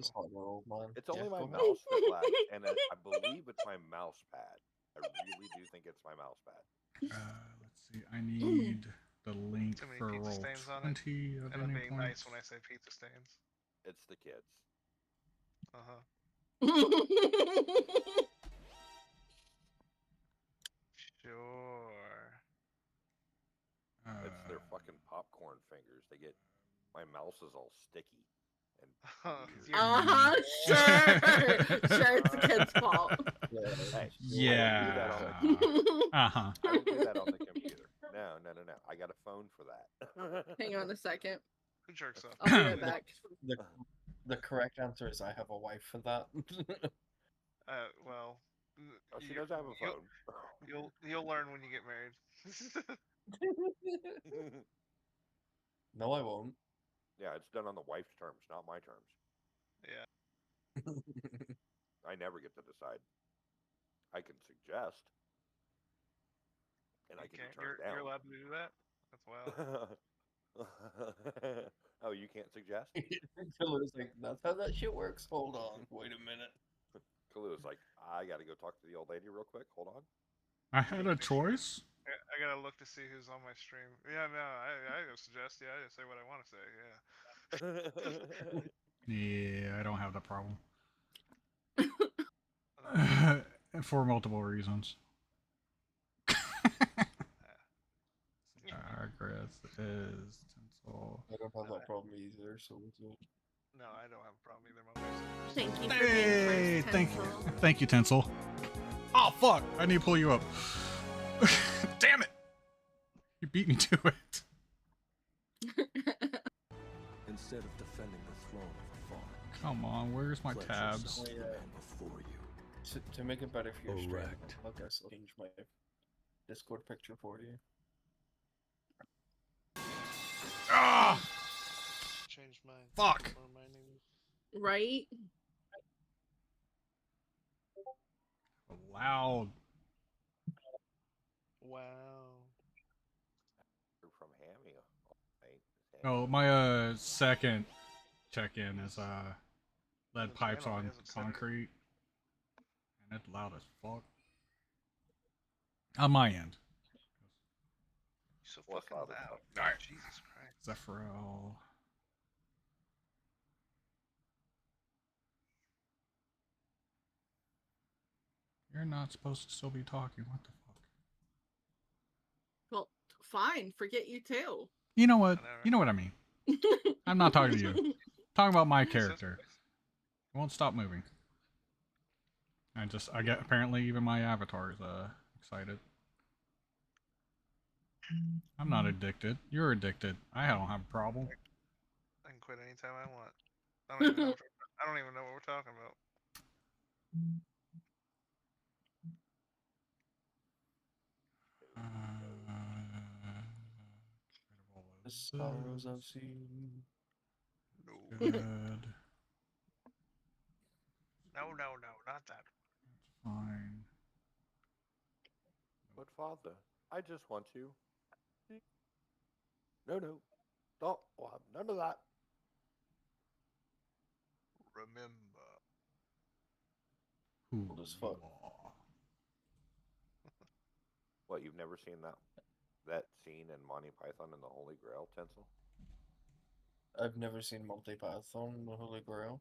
Just hot old man. It's only my Go ahead. mouse that lags, and I believe it's my mouse pad. I really do think it's my mouse pad. Let's see. I need the link Too many for pizza roll stains on it. 20 at And I'm any being point. nice when I say pizza stains. It's the kids. Uh-huh. Sure. It's their fucking popcorn fingers. They get my mouse is all sticky and It's weird. your Uh-huh, kid. sure. Sure, it's the kid's fault. Hey, Yeah. Uh-huh. I don't do that on the computer. No, no, no, no. I got a phone for that. Hang on a second. Who jerks off? I'll be right back. The correct answer is I have a wife for that. Well, Oh, she does have a phone. You'll learn when you get married. No, I won't. Yeah, it's done on the wife's terms, not my terms. Yeah. I never get to decide. I can suggest, and I can Okay, turn it you're down. allowed to do that. That's wild. Oh, you can't suggest? Killer's like, that's how that shit works. Hold on, wait a minute. Kalu's like, I gotta go talk to the old lady real quick. Hold on. I had a choice. I gotta look to see who's on my stream. Yeah, no, I suggest. Yeah, I just say what I want to say. Yeah. Yeah, I don't have that problem. For multiple reasons. Progress is tinsel. I don't have that problem either, so it's No, I don't have a problem either. My wife's Thank you for Hey, being first, thank you. Tinsel. Thank you, Tinsel. Oh, fuck. I need to pull you up. Damn it. You beat me to it. Instead of defending the throne of a fallen king, Come on, where's my pledge tabs? yourself to the man before you. to make it better for your stream. Correct. I'll guess I'll change my Discord picture for you. Ah! changed mine. Fuck. Or my name. Right? Loud. Wow. From Hammy. Oh, my second check-in is lead The pipes channel on hasn't said it. concrete, and it's loud as fuck. On my end. You're so What's fucking loud loud. as fuck? Alright. Jesus Christ. Zephyro. You're not supposed to still be talking. What the fuck? Well, fine. Forget you too. You know what? Whatever. You know what I mean. I'm not talking to you. Talking about my character. It won't stop moving. I get apparently even my avatar is excited. I'm not addicted. You're addicted. I don't have a problem. I can quit anytime I want. I don't even know. I don't even know what we're talking about. The sorrows I've seen. No. Good. No, not that. Fine. But father, I just want to. No, no. Don't. Well, none of that. Remember. Who Old as fuck. you are. What, you've never seen that scene in Monty Python and the Holy Grail, Tinsel? I've never seen Multi-Python, the Holy Grail.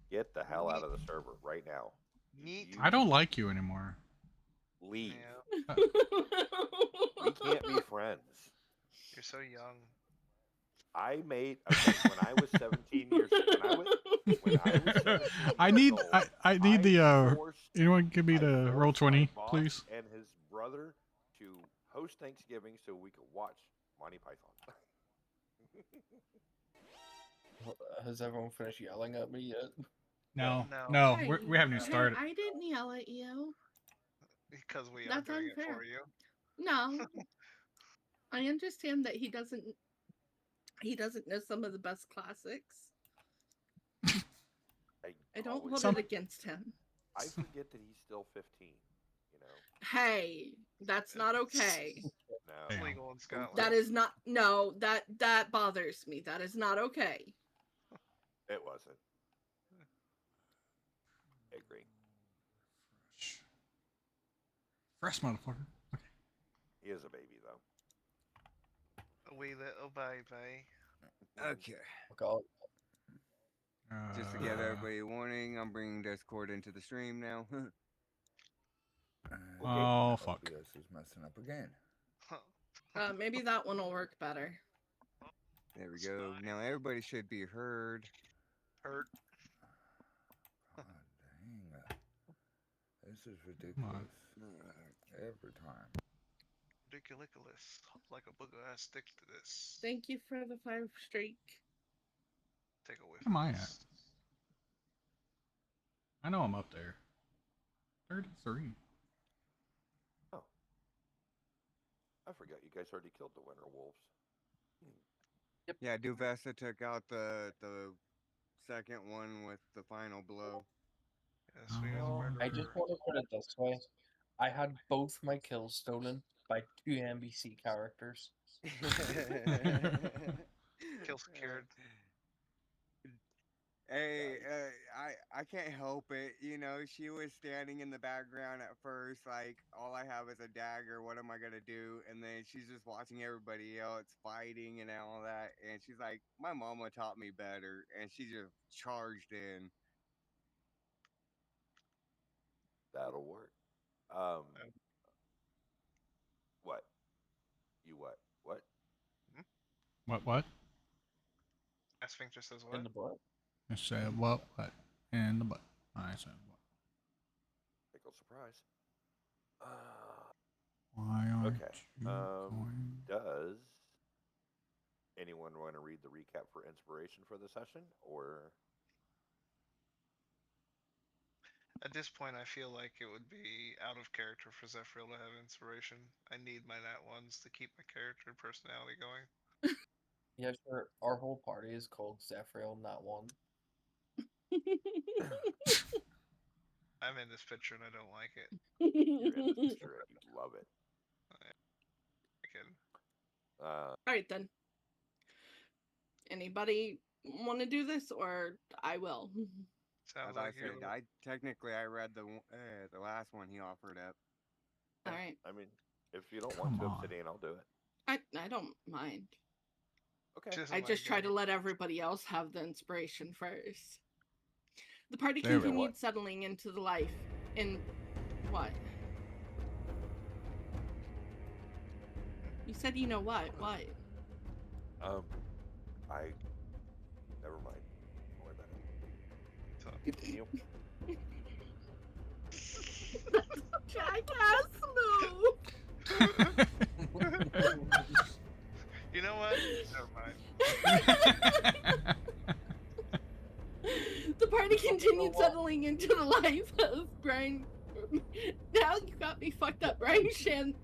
Get the hell out of the server right now. Neat. I don't like you anymore. Leave. Yeah, We can't be friends. you're so young. I made when I was 17 years when I was 17 I years need old, I need the forced- anyone give me I the roll forced my 20, boss please? and his brother to host Thanksgiving so we could watch Monty Python. Has everyone finished yelling at me yet? No, No. no, Hey, we haven't even hey, started. I didn't yell at you. Because we are That's doing it unfair. for you. No. I understand that he doesn't know some of the best classics. I don't always- hold Some- it against him. I forget that he's still 15. You know. Hey, that's not okay. No. It's Damn. legal in Scotland. That is not no, that bothers me. That is not okay. It wasn't. Fresh motherfucker. Okay. He is a baby though. A wee little baby. Okay. God. Just to give everybody a warning, I'm bringing Discord into the stream now. Oh, fuck. OBS is messing up again. Maybe that one will work better. There we go. Now everybody should be heard. Hurt. God dang. This is ridiculous. Every time. Ridiculous. Like a booger ass stick to this. Thank you for the 5 streak. Take away Where am I this. at? I know I'm up there. 33. Oh. I forgot you guys already killed the winter wolves. Yeah, Duvessa took out the second one with the final blow. Yes, we got a Oh. murderer. I just want to put it this way. I had both my kills stolen by 2 NBC characters. Kill secured. Hey, I can't help it. You know, she was standing in the background at first, like, all I have is a dagger. What am I gonna do? And then she's just watching everybody else fighting and all that. And she's like, my mama taught me better. And she just charged in. That'll work. What? You what? What? What? Sphincter says In what? the butt. I said what? In the butt. I said what? Pickle surprise. Why aren't Okay. you going? Does anyone want to read the recap for inspiration for the session, or At this point, I feel like it would be out of character for Zephyr to have inspiration. I need my nat ones to keep my character and personality going. Yeah, sure. Our whole party is called Zephyriel, not one. I'm in this picture and I don't like it. you're in this picture and you love it? I can. Alright then. Anybody want to do this, or I will? Sounds As I like said, you. I read the last one he offered up. Alright. I mean, if you don't want to, Come on. Obsidian, I'll do it. I don't mind. Okay. She doesn't I like just try it. to let everybody else have the inspiration first. The party There we go. continued settling into the life in what? You said you know what? What? I never mind. Don't worry about it. So, Continue. Jackass move! you know what? Never mind. The party continued settling into the life of Brian. Now you got me fucked up, Brian Shandor.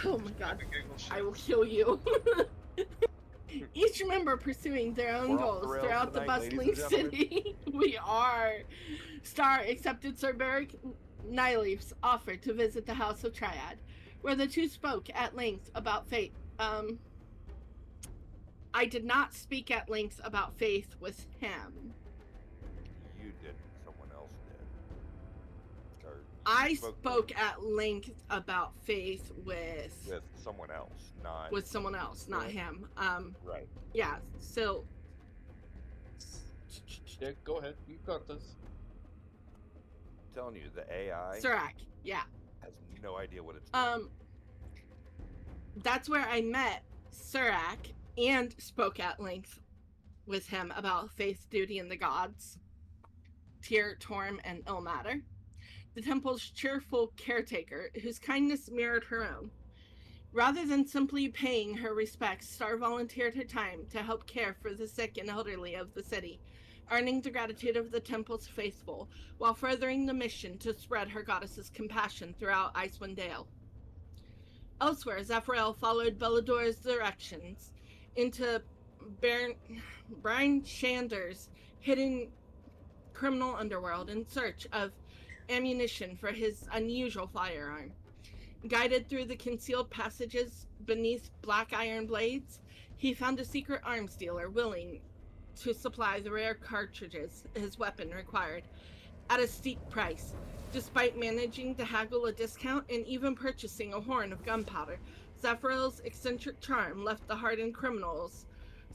Oh my god, The giggle shit. I will kill you. Each member pursuing their own We're off the goals rails throughout the tonight, ladies bustling and gentlemen. city. We are. Star accepted Sir Beric Nyleaf's offer to visit the House of Triad, where the two spoke at length about fate. I did not speak at length about faith with him. You didn't. Someone else did. Or I you spoke at length about faith with someone else, not someone else, not him. right. Yeah, so Yeah, go ahead. You got this. I'm telling you, the AI Serac, yeah. has no idea what it's doing. That's where I met Serac and spoke at length with him about faith, duty, and the gods, Tyr, Torm, and Ilmater, the temple's cheerful caretaker, whose kindness mirrored her own. Rather than simply paying her respects, Star volunteered her time to help care for the sick and elderly of the city, earning the gratitude of the temple's faithful, while furthering the mission to spread her goddess's compassion throughout Icewind Dale. Elsewhere, Zephyriel followed Bellador's directions into Brian Shandor's hidden criminal underworld in search of ammunition for his unusual firearm. Guided through the concealed passages beneath black iron blades, he found a secret arms dealer willing to supply the rare cartridges his weapon required, at a steep price, despite managing to haggle a discount and even purchasing a horn of gunpowder. Zephyril's eccentric charm left the hardened criminals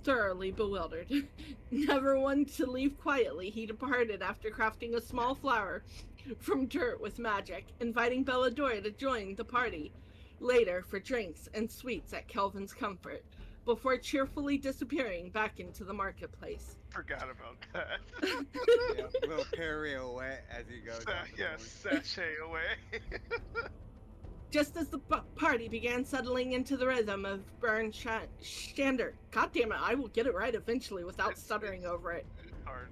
thoroughly bewildered. Never one to leave quietly, he departed after crafting a small flower from dirt with magic, inviting Belladora to join the party later for drinks and sweets at Kelvin's Comfort, before cheerfully disappearing back into the marketplace. Forgot about that. Yeah, little pirouette as he goes out the door. Sachet away. Just as the party began settling into the rhythm of Shander. God damn it, I will get it right eventually without stuttering over it. Hard.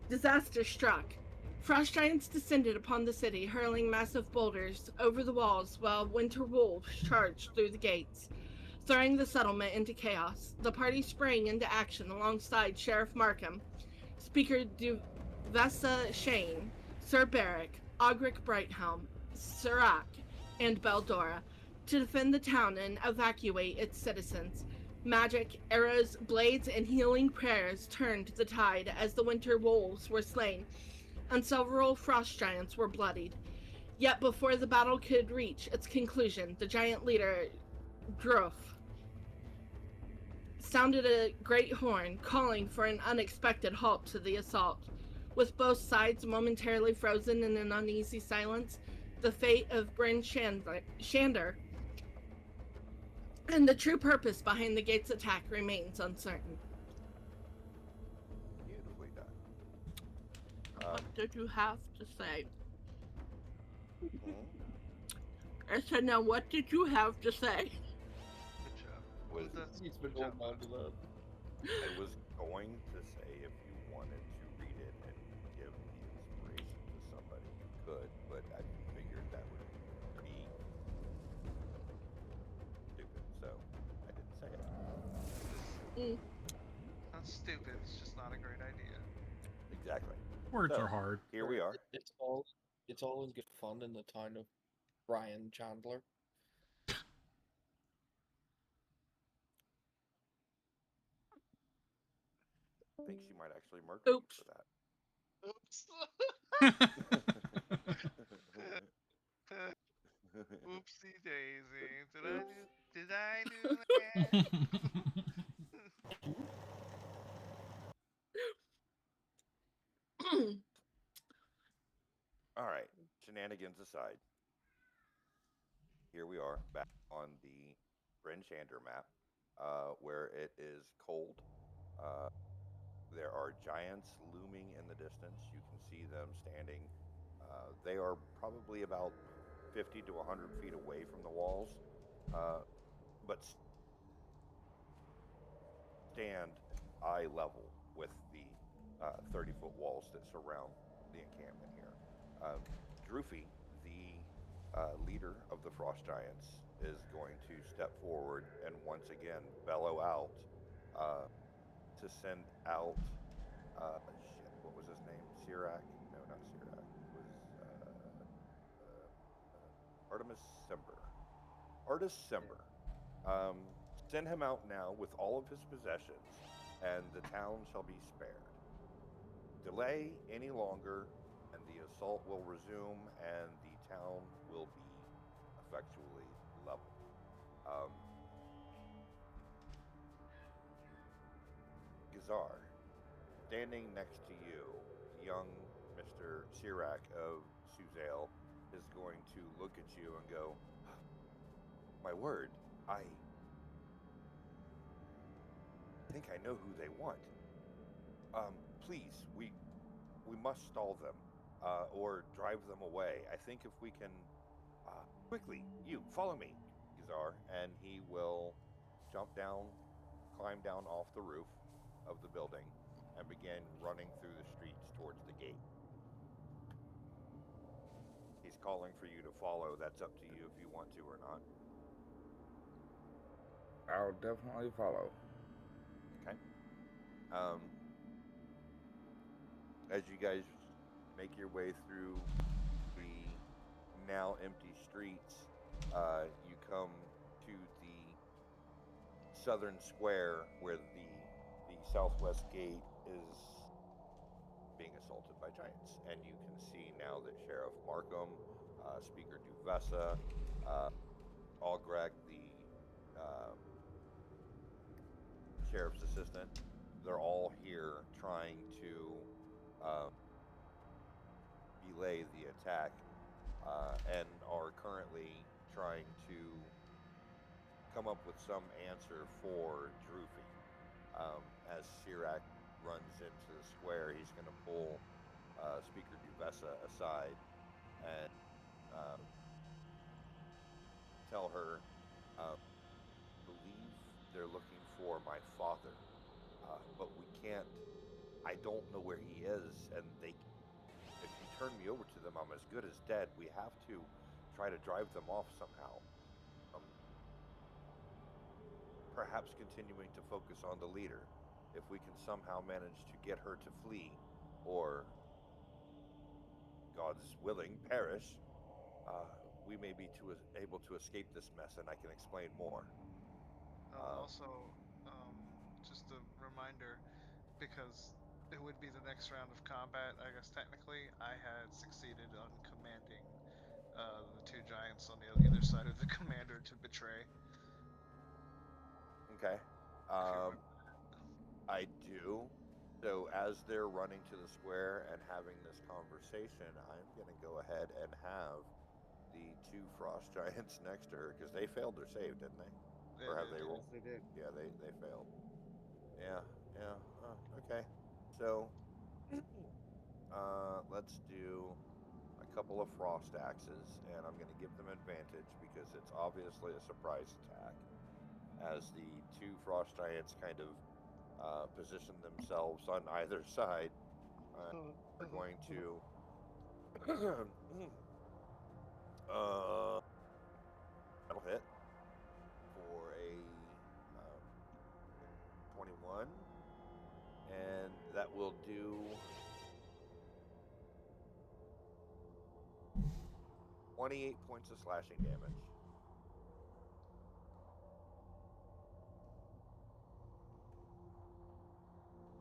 Disaster struck. Frost giants descended upon the city, hurling massive boulders over the walls while winter wolves charged through the gates, throwing the settlement into chaos. The party sprang into action alongside Sheriff Markham, Speaker Duvessa Shane, Sir Barrick, Ogric Brighthelm, Serac, and Beldora to defend the town and evacuate its citizens. Magic, arrows, blades, and healing prayers turned the tide as the winter wolves were slain and several frost giants were bloodied. Yet before the battle could reach its conclusion, the giant leader, Druff, sounded a great horn, calling for an unexpected halt to the assault. With both sides momentarily frozen in an uneasy silence, the fate of Bryn Shander and the true purpose behind the gate's attack remains uncertain. Beautifully done. What did you have to say? Mhm. I said, now what did you have to say? Good job. Was He's been holding on to that. I was going to say if you wanted to read it and give the inspiration to somebody, you could, but I figured that would be stupid, so I didn't say it. Not stupid. It's just not a great idea. Exactly. Words So, are hard. Here we are. It's all in good fun in the town of Brian Chandler. I think she might actually murder you Oops. for that. Oops. Oopsie daisy. Did I do that? All right. Shenanigans aside, here we are back on the Bryn Shander map, where it is cold. Uh, there are giants looming in the distance. You can see them standing. They are probably about 50 to 100 feet away from the walls, but stand eye level with the 30-foot walls that surround the encampment here. Droofy, the leader of the Frost Giants, is going to step forward and once again bellow out to send out. What was his name? Sirac? No, not Sirac. It was Artemis Sember. Artis Sember. Send him out now with all of his possessions, and the town shall be spared. Delay any longer, and the assault will resume, and the town will be effectually leveled. Gazar, standing next to you, young Mr. Sirac of Suzale, is going to look at you and go, my word, I think I know who they want. Please, we must stall them, or drive them away. I think if we can, quickly, you, follow me, Gazar, and he will climb down off the roof of the building, and begin running through the streets towards the gate. He's calling for you to follow. That's up to you if you want to or not. I'll definitely follow. Okay. As you guys make your way through the now empty streets, you come to the southern square where the southwest gate is being assaulted by giants. And you can see now that Sheriff Markham, Speaker Duvessa, Algreg, the sheriff's assistant, they're all here trying to delay the attack and are currently trying to come up with some answer for Droofy. As Sirac runs into the square, he's going to pull Speaker Duvessa aside and tell her, believe they're looking for my father, but we can't. I don't know where he is, and if you turn me over to them, I'm as good as dead. We have to try to drive them off somehow. Perhaps continuing to focus on the leader. If we can somehow manage to get her to flee, or, God's willing, perish, we may be able to escape this mess, and I can explain more. Also, just a reminder, because it would be the next round of combat, I guess technically, I had succeeded on commanding the two giants on the either side of the commander to betray. Okay. I do. So as they're running to the square and having this conversation, I'm going to go ahead and have the two frost giants next to her, because they failed their save, didn't they? Or have they rolled? Yes, they did. Yeah, they failed. Yeah. Okay. So, let's do a couple of frost axes, and I'm going to give them advantage because it's obviously a surprise attack. As the two frost giants kind of position themselves on either side, we're going to that'll hit for a 21, and that will do 28 points of slashing damage.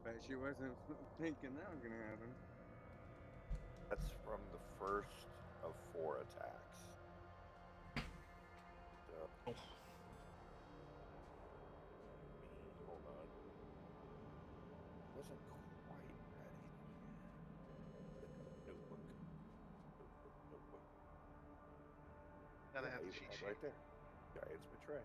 But she wasn't thinking that was gonna happen. That's from the first of 4 attacks. So, hold on. Wasn't quite ready. Notebook. Gotta Yeah, have the even cheat had sheet. right there. Giants betray.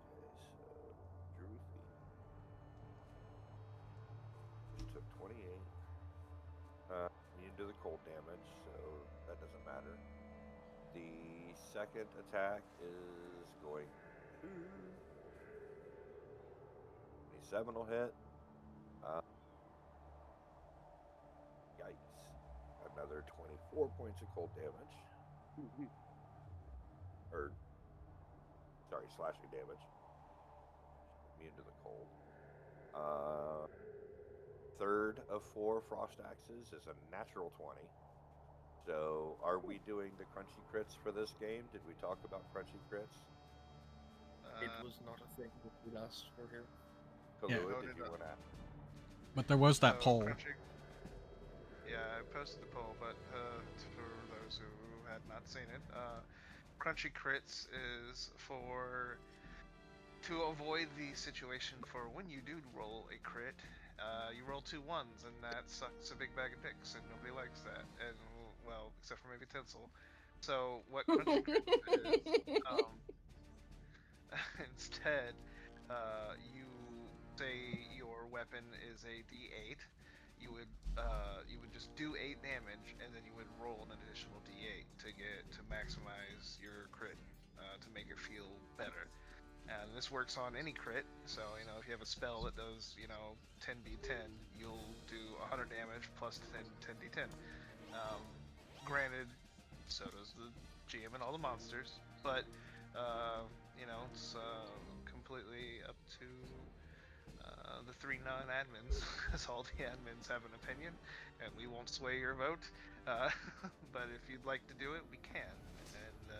Okay, so Droofy took 28. Immune to the cold damage, so that doesn't matter. The second attack is going to 27 will hit. Yikes. Another 24 points of cold damage. Or, sorry, slashing damage. Immune to the cold. Third of 4 frost axes is a natural 20. So, are we doing the crunchy crits for this game? Did we talk about crunchy crits? It was not a thing that we asked for here. Kahlua, Yeah. did you want to? But there was that So, poll. Yeah, I posted the poll, but for those who had not seen it, Crunchy Crits is to avoid the situation for when you do roll a crit, you roll 2 1s, and that sucks a big bag of dicks, and nobody likes that, and well, except for maybe Tinsel. So what Crunchy Crits is, instead, you say your weapon is a D8. You would just do 8 damage, and then you would roll an additional D8 to maximize your crit, to make it feel better. And this works on any crit. So if you have a spell that does 10d10, you'll do 100 damage plus 10d10. Granted, so does the GM and all the monsters, but it's completely up to the three non-admins, because all the admins have an opinion, and we won't sway your vote. But if you'd like to do it, we can. And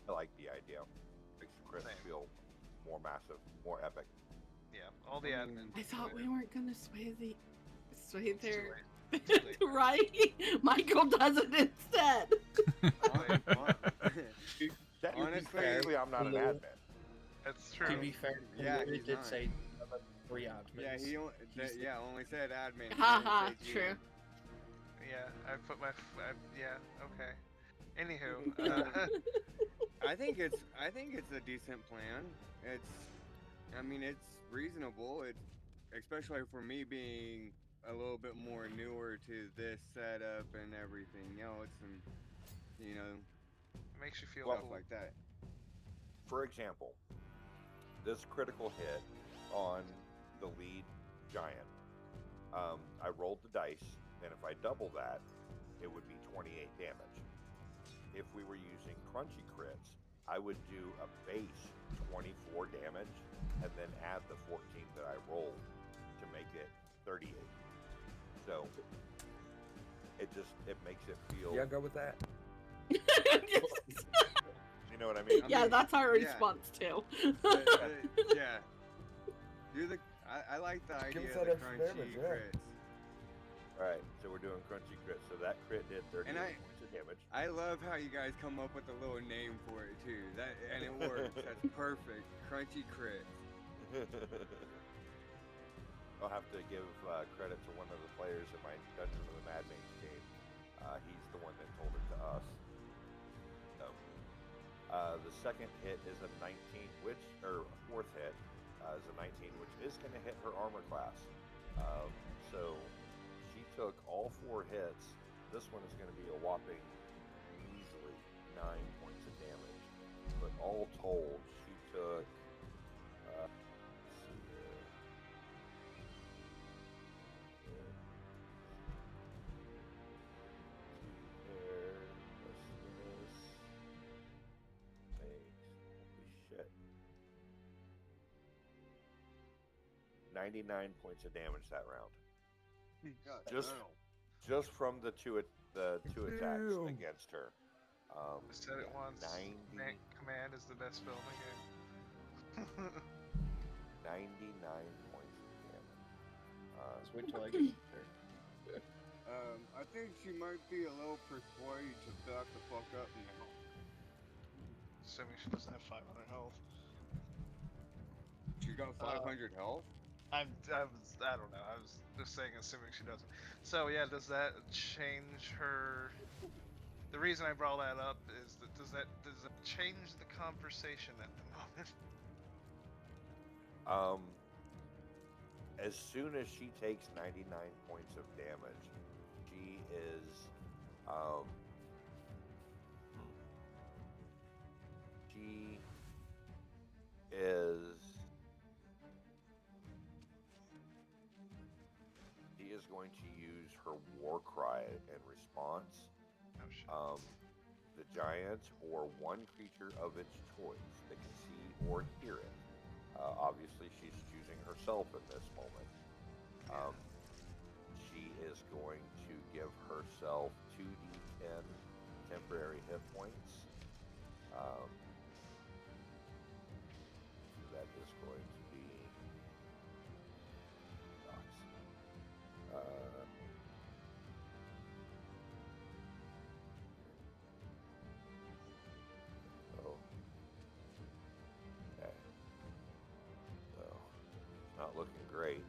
I like the idea. Makes the crits Same. feel more massive, more epic. yeah, all the admins. I thought do it. we weren't gonna sway It's too their late. Too late. right. Michael does it instead. Technically, I'm not an Hello? admin. That's To true. be fair, Yeah, he he's did not. say three admins. Yeah, he only, He's the- only said admin. Haha, didn't say true. GM. Yeah, I put my. Yeah, okay. Anywho, I think it's a decent plan. I mean, it's reasonable. It's especially for me being a little bit more newer to this setup and everything else, and it makes you feel Well, stuff cool. like that. For example, this critical hit on the lead giant. I rolled the dice, and if I double that, it would be 28 damage. If we were using crunchy crits, I would do a base 24 damage and then add the 14 that I rolled to make it 38. So it makes it feel. Yeah, go with that. You know what I mean? Yeah, that's our yeah. response too. Yeah. I like the Give idea us of that the extra crunchy damage, yeah. crits. All right, so we're doing crunchy crit. So that crit did 38 And points of damage. I love how you guys come up with a little name for it too. And it works. That's perfect. Crunchy crits. I'll have to give credit to one of the players in my Dungeon of the Mad Mage game. He's the one that told it to us. So, the second hit is a 19, fourth hit is a 19, which is going to hit her armor class. So she took all 4 hits. This one is going to be a whopping easily 9 points of damage. But all told, she took. Let's see here. Holy shit. 99 points of damage that round. Just from the two attacks Damn. against her. I said it once. 90, Command is the best spell in the game. 99 points of damage. Let's wait till I get there. I think she might be a little persuaded to back the fuck up now. Assuming she doesn't have 500 health. She's got 500 health? I don't know. I was just saying, assuming she doesn't. So yeah, does that change her? The reason I brought that up is that does it change the conversation at the moment? As soon as she takes 99 points of damage, she is going to use her war cry in response. Oh shit. The giant or one creature of its choice that can see or hear it. Obviously, she's choosing herself in this moment. She is going to give herself 2d10 temporary hit points. That is going to be not looking great.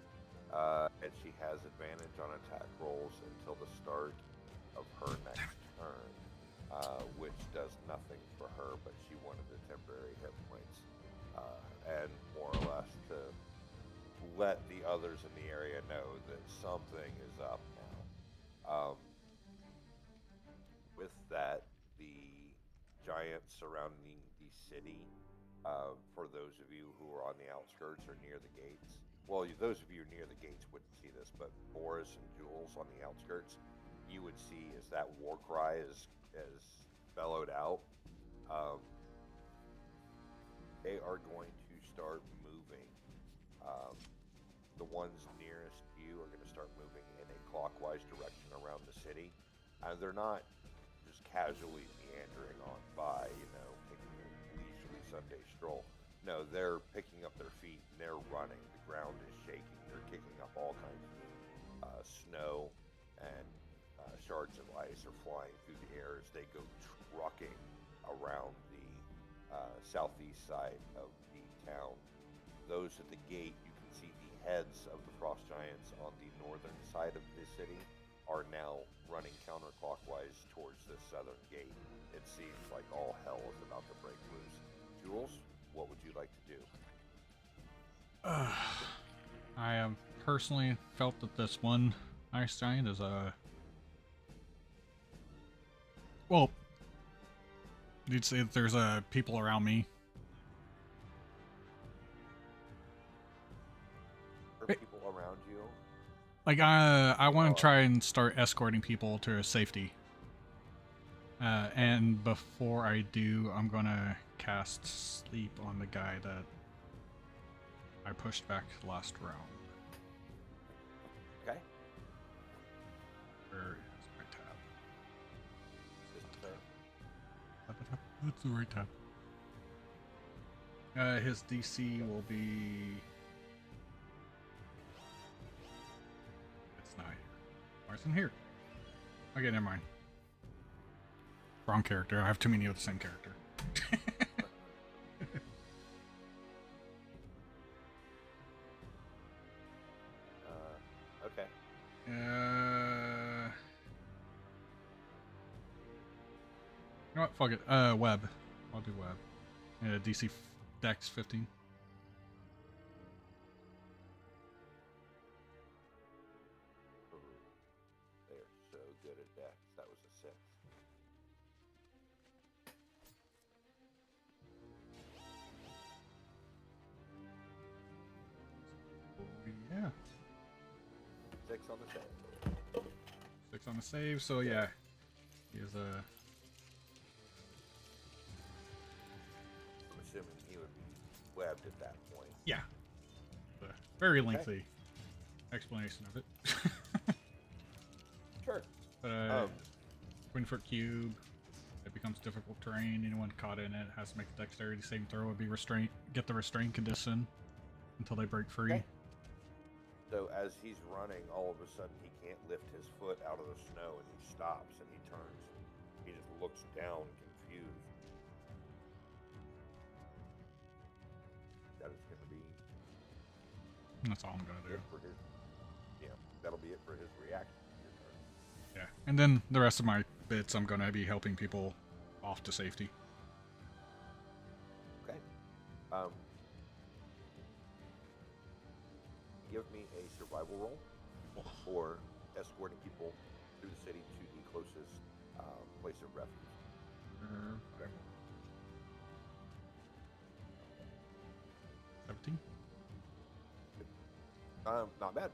And she has advantage on attack rolls until the start of her next turn, which does nothing for her, but she wanted the temporary hit points. And more or less to let the others in the area know that something is up now. With that, the giants surrounding the city, for those of you who are on the outskirts or near the gates, well, those of you near the gates wouldn't see this, but Boris and Jules on the outskirts, you would see as that war cry is bellowed out. they are going to start moving. The ones nearest you are going to start moving in a clockwise direction around the city. They're not just casually meandering on by, taking a leisurely Sunday stroll. No, they're picking up their feet and they're running. The ground is shaking. They're kicking up all kinds of snow, and shards of ice are flying through the air as they go trucking around the southeast side of the town. Those at the gate, you can see the heads of the frost giants on the northern side of the city are now running counterclockwise towards the southern gate. It seems like all hell is about to break loose. Jules, what would you like to do? I have personally felt that this one ice giant is well, you'd say that there's people around me. Are people around you? Like I want to try and start escorting people to safety. And before I do, I'm gonna cast sleep on the guy that I pushed back last round. Okay. Where is my tab? System save. That's the right tab. His DC will be. It's not here. Why isn't it here? Okay, never mind. Wrong character. I have too many of the same character. Okay. You know what? Fuck it. Web. I'll do web. DC Dex 15. They're so good at Dex. That was a 6. Yeah. 6 on the save. 6 on the save. So yeah, he is I'm assuming he would be webbed at that point. yeah. A very lengthy explanation of it. Sure. But 20-foot cube. It becomes difficult terrain. Anyone caught in it has to make a dexterity saving throw. Would be restrained. Get the restraint condition until they break free. Okay. So as he's running, all of a sudden he can't lift his foot out of the snow, and he stops and he turns. He just looks down, confused. That is going to be That's all I'm gonna do. it for his. Yeah, that'll be it for his reaction. Yeah, and then the rest of my bits, I'm gonna be helping people off to safety. Okay. Give me a survival roll for escorting people through the city to the closest place of refuge. Okay. 17. Not bad.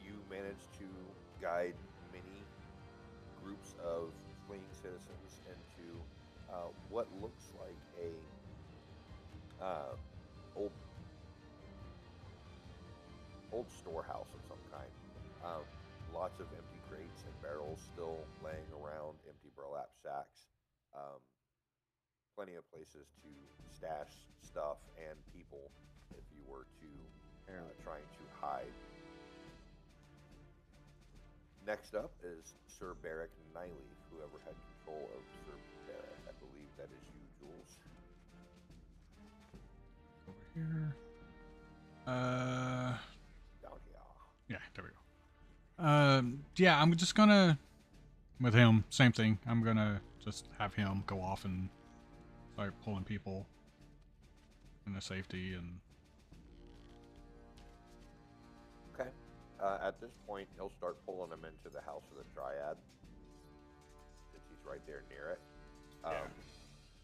You managed to guide many groups of fleeing citizens into what looks like a old storehouse of some kind. Lots of empty crates and barrels still laying around, empty burlap sacks. Plenty of places to stash stuff and people if you were to trying to hide. Next up is Sir Barrick Nyleaf, whoever had control of Sir Barrick. I believe that is you, Jules. Over here. Down here. Yeah, there we go. Yeah, I'm just gonna, with him, same thing. I'm gonna just have him go off and start pulling people into safety and. Okay. At this point, he'll start pulling them into the House of the Triad, since he's right there near it.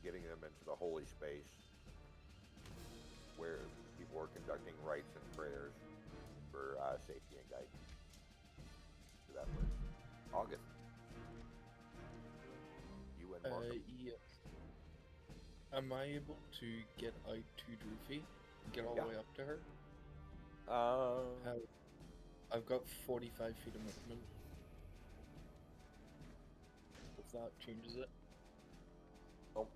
Getting them into the holy space, where people are conducting rites and prayers for safety and guidance. So that was August. You and Markham. Yes. Am I able to get out to Droofy? Get all Yeah. the way up to her? Uh, I've got 45 feet of movement. If that changes it. well,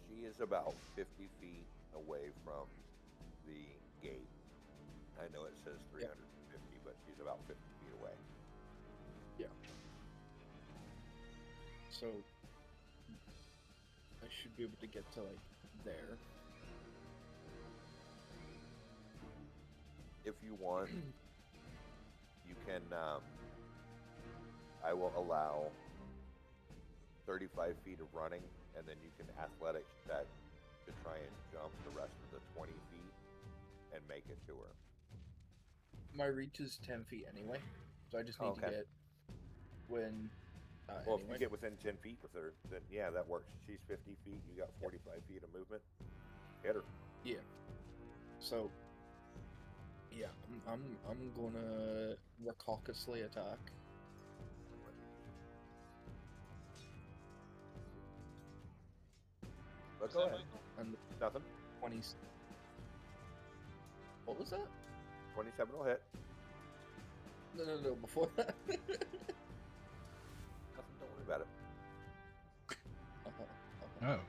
she is about 50 feet away from the gate. I know it says 350, but she's about 50 feet away. So I should be able to get to like there. If you want, you can. I will allow 35 feet of running, and then you can athletics check to try and jump the rest of the 20 feet and make it to her. My reach is 10 feet anyway, so I just need to Okay. get when. Well, Anyway. if you get within 10 feet with her, then yeah, that works. She's 50 feet. You got 45 feet of movement. Hit her. Yeah. So. Yeah, I'm gonna raucously attack. But go ahead. And Nothing. 20. What was that? 27 will hit. No, before that. Nothing. Don't worry about it. Oh.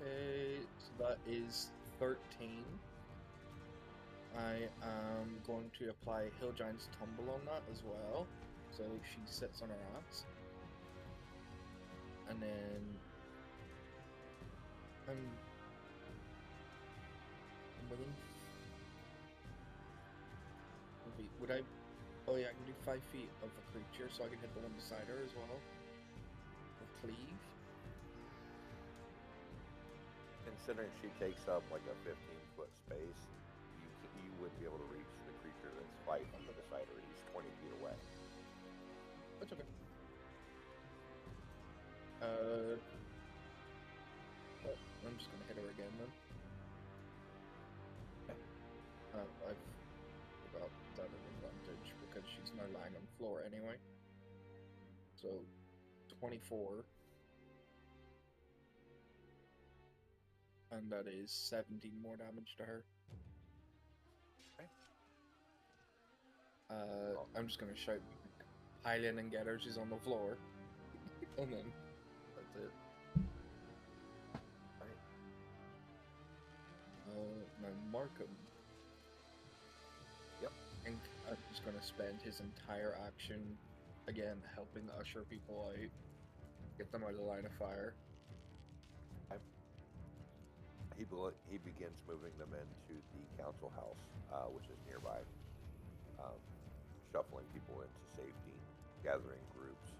Okay, so that is 13. I am going to apply Hill Giant's Tumble on that as well. So she sits on her ass. And then I'm within. Would I? Oh yeah, I can do 5 feet of a creature, so I can hit the one beside her as well. With cleave. Considering she takes up like a 15-foot space, you would be able to reach the creature that's 5 feet beside her. He's 20 feet away. That's okay. I'm just gonna hit her again then. I've got that an advantage because she's now lying on the floor anyway. So, 24. And that is 17 more damage to her. Okay. I'm just gonna shout, Hylian and get her, she's on the floor. And then, that's it. Now Markham. Yep. And I'm just gonna spend his entire action, again, helping usher people out, get them out of the line of fire. He begins moving them into the council house, which is nearby, shuffling people into safety, gathering groups,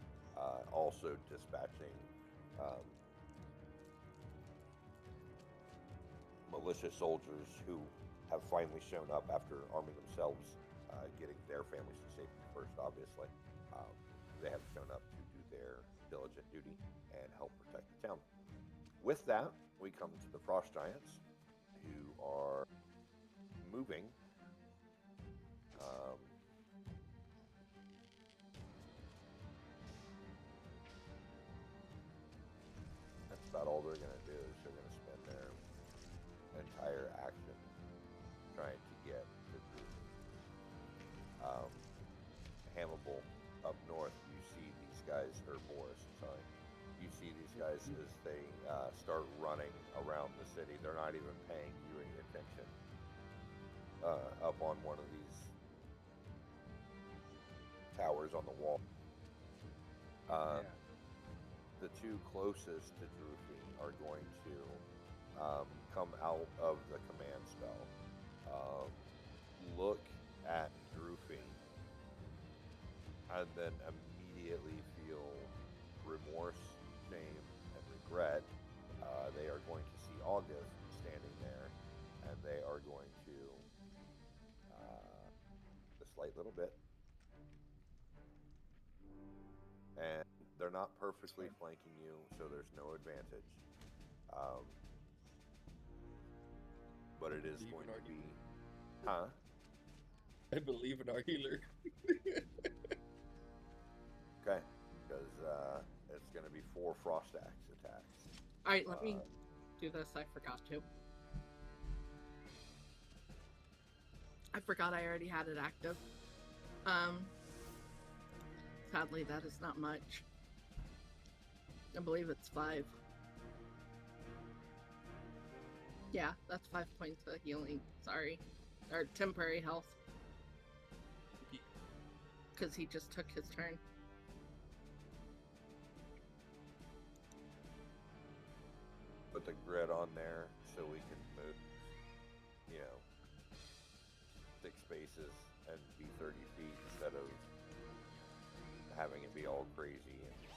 also dispatching militia soldiers who have finally shown up after arming themselves, getting their families to safety first, obviously. They have shown up to do their diligent duty and help protect the town. With that, we come to the Frost Giants, who are moving. That's about all they're going to do. Is they're going to spend their entire action trying to get to Druid. Hannibal up north, you see these guys, or Boris, sorry. You see these guys as they start running around the city. They're not even paying you any attention. Up on one of these towers on the wall. The two closest to Droofy are going to come out of the command spell, look at Droofy, and then immediately feel remorse, shame, and regret. They are going to see August standing there, and they are going to a slight little bit, and they're not perfectly flanking you, so there's no advantage. But it is going to be, huh? I believe in our healer. Okay. because it's going to be 4 frost axe attacks. All right, let me do this. I forgot to. I forgot I already had it active. Sadly, that is not much. I believe it's 5. Yeah, that's 5 points of healing. Sorry. Or temporary health. Because he just took his turn. Put the grid on there so we can move, 6 spaces and be 30 feet instead of having it be all crazy and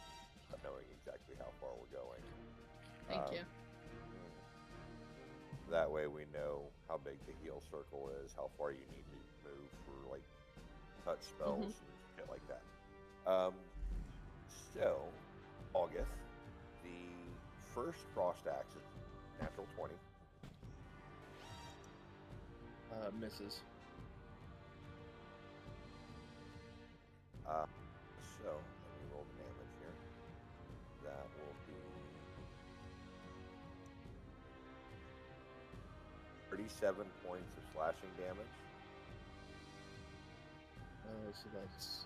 not knowing exactly how far we're going. Thank you. That way we know how big the heal circle is, how far you need to move for like touch spells and shit like that. So, August, the first frost axe is natural 20. Misses. So, let me roll the damage here. That will be 37 points of slashing damage. So that's...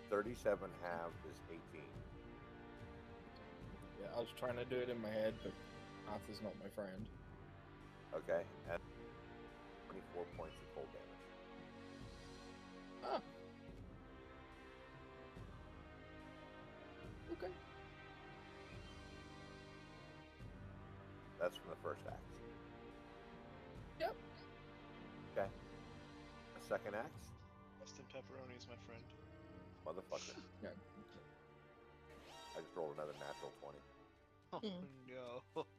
37 halved is 18. Yeah, I was trying to do it in my head, but math is not my friend. Okay, and 24 points of cold damage. Ah. Okay. That's from the first axe. Yep. Okay. The second axe? Weston pepperonis, my friend. Motherfucker. Yeah. I just rolled another natural 20. Oh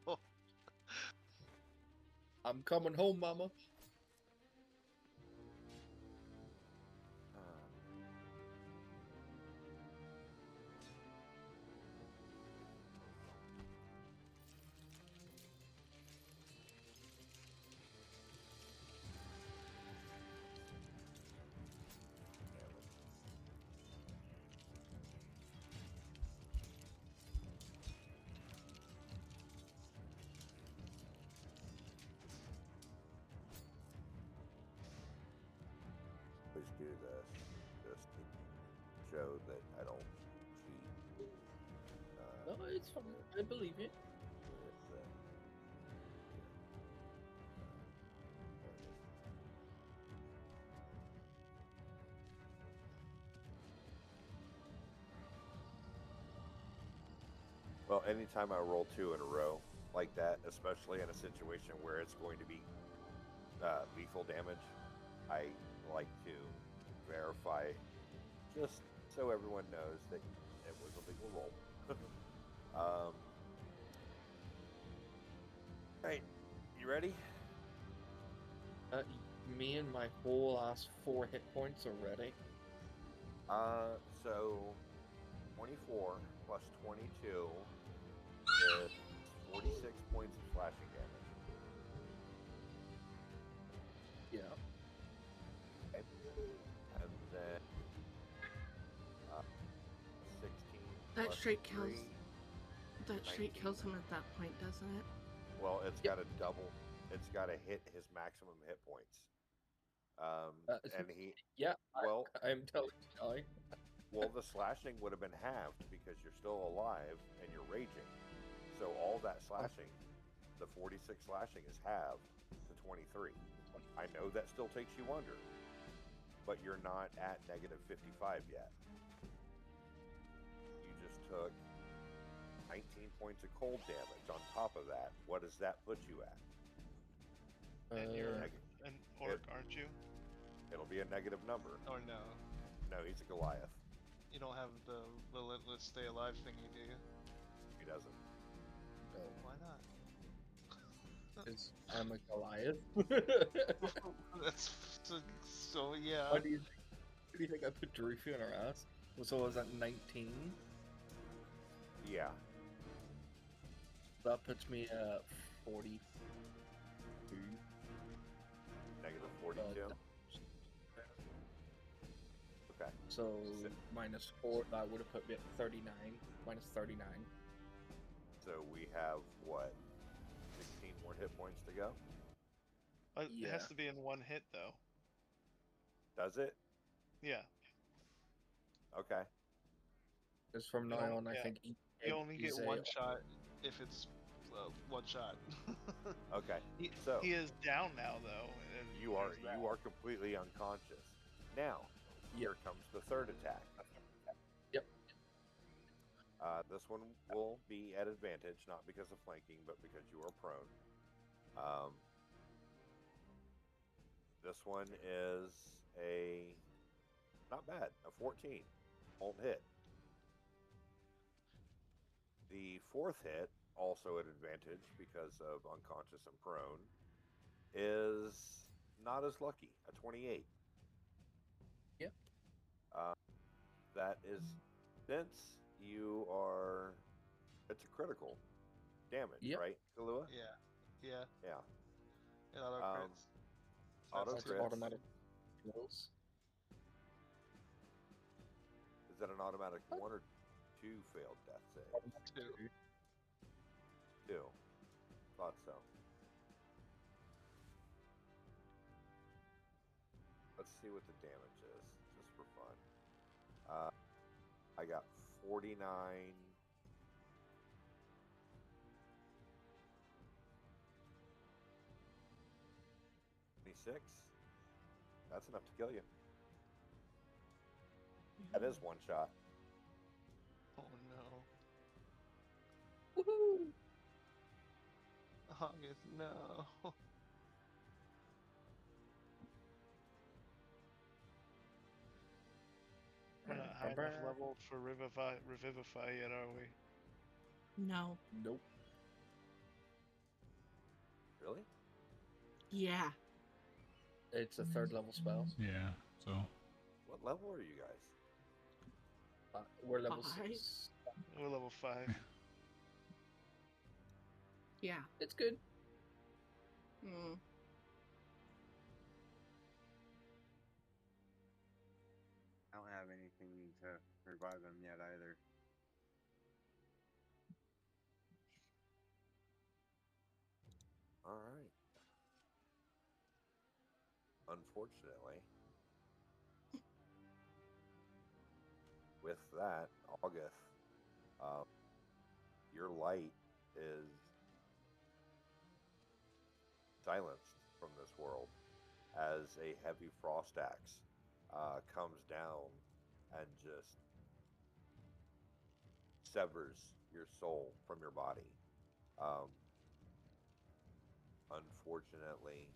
no. I'm coming home, mama. Always do this just to show that I don't cheat. No, it's fine. I believe you. Well, anytime I roll 2 in a row like that, especially in a situation where it's going to be lethal damage, I like to verify just so everyone knows that it was a legal roll. Alright, you ready? Me and my whole last 4 hit points are ready. So 24 plus 22 is 46 points of slashing damage. Yeah. Okay. And then 16 That plus straight 3, kills. That straight 19. kills him at that point, doesn't it? Well, it's got to double. It's got to hit his maximum hit points. And he. Yeah. Well, I'm telling you. well, the slashing would have been halved because you're still alive and you're raging. So all that slashing, the 46 slashing is halved to 23. I know that still takes you under, but you're not at negative 55 yet. You just took 19 points of cold damage on top of that. What does that put you at? And you're an orc, aren't you? It'll be a negative number. Or no? No, he's a Goliath. You don't have the relentless stay alive thingy, do you? He doesn't. Why not? Because I'm a Goliath. That's so yeah. What do you think I put Dorifia in her ass? So was that 19? Yeah. That puts me at 42. Negative 42. So -4, that would have put me at 39. -39. So we have what, 16 more hit points to go? It Yeah. has to be in one hit, though. Does it? Yeah. Okay. Because from You now don't- on, I yeah. think You only get is a- one shot if it's one shot. Okay. he, So he is down now, though. And you are there's that. completely unconscious. Now, here comes the third attack. Yep. This one will be at advantage, not because of flanking, but because you are prone. This one is not bad, a 14. Won't hit. The fourth hit, also at advantage because of unconscious and prone, is not as lucky, a 28. Yep. That is, since you are, it's a critical damage, Yep. right, Kahlua? Yeah. Yeah. It auto crits. Auto That's crits. automatic kills. Is that an automatic 1 or 2 failed death saves? 2. 2. Thought so. Let's see what the damage is, just for fun. I got 49. 26. That's enough to kill you. That is one shot. Oh no. Woohoo! August, no. We're not high enough level for Revivify yet, are we? No. Nope. Really? Yeah. It's a 3rd level spell. Yeah, so. What level are you guys? We're level 5. 6. We're level 5. Yeah. It's good. Hmm. I don't have anything to revive them yet either. All right. Unfortunately, with that, August, your light is silenced from this world as a heavy frost axe comes down and just severs your soul from your body. Unfortunately,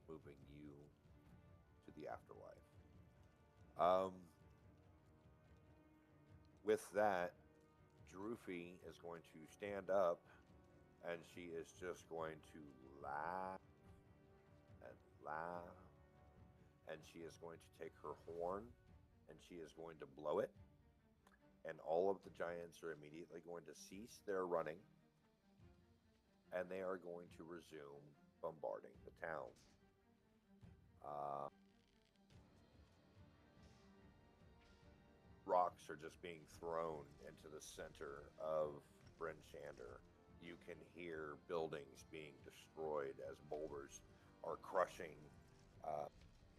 moving you to the afterlife. With that, Droofy is going to stand up and she is just going to laugh and laugh. And she is going to take her horn and she is going to blow it. And all of the giants are immediately going to cease their running. And they are going to resume bombarding the town. Rocks are just being thrown into the center of Bryn Shander. You can hear buildings being destroyed as boulders are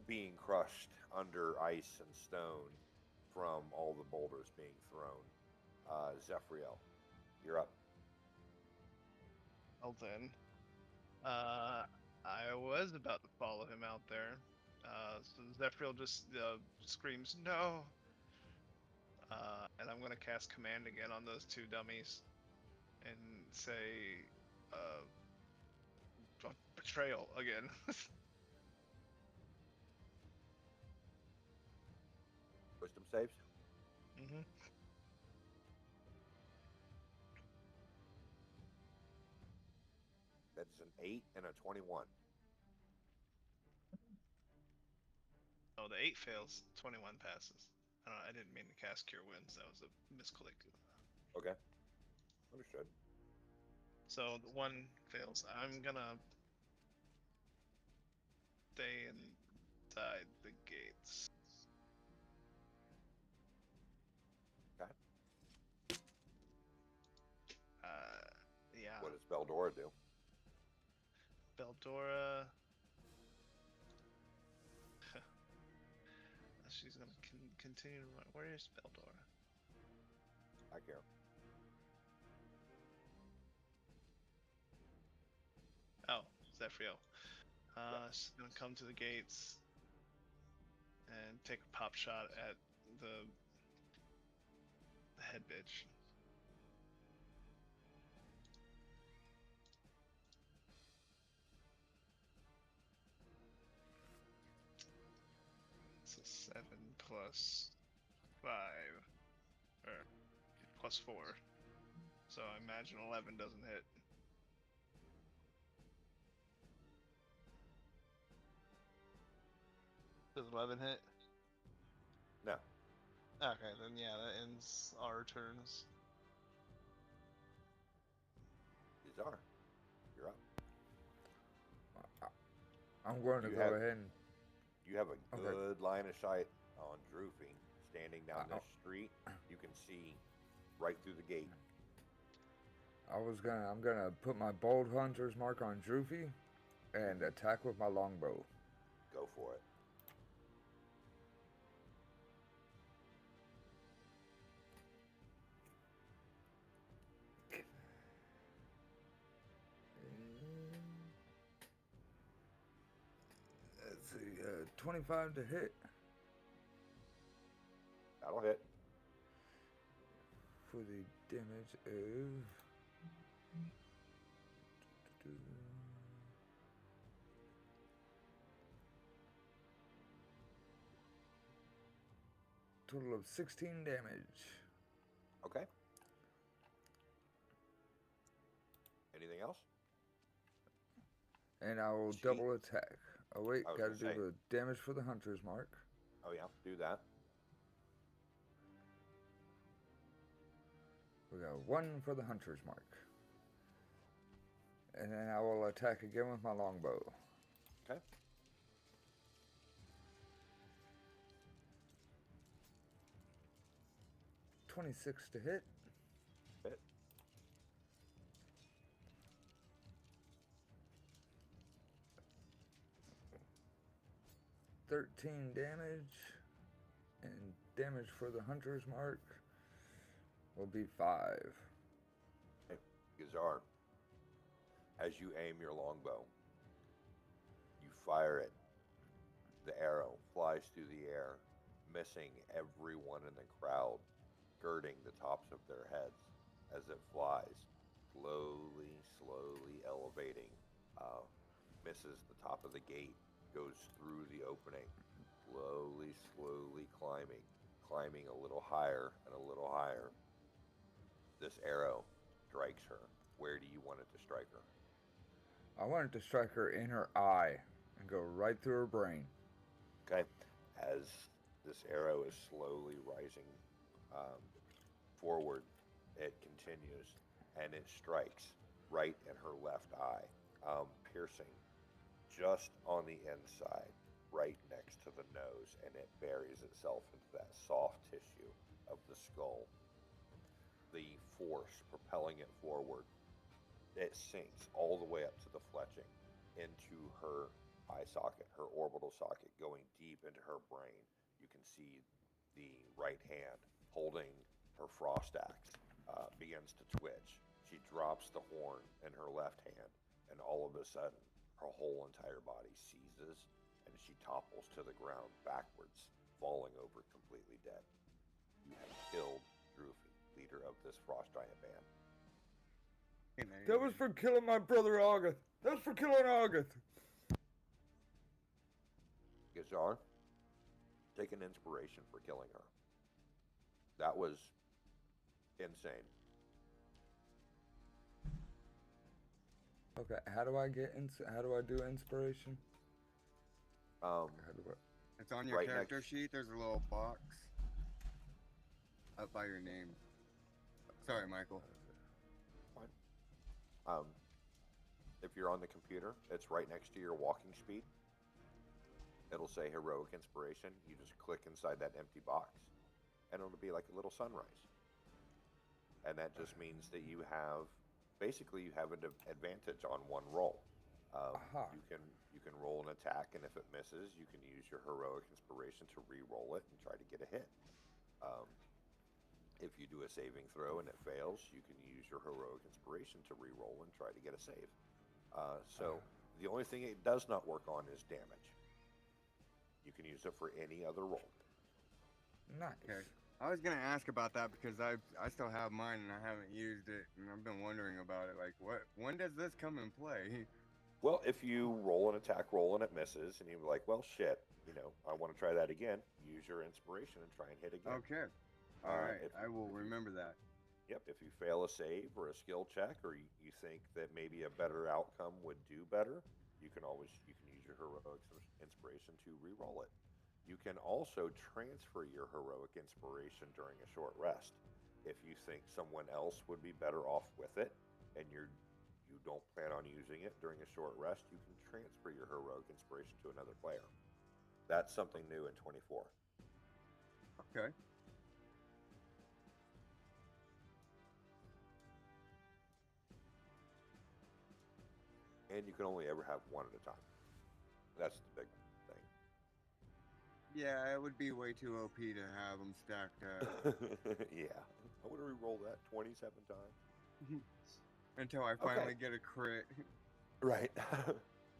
being crushed under ice and stone from all the boulders being thrown. Zephyriel, you're up. Well then, I was about to follow him out there. So Zephyriel just screams no, and I'm gonna cast command again on those 2 dummies, and say, betrayal again. Wisdom saves. Mm-hmm. That is an 8 and a 21. Oh, the 8 fails. 21 passes. I didn't mean to cast Cure Wounds. That was a misclick. Okay. Understood. So the 1 fails. I'm gonna stay inside the gates. What does Beldora do? Beldora. She's gonna continue to run. Where is Beldora? Back here. Oh, Zephyro. Yep. She's gonna come to the gates and take a pop shot at the head bitch. It's a 7 plus 5, or plus 4. So I imagine 11 doesn't hit. Does 11 hit? No. Okay, then yeah, that ends our turns. Izar, you're up. I'm going to You go have- ahead and You have a Okay. good line of sight on Droofy standing down this street. You can see right through the gate. I'm gonna put my bold hunter's mark on Droofy and attack with my longbow. Go for it. Let's see, 25 to hit That'll hit. for the damage of. Total of 16 damage. Okay. Anything else? And I will Sweet. double attack. Oh wait, I was gotta gonna do say. the damage for the hunter's mark. Oh yeah, do that. We got 1 for the hunter's mark. And then I will attack again with my longbow. Okay. $26 to hit. Hit. $13 damage. And damage for the hunter's mark will be 5. Gazar, as you aim your longbow, you fire it. The arrow flies through the air, missing everyone in the crowd, girding the tops of their heads as it flies, slowly elevating, misses the top of the gate, goes through the opening, slowly climbing a little higher and a little higher. This arrow strikes her. Where do you want it to strike her? I want it to strike her in her eye and go right through her brain. Okay. As this arrow is slowly rising forward, it continues and it strikes right in her left eye, piercing just on the inside, right next to the nose, and it buries itself into that soft tissue of the skull. The force propelling it forward, it sinks all the way up to the fletching into her eye socket, her orbital socket, going deep into her brain. You can see the right hand holding her frost axe begins to twitch. She drops the horn in her left hand, and all of a sudden, her whole entire body seizes, and she topples to the ground backwards, falling over completely dead. You have killed Droofy, leader of this frost giant band. That was for killing my brother August. That was for killing August. Gazar, take an inspiration for killing her. That was insane. Okay, how do I do inspiration? How do I? It's on your Right character next- sheet. There's a little box up by your name. Sorry, Michael. If you're on the computer, it's right next to your walking speed. It'll say heroic inspiration. You just click inside that empty box, and it'll be like a little sunrise. And that just means that you have basically you have an advantage on one roll. Aha. You can roll an attack, and if it misses, you can use your heroic inspiration to re-roll it and try to get a hit. Um, if you do a saving throw and it fails, you can use your heroic inspiration to re-roll and try to get a save. So the only thing it does not work on is damage. You can use it for any other roll. Nice. Okay. I was gonna ask about that because I still have mine and I haven't used it, and I've been wondering about it. Like, when does this come in play? Well, if you roll an attack roll and it misses, and you're like, well, shit, I want to try that again, use your inspiration and try and hit again. Okay. All right. If I will you- remember that. Yep, if you fail a save or a skill check, or you think that maybe a better outcome would do better, you can use your heroic inspiration to re-roll it. You can also transfer your heroic inspiration during a short rest. If you think someone else would be better off with it, and you don't plan on using it during a short rest, you can transfer your heroic inspiration to another player. That's something new in 24. Okay. And you can only ever have one at a time. That's the big thing. Yeah, it would be way too OP to have them stacked up Yeah. I would re-roll that 27 times. until I finally get a crit. Right.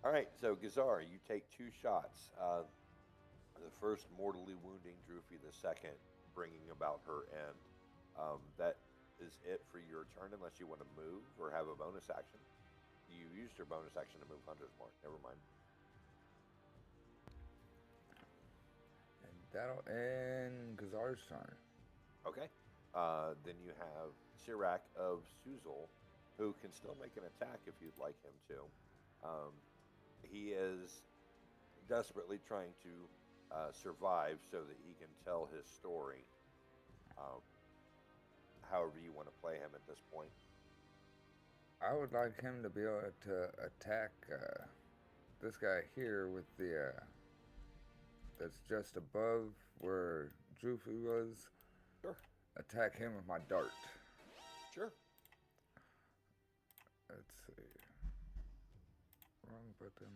All right, so Gazar, you take 2 shots. The first mortally wounding Droofy, the second bringing about her end. That is it for your turn unless you want to move or have a bonus action. You used your bonus action to move Hunter's Mark. Never mind. And that'll end Gazar's turn. Okay. Then you have Sirac of Suzul, who can still make an attack if you'd like him to. He is desperately trying to survive so that he can tell his story. However you want to play him at this point. I would like him to be able to attack this guy here with the that's just above where Droofy was. Sure. Attack him with my dart. Sure. Let's see. Wrong button.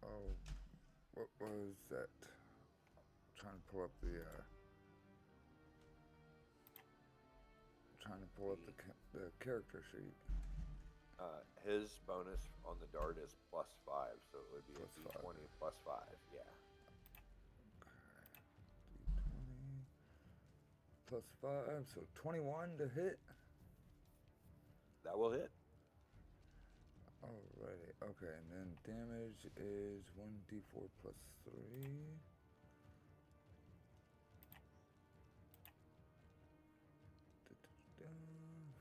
Oh, what was that? Trying to pull up the. Trying to pull up the character sheet. His bonus on the dart is +5, so it would be Plus a D20 5. +5. Yeah. Okay. D20 +5, so 21 to hit. That will hit. Alrighty. Okay, and then damage is 1d4 +3.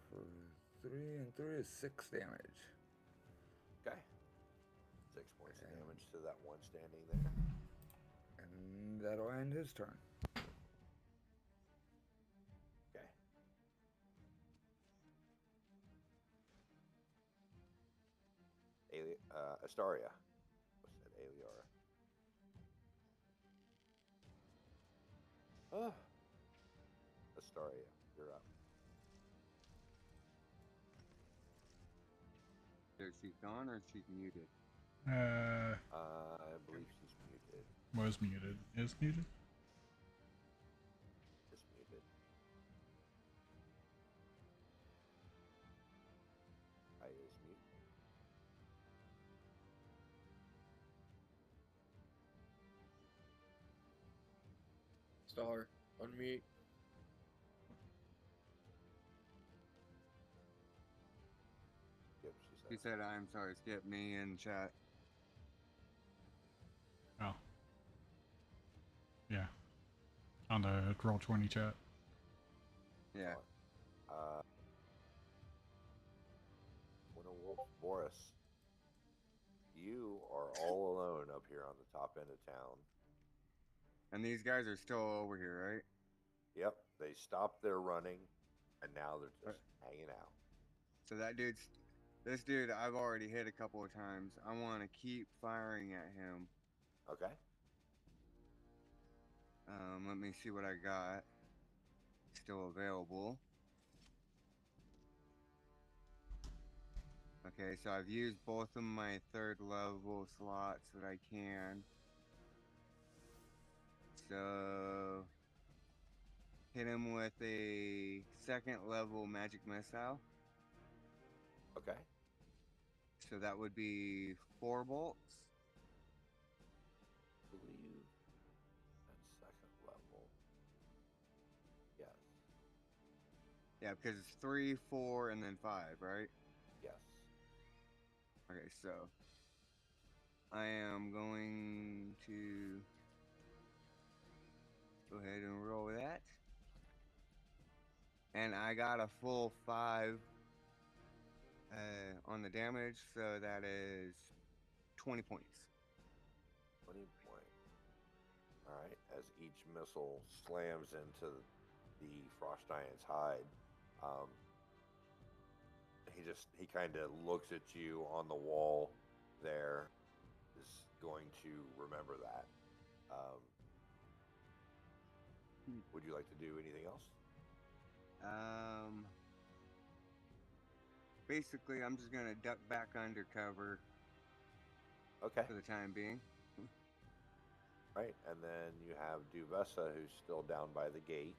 For 3 and 3 is 6 damage. Okay. 6 points of damage to that one standing there. And that'll end his turn. Okay. Astaria. What's that? Aliara. Oh. Astaria, you're up. Is she gone or is she muted? I believe she's muted. Was muted. Is muted? Is muted. I is mute. Star, unmute. Yep, she She said. said, "I'm sorry, skip me in chat." Oh. Yeah. On the Roll20 chat. Yeah. Winter Wolf Boris, you are all alone up here on the top end of town. And these guys are still over here, right? Yep, they stopped their running, and now they're just hanging out. So this dude, I've already hit a couple of times. I want to keep firing at him. Okay. Let me see what I got. Still available. Okay, so I've used both of my 3rd level slots that I can. So hit him with a 2nd level magic missile. Okay. So that would be 4 bolts. I believe that's 2nd level. Yes. Yeah, because it's 3, 4, and then 5, right? Yes. Okay, so I am going to go ahead and roll that. And I got a full 5 on the damage, so that is 20 points. 20 points. All right. As each missile slams into the Frost Giant's hide, he kind of looks at you on the wall there, is going to remember that. Would you like to do anything else? Basically, I'm just gonna duck back under cover Okay. for the time being. Right, and then you have Duvessa, who's still down by the gate.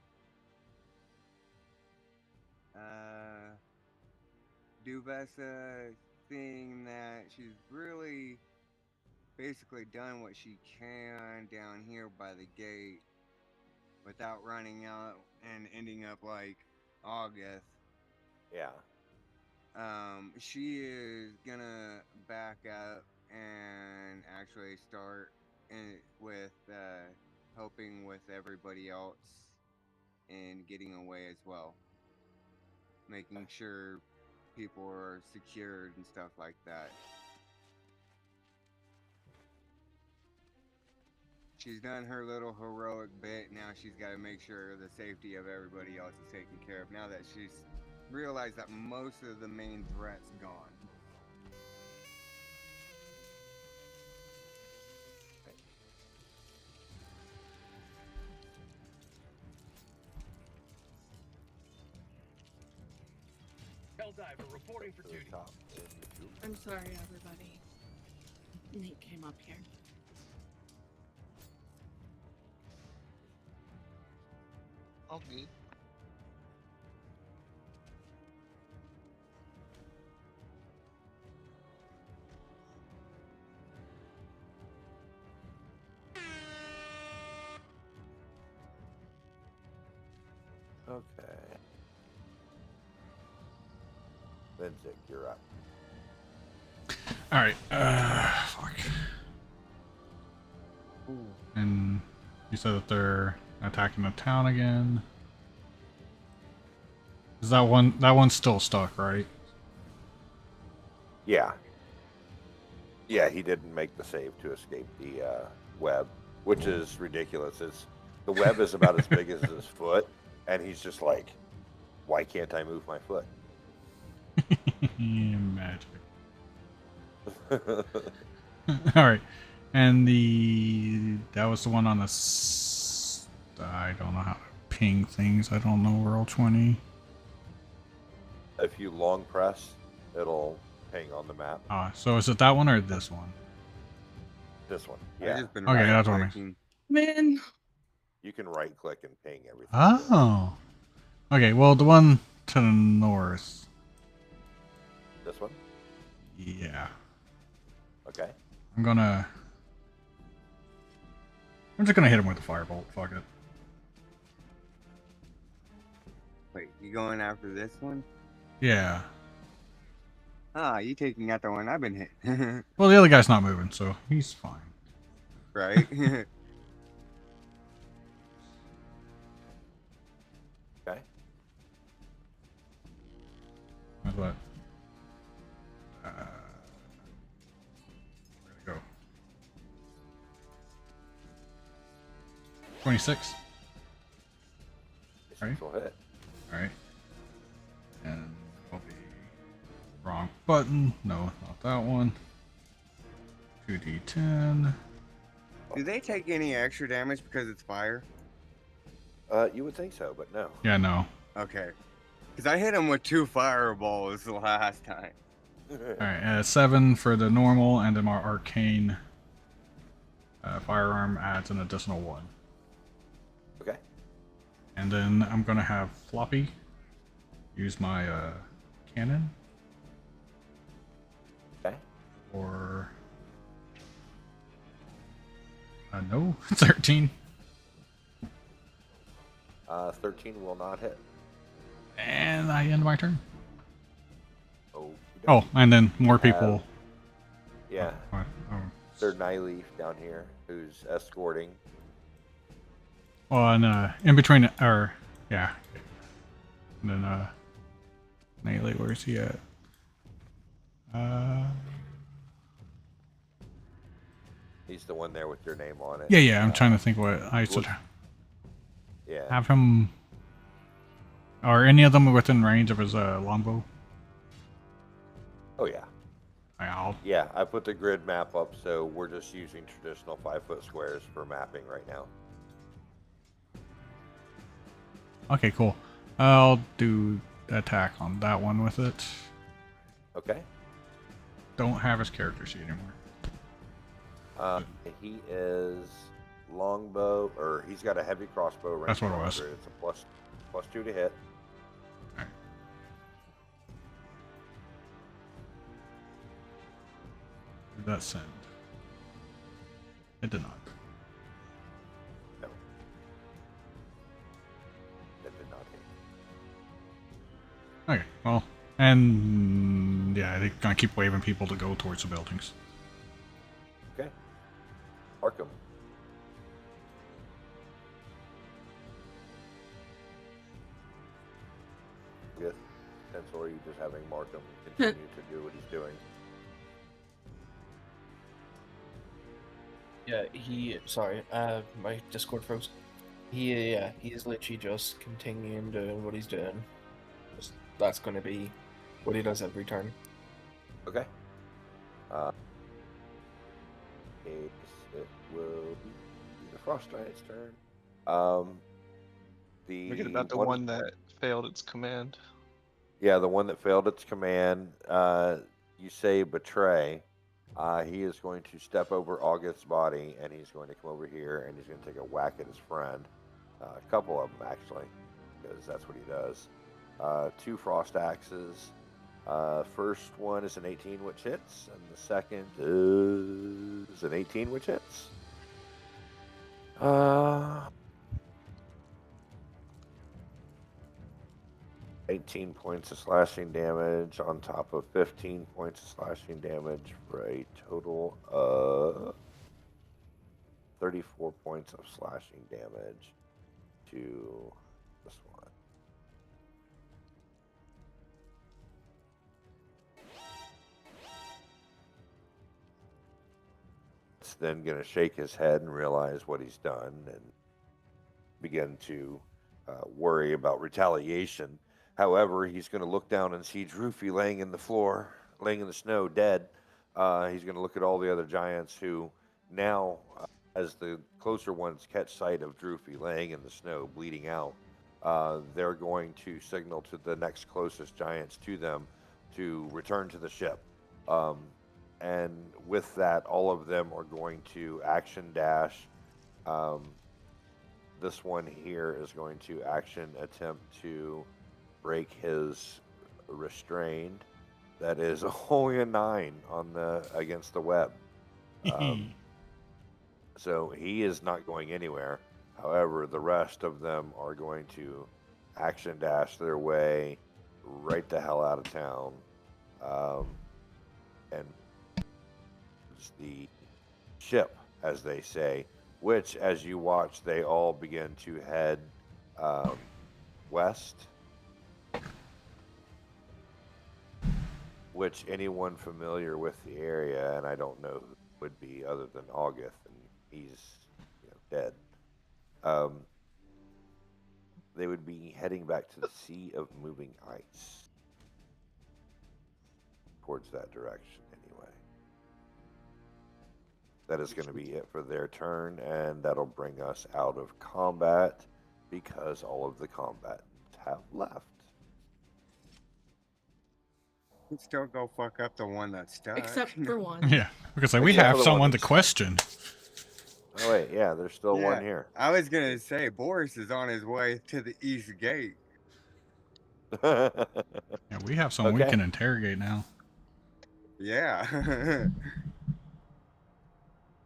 Duvessa, seeing that she's really basically done what she can down here by the gate without running out and ending up like August. Yeah. She is gonna back up and actually start with helping with everybody else and getting away as well, making sure people are secured and stuff like that. She's done her little heroic bit. Now she's got to make sure the safety of everybody else is taken care of. Now that she's realized that most of the main threat's gone. Helldiver reporting for duty. I'm sorry, everybody. Nate came up here. All good. Okay. Then Zick, you're up. All right. Fuck. And you said that they're attacking the town again. Is that one? That one's still stuck, right? Yeah. Yeah, he didn't make the save to escape the web, which is ridiculous. The web is about as big as his foot, and he's just like, why can't I move my foot? Magic. All right, and that was the one on the. I don't know how to ping things. I don't know roll 20. If you long press, it'll hang on the map. So is it that one or this one? This one, I've yeah. just been Okay, that's what I right-clicking. Man. You can right click and ping everything. Oh. Okay, well, the one to the north. This one? Yeah. Okay. I'm just gonna hit him with a firebolt. Fuck it. Wait, you going after this one? Yeah. Ah, you taking out the one I've been hitting. Well, the other guy's not moving, so he's fine. Right? Okay. That's what. Where'd it go? 26. This Right. will hit. Alright. And will be wrong button. No, not that one. 2d10. Do they take any extra damage because it's fire? You would think so, but no. Yeah, no. Okay. Because I hit him with 2 fireballs the last time. Alright, 7 for the normal, and then my arcane firearm adds an additional 1. Okay. And then I'm gonna have Floppy use my cannon. Okay. Or no, 13. 13 will not hit. And I end my turn. Oh. Oh, and then more people. Yeah. Oh. There's Nyleaf down here who's escorting. Well, and in between, or yeah. And then Melee, where's he at? He's the one there with your name on it. Yeah, I'm trying to think what I should have him. Are any of them within range of his longbow? Oh, yeah. I'll... Yeah, I put the grid map up, so we're just using traditional 5-foot squares for mapping right now. Okay, cool. I'll do attack on that one with it. Okay. Don't have his character sheet anymore. He is longbow, or he's got a heavy crossbow range. That's what it was. It's a plus 2 to hit. All right. Did that send? It did not. No. That did not hit. Okay, well, and yeah, they're gonna keep waving people to go towards the buildings. Okay. Arkham. With pencil, or are you just having Markham continue to do what he's doing? Yeah, sorry, my Discord froze. He is literally just continuing doing what he's doing. That's going to be what he does every turn. Okay. It will be the Frost Giant's turn. Forget about the one that failed its command. Yeah, the one that failed its command. You say betray. He is going to step over August's body, and he's going to come over here, and he's going to take a whack at his friend. A couple of them, actually, because that's what he does. 2 frost axes. First one is an 18, which hits, and the second is an 18, which hits. 18 points of slashing damage on top of 15 points of slashing damage for a total of 34 points of slashing damage to this one. It's then going to shake his head and realize what he's done and begin to worry about retaliation. However, he's going to look down and see Droofy laying in the floor, laying in the snow, dead. He's going to look at all the other giants who now, as the closer ones catch sight of Droofy laying in the snow, bleeding out, they're going to signal to the next closest giants to them to return to the ship. And with that, all of them are going to action dash. This one here is going to action attempt to break his restrained. That is only a 9 on against the web. So he is not going anywhere. However, the rest of them are going to action dash their way right the hell out of town. And the ship, as they say, which, as you watch, they all begin to head west. Which anyone familiar with the area, and I don't know who would be other than August, and he's dead. They would be heading back to the Sea of Moving Ice. Towards that direction, anyway. That is going to be it for their turn, and that'll bring us out of combat because all of the combatants have left. can still go fuck up the one that's stuck. Except for one. Yeah, because like we Except for have the one someone to that's stuck. question. Oh wait, yeah, there's still one Yeah, here. I was gonna say Boris is on his way to the east gate. Yeah, we have someone we Okay. can interrogate now. Yeah.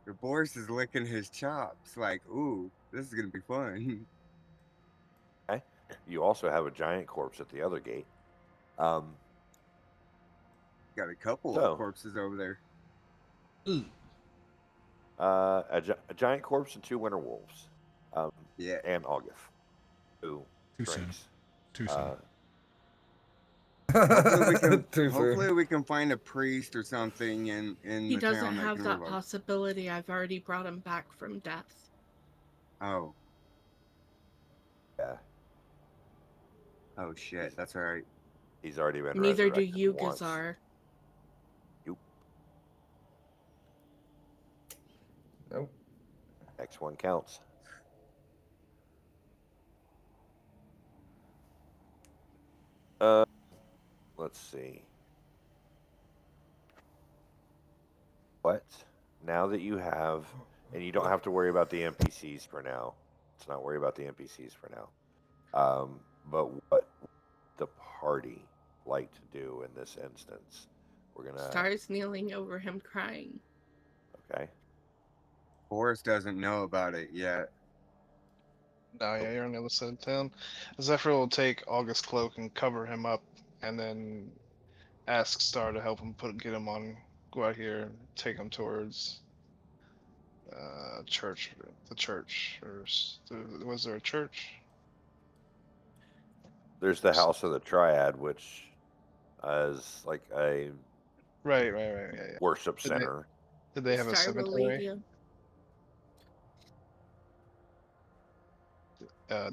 The Boris is licking his chops, like, ooh, this is gonna be fun. Okay. You also have a giant corpse at the other gate. Um, Got a couple of so corpses over there. a giant corpse and two winter wolves, Yeah. and August, who Too soon. drinks. Too soon. Hopefully we can Too soon. hopefully we can find a priest or something in He the doesn't town that have can that revive. possibility. I've already brought him back from death. Oh. Yeah, Oh shit, that's right. he's already been Neither do resurrected you, once. Gazar. Nope. Next one counts. Let's see. What? Now that you have, and you don't have to worry about the NPCs for now. Let's not worry about the NPCs for now. But what the party like to do in this instance? We're gonna. Star's kneeling over him crying. Okay. Boris doesn't know about it yet. No, yeah, you're on the other side of town. Zephyr will take August's cloak and cover him up, and then ask Star to help him get him on. Go out here and take him towards church. The church, or was there a church? There's the House of the Triad, which is like a Right, yeah, yeah. worship Did they- center. Did they have a Star will lead cemetery? you.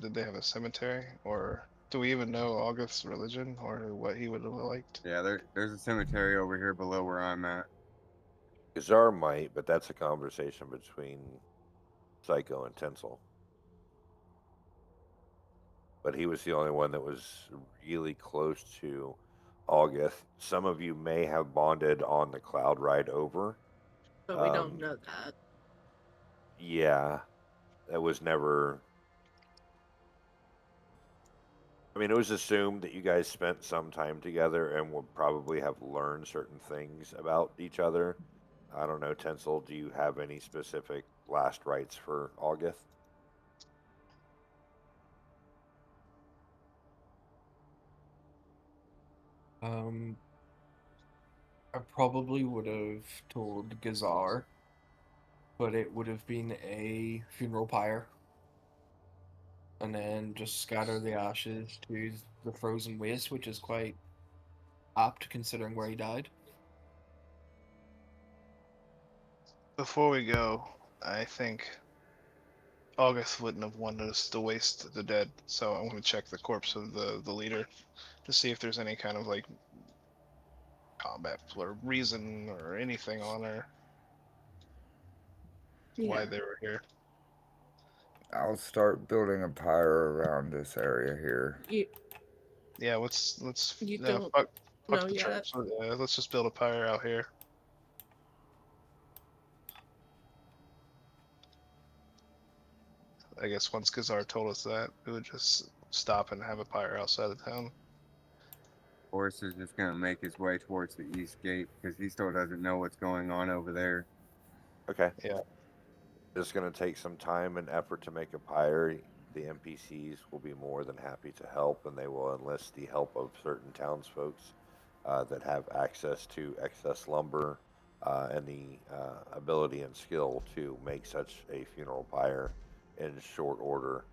Did they have a cemetery, or do we even know August's religion or what he would have liked? Yeah, there's a cemetery over here below where I'm at. Gazar might, but that's a conversation between Psycho and Tinsel. But he was the only one that was really close to August. Some of you may have bonded on the cloud ride over. But we don't know that. Yeah, that was never. I mean, it was assumed that you guys spent some time together and would probably have learned certain things about each other. I don't know, Tinsel, do you have any specific last rites for August? I probably would have told Gazar, but it would have been a funeral pyre. And then just scatter the ashes to the frozen waste, which is quite apt considering where he died. Before we go, I think August wouldn't have wanted us to waste the dead, so I'm going to check the corpse of the leader to see if there's any kind of like combat or reason or anything on her why Yeah. they were here. I'll start building a pyre around this area here. Yeah, let's You yeah, don't fuck know the yet. church. Let's just build a pyre out here. I guess once Kazar told us that, we would just stop and have a pyre outside of town. Boris is just gonna make his way towards the east gate because he still doesn't know what's going on over there. Okay. Yeah. It's going to take some time and effort to make a pyre. The NPCs will be more than happy to help, and they will enlist the help of certain townsfolks that have access to excess lumber and the ability and skill to make such a funeral pyre in short order,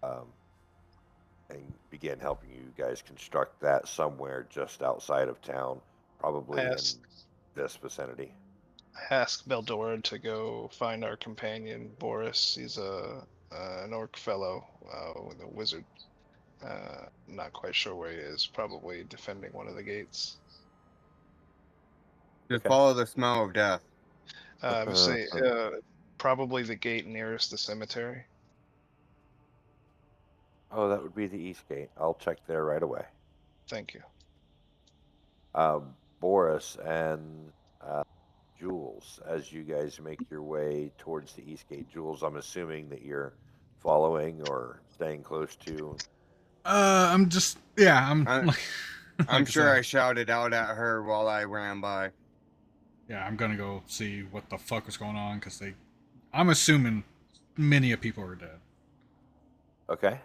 and begin helping you guys construct that somewhere just outside of town, probably in this vicinity. I asked Beldora to go find our companion Boris. He's an orc fellow with a wizard. Not quite sure where he is. Probably defending one of the gates. Just Okay. follow the smell of death. I would say probably the gate nearest the cemetery. Oh, that would be the east gate. I'll check there right away. Thank you. Boris and Jules, as you guys make your way towards the East Gate. Jules, I'm assuming that you're following or staying close to. I'm just yeah. I'm I, like I'm like I sure said. I shouted out at her while I ran by. Yeah, I'm gonna go see what the fuck was going on because they. I'm assuming many of people are dead, Okay.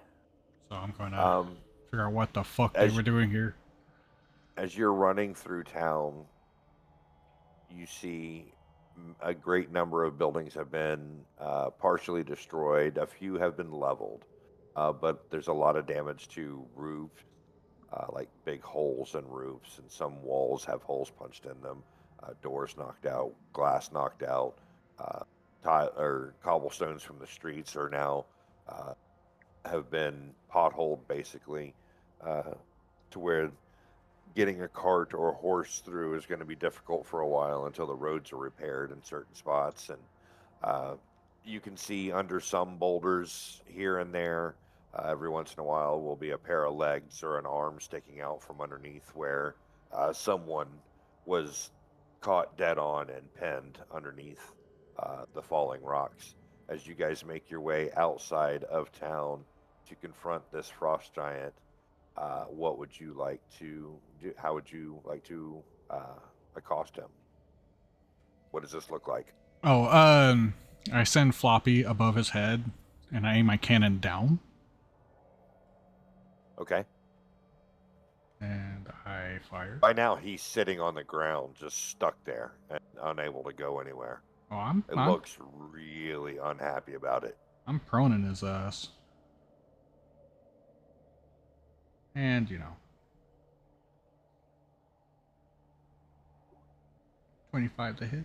so I'm gonna Um, figure out what the fuck they as were doing here. as you're running through town, you see a great number of buildings have been partially destroyed. A few have been leveled, but there's a lot of damage to roofs, like big holes in roofs, and some walls have holes punched in them. Doors knocked out, glass knocked out. Tile or cobblestones from the streets are now uh, have been potholed, basically, uh, to where getting a cart or a horse through is going to be difficult for a while until the roads are repaired in certain spots. And uh, you can see under some boulders here and there, every once in a while, will be a pair of legs or an arm sticking out from underneath where someone was caught dead on and pinned underneath the falling rocks. As you guys make your way outside of town to confront this frost giant, what would you like to do? How would you like to accost him? What does this look like? Oh, I send Floppy above his head, and I aim my cannon down, Okay. and I fire. By now, he's sitting on the ground, just stuck there and unable to go anywhere. Oh, I'm It I'm looks really unhappy about it. I'm prone in his ass, and 25 to hit.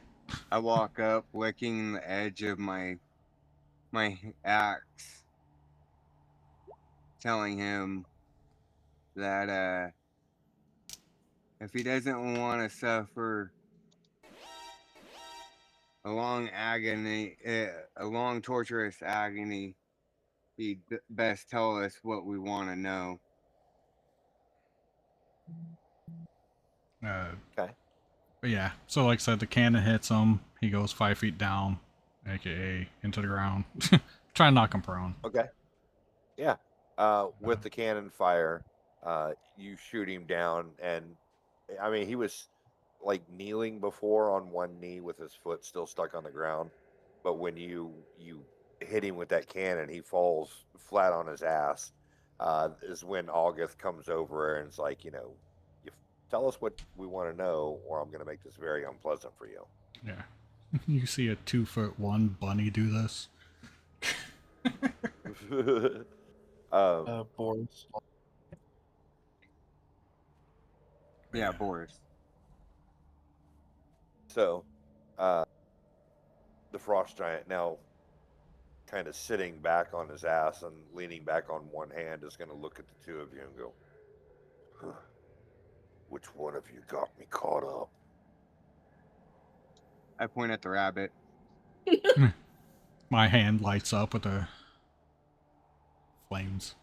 I walk up, licking the edge of my axe, telling him that if he doesn't want to suffer a long agony, a long torturous agony, he best tell us what we want to know. Uh, Okay. but yeah, so like I said, the cannon hits him. He goes 5 feet down, aka into the ground. Try to knock him prone. Okay. Yeah. With the cannon fire, you shoot him down, and I mean, he was like kneeling before on one knee with his foot still stuck on the ground. But when you hit him with that cannon, he falls flat on his ass. Is when August comes over and it's like, you tell us what we want to know, or I'm going to make this very unpleasant for you. Yeah, you see a 2'1" bunny do this. Boris. Yeah, Boris. So, the frost giant now kind of sitting back on his ass and leaning back on one hand is going to look at the two of you and go, huh, which one of you got me caught up? I point at the rabbit. My hand lights up with the flames.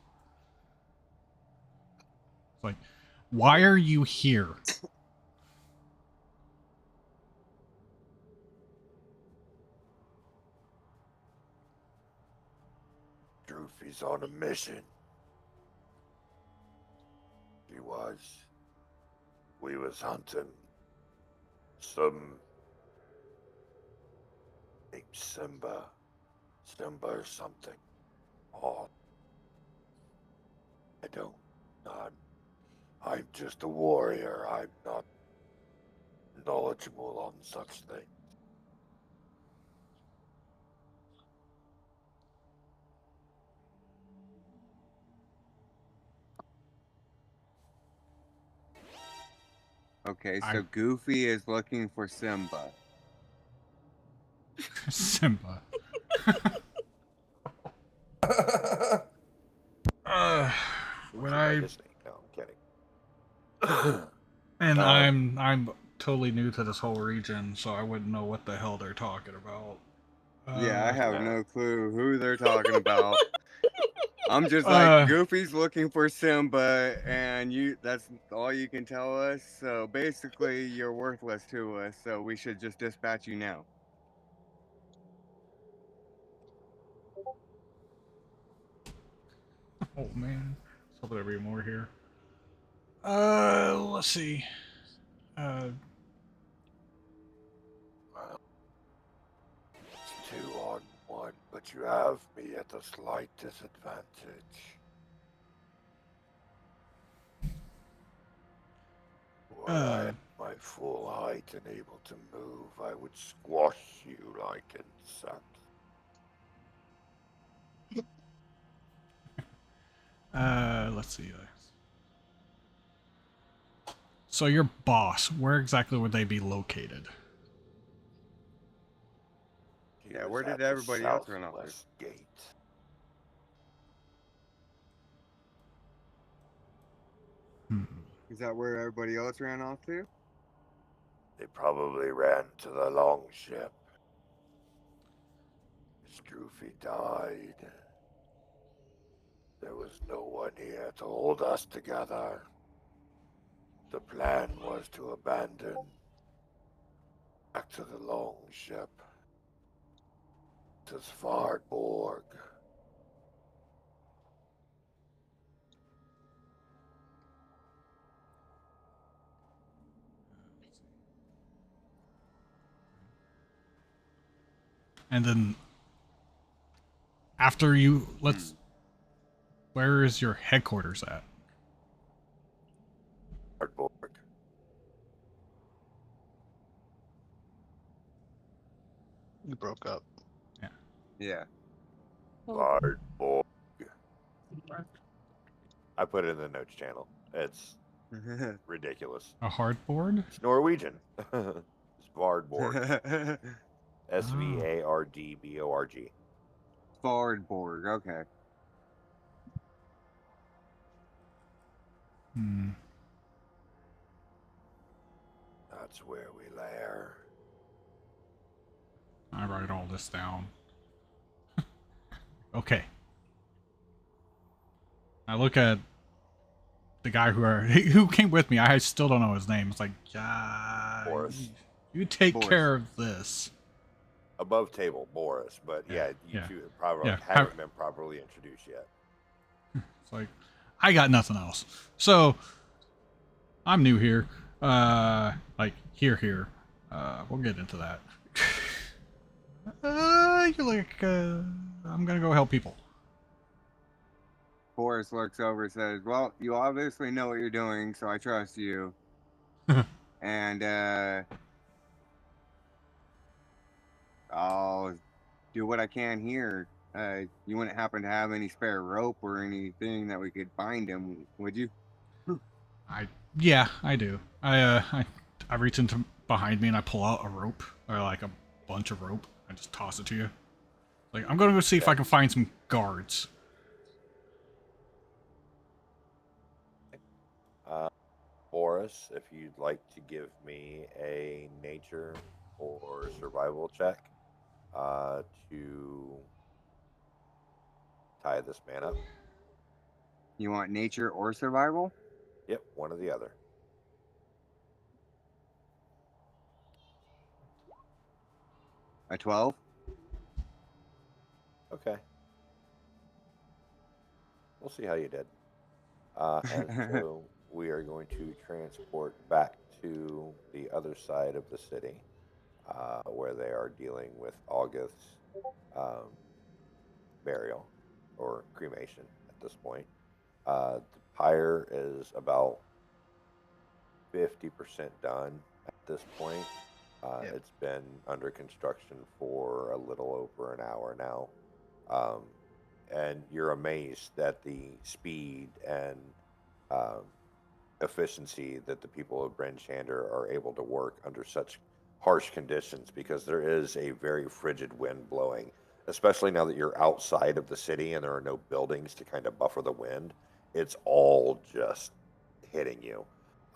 It's like, why are you here? Droopy's on a mission. He was. We was hunting some named Simba. Simba or something. Oh, I don't. Not. I'm just a warrior. I'm not knowledgeable on such things. Okay, I- so Goofy is looking for Simba. Simba. When I Disney. No, I'm kidding. and I'm totally new to this whole region, so I wouldn't know what the hell they're talking about. Yeah, I have Yeah. no clue who they're talking about. I'm just like, Goofy's looking for Simba, and that's all you can tell us. So basically, you're worthless to us, so we should just dispatch you now. Oh man, let's hope there'll be more here. Let's see. It's 2-on-1, but you have me at a slight disadvantage. Were I at my full height and able to move, I would squash you like insects. Let's see. So your boss, where exactly would they be located? Yeah, where did everybody else run off to? Gate. Is that where everybody else ran off to? They probably ran to the longship. Stroofy died. There was no one here to hold us together. The plan was to abandon back to the longship, to Svarborg. And then after you, where is your headquarters at? Svarborg. You broke up. Yeah. Svarborg. I put it in the notes channel. It's ridiculous. A hardboard? It's Norwegian. Svarborg. Svardborg. Svardborg, okay. That's where we lair. I write all this down. Okay. I look at the guy who came with me. I still don't know his name. It's like, Boris. You take Boris. care of this. Above table, Boris, but you two probably Yeah. haven't been properly introduced yet. It's like, I got nothing else. So, I'm new here. Like, here. We'll get into that. You're like, I'm gonna go help people. Boris looks over and says, well, you obviously know what you're doing, so I trust you. And, I'll do what I can here. You wouldn't happen to have any spare rope or anything that we could bind him, would you? Yeah, I do. I reach into behind me and I pull out a rope, or like a bunch of rope. I just toss it to you. Like, I'm gonna go see if I can find some guards. Boris, if you'd like to give me a nature or survival check to tie this man up. You want nature or survival? Yep, one or the other. A 12? Okay. We'll see how you did. And so we are going to transport back to the other side of the city, where they are dealing with August's burial or cremation at this point. The pyre is about 50% done at this point. It's been under construction for a little over an hour now. And you're amazed at the speed and efficiency that the people of Bryn Shander are able to work under such harsh conditions, because there is a very frigid wind blowing, especially now that you're outside of the city and there are no buildings to kind of buffer the wind. It's all just hitting you.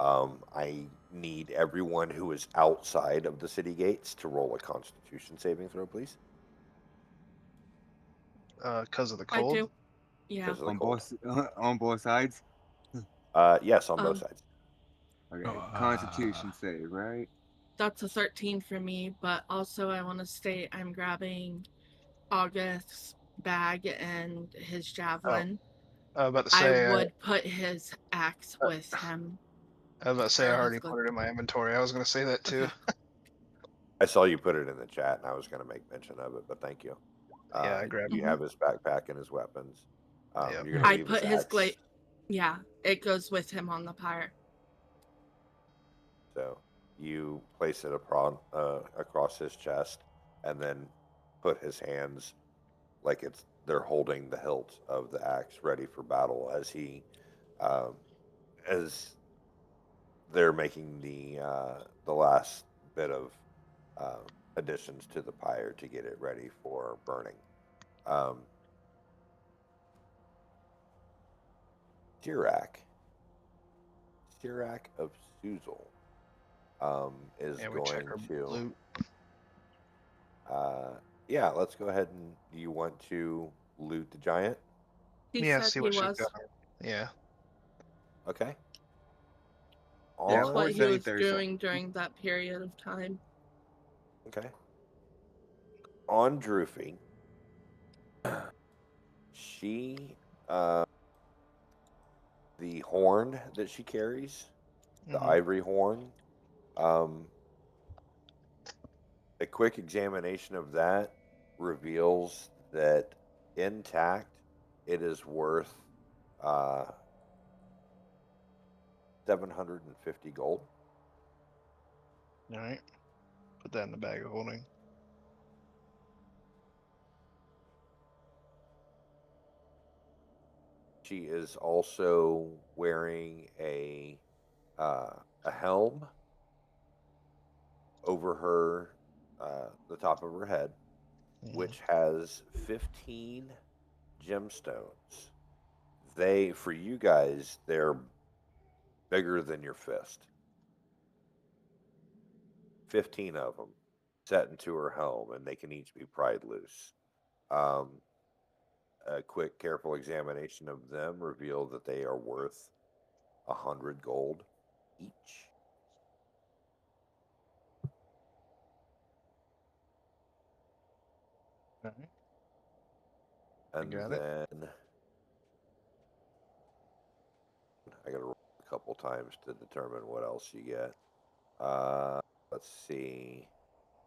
I need everyone who is outside of the city gates to roll a Constitution saving throw, please. Because of the I cold. do. Yeah. because of the On cold. on both sides. Yes, on both Um, sides. Okay, Oh, Constitution save, right? That's a 13 for me, but also I want to state I'm grabbing August's bag and his Oh, javelin. I was about to I say, would put his axe with him. I was about to say I Or his already put it in my inventory. I was going to say that too. Okay. I saw you put it in the chat, and I was going to make mention of it, but thank you. Yeah, I grabbed You Mhm. have his backpack and his weapons. Yep. You're going to I leave his put his axe. Yeah, it goes with him on the pyre. So you place it across his chest, and then put his hands like they're holding the hilt of the axe, ready for battle um, as they're making the last bit of uh, additions to the pyre to get it ready for burning. Um, Sirac, Sirac of Suzal, is Yeah, we check going our to. loot. Yeah, let's go ahead and. Do you want to loot the giant? He Yeah, said see he what she's was. got. Yeah. Okay. Yeah, That's On what horse he ain't was there. So doing during that period of time. okay. On Droofy, she the horn that she carries, the Hmm. ivory horn. Um, a quick examination of that reveals that intact, it is worth uh, 750 gold. All right. Put that in the bag of holding. She is also wearing a helm over her the top of her head, Hmm. which has 15 gemstones. For you guys, they're bigger than your fist. 15 of them set into her helm, and they can each be pried loose. Um, a quick, careful examination of them revealed that they are worth 100 gold each. All right. I And got it. then I got to roll a couple times to determine what else you get. Let's see.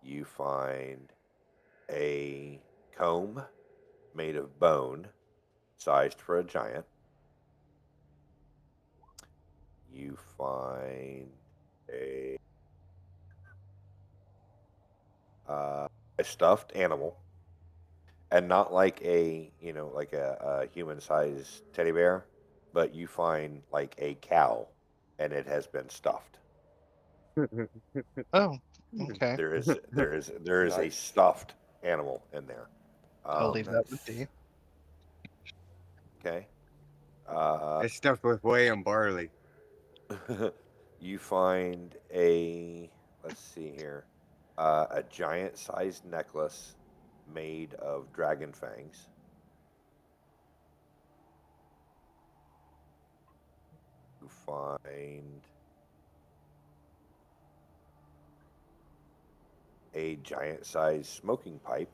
You find a comb made of bone, sized for a giant. You find a a stuffed animal, and not like like a human-sized teddy bear, but you find like a cow, and it has been stuffed. Oh, okay. There is a Nice. stuffed animal in there. I'll leave that with Nice. D. Okay. it's stuffed with whey and barley. You find let's see here, a giant-sized necklace made of dragon fangs. You find a giant-sized smoking pipe.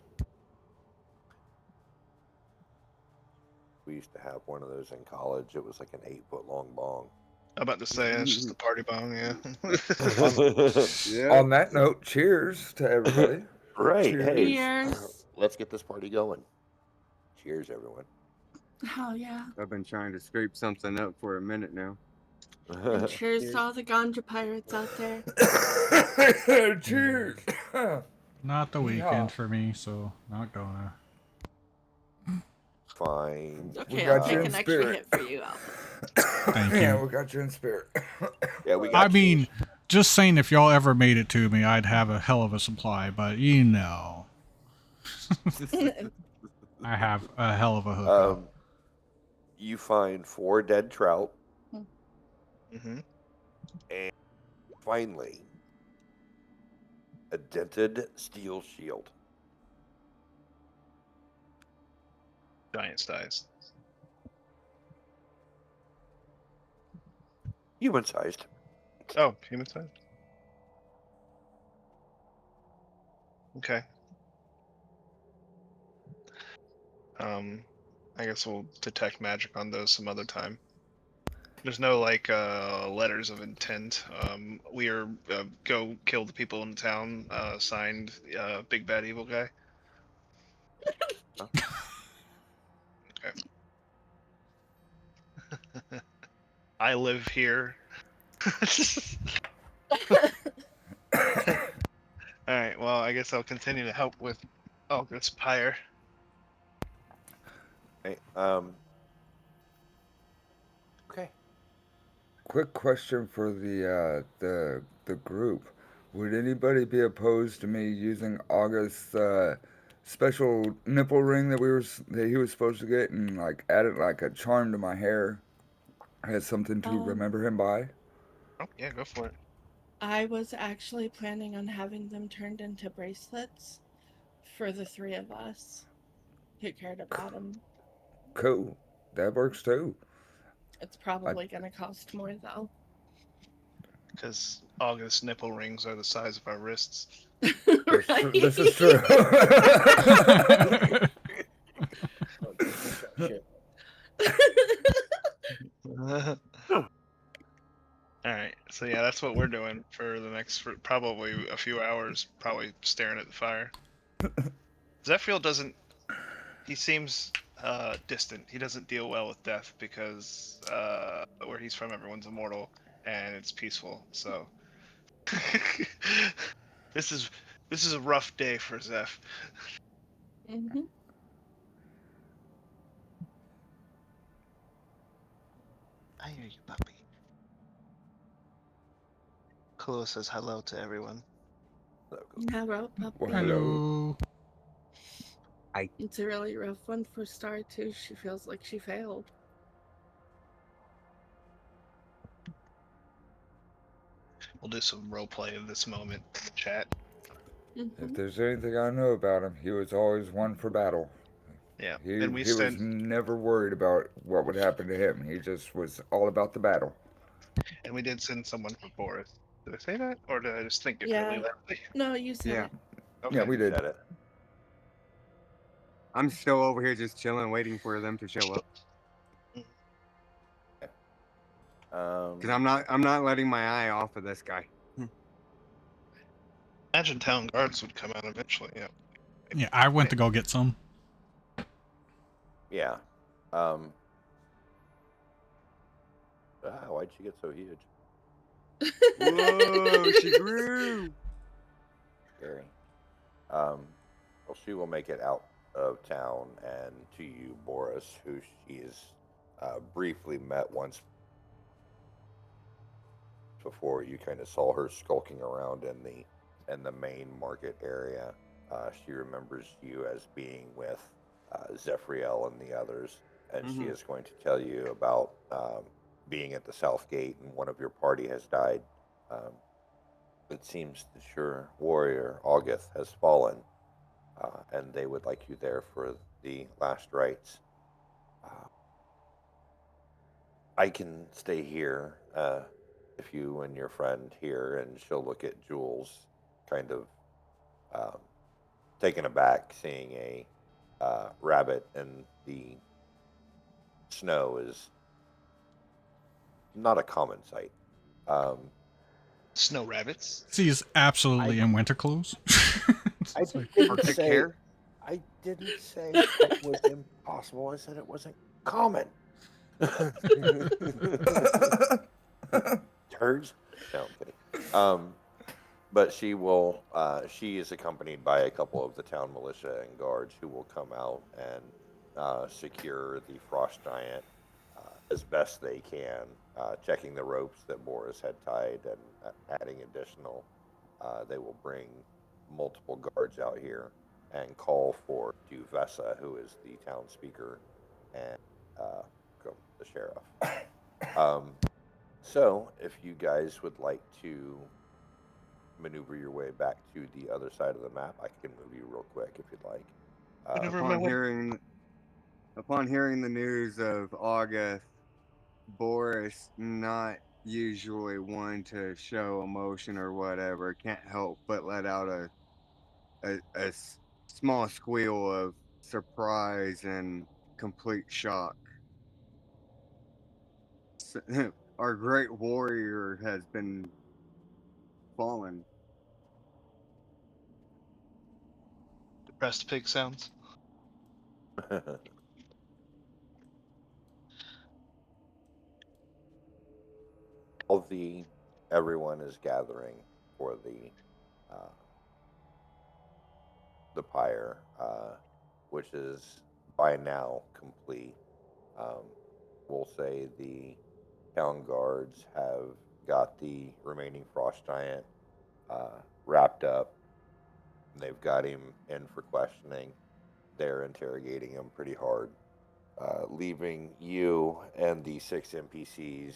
We used to have one of those in college. It was like an 8-foot long bong. I'm about to say it's just a party bong. Yeah. Yeah. On that note, cheers to everybody. Right. Hey, Cheers. Cheers. let's get this party going. Cheers, everyone. Hell yeah. I've been trying to scrape something up for a minute now. And cheers to all the ganja pirates out there. Cheers. Not the Yeehaw. weekend for me, so not gonna. Fine. It's We okay, I'll got you take in an extra spirit. hit for you, Alvin. Thank Yeah, you. we got you in spirit. Yeah, we I got you. mean, just saying, if y'all ever made it to me, I'd have a hell of a supply, but you know, I have a hell of a hookup. You find 4 dead trout, Hmm. and finally, a dented steel shield. Giant size. Human-sized. Oh, human size. Okay. I guess we'll detect magic on those some other time. There's no like letters of intent. We are go kill the people in town. Signed, big bad evil guy. Okay. I live here. All right. Well, I guess I'll continue to help with August Pyre. Hey, okay. Quick question for the group. Would anybody be opposed to me using August's special nipple ring that he was supposed to get and like add it like a charm to my hair as something to remember him by? Oh yeah, go for it. I was actually planning on having them turned into bracelets for the three of us who cared about them. Cool. That works too. It's I, probably going to cost more though. Because August nipple rings are the size of our wrists. Right? this is true. Shit. All right, so yeah, that's what we're doing for the next for probably a few hours, probably staring at the fire. Zephiel doesn't. He seems distant. He doesn't deal well with death because where he's from, everyone's immortal and it's peaceful. So this is a rough day for Zeph. Mm-hmm. I hear you, puppy. Chloe says hello to everyone. Hello, Well, puppy. Hello. It's a really rough one for Star too. She feels like she failed. We'll do some role play of this moment in the chat. If there's anything I know about him, he was always one for battle. Yeah, He and we he was sent never worried about what would happen to him. He just was all about the battle. and we did send someone for Boris. Did I say that, or did I just think it Yeah. really loudly? No, you said Yeah. it. Okay. Yeah, we did. Said it. I'm still over here just chilling, waiting for them to show up. Because I'm not letting my eye off of this guy. Imagine town guards would come out eventually. Yeah. Yeah, I went to go get some. Yeah. Why'd she get so huge? Whoa, she grew. Scary. Well, she will make it out of town and to you, Boris, who she has briefly met once before. You kind of saw her skulking around in the main market area. She remembers you as being with Zephyriel and the others, and she is going to tell you about being at the South Gate and one of your party has died. It seems that your warrior, August, has fallen, and they would like you there for the last rites. I can stay here if you and your friend here, and she'll look at Jules, kind of um, taken aback, seeing a rabbit in the snow is not a common sight. Snow rabbits. She's absolutely in winter clothes. I It's like- didn't Arctic say hair. I didn't say it was impossible. I said it wasn't common. Turds? No, I'm kidding. But she will. She is accompanied by a couple of the town militia and guards who will come out and secure the frost giant as best they can, checking the ropes that Boris had tied and adding additional. They will bring multiple guards out here and call for Duvessa, who is the town speaker, and the sheriff. So, if you guys would like to maneuver your way back to the other side of the map, I can move you real quick if you'd like. Whatever. Upon hearing the news of August, Boris not usually one to show emotion or whatever, can't help but let out a small squeal of surprise and complete shock. Our great warrior has been fallen. Depressed pig sounds. All the everyone is gathering for uh, the pyre, which is by now complete. Um, we'll say the town guards have got the remaining frost giant wrapped up. They've got him in for questioning. They're interrogating him pretty hard, leaving you and the six NPCs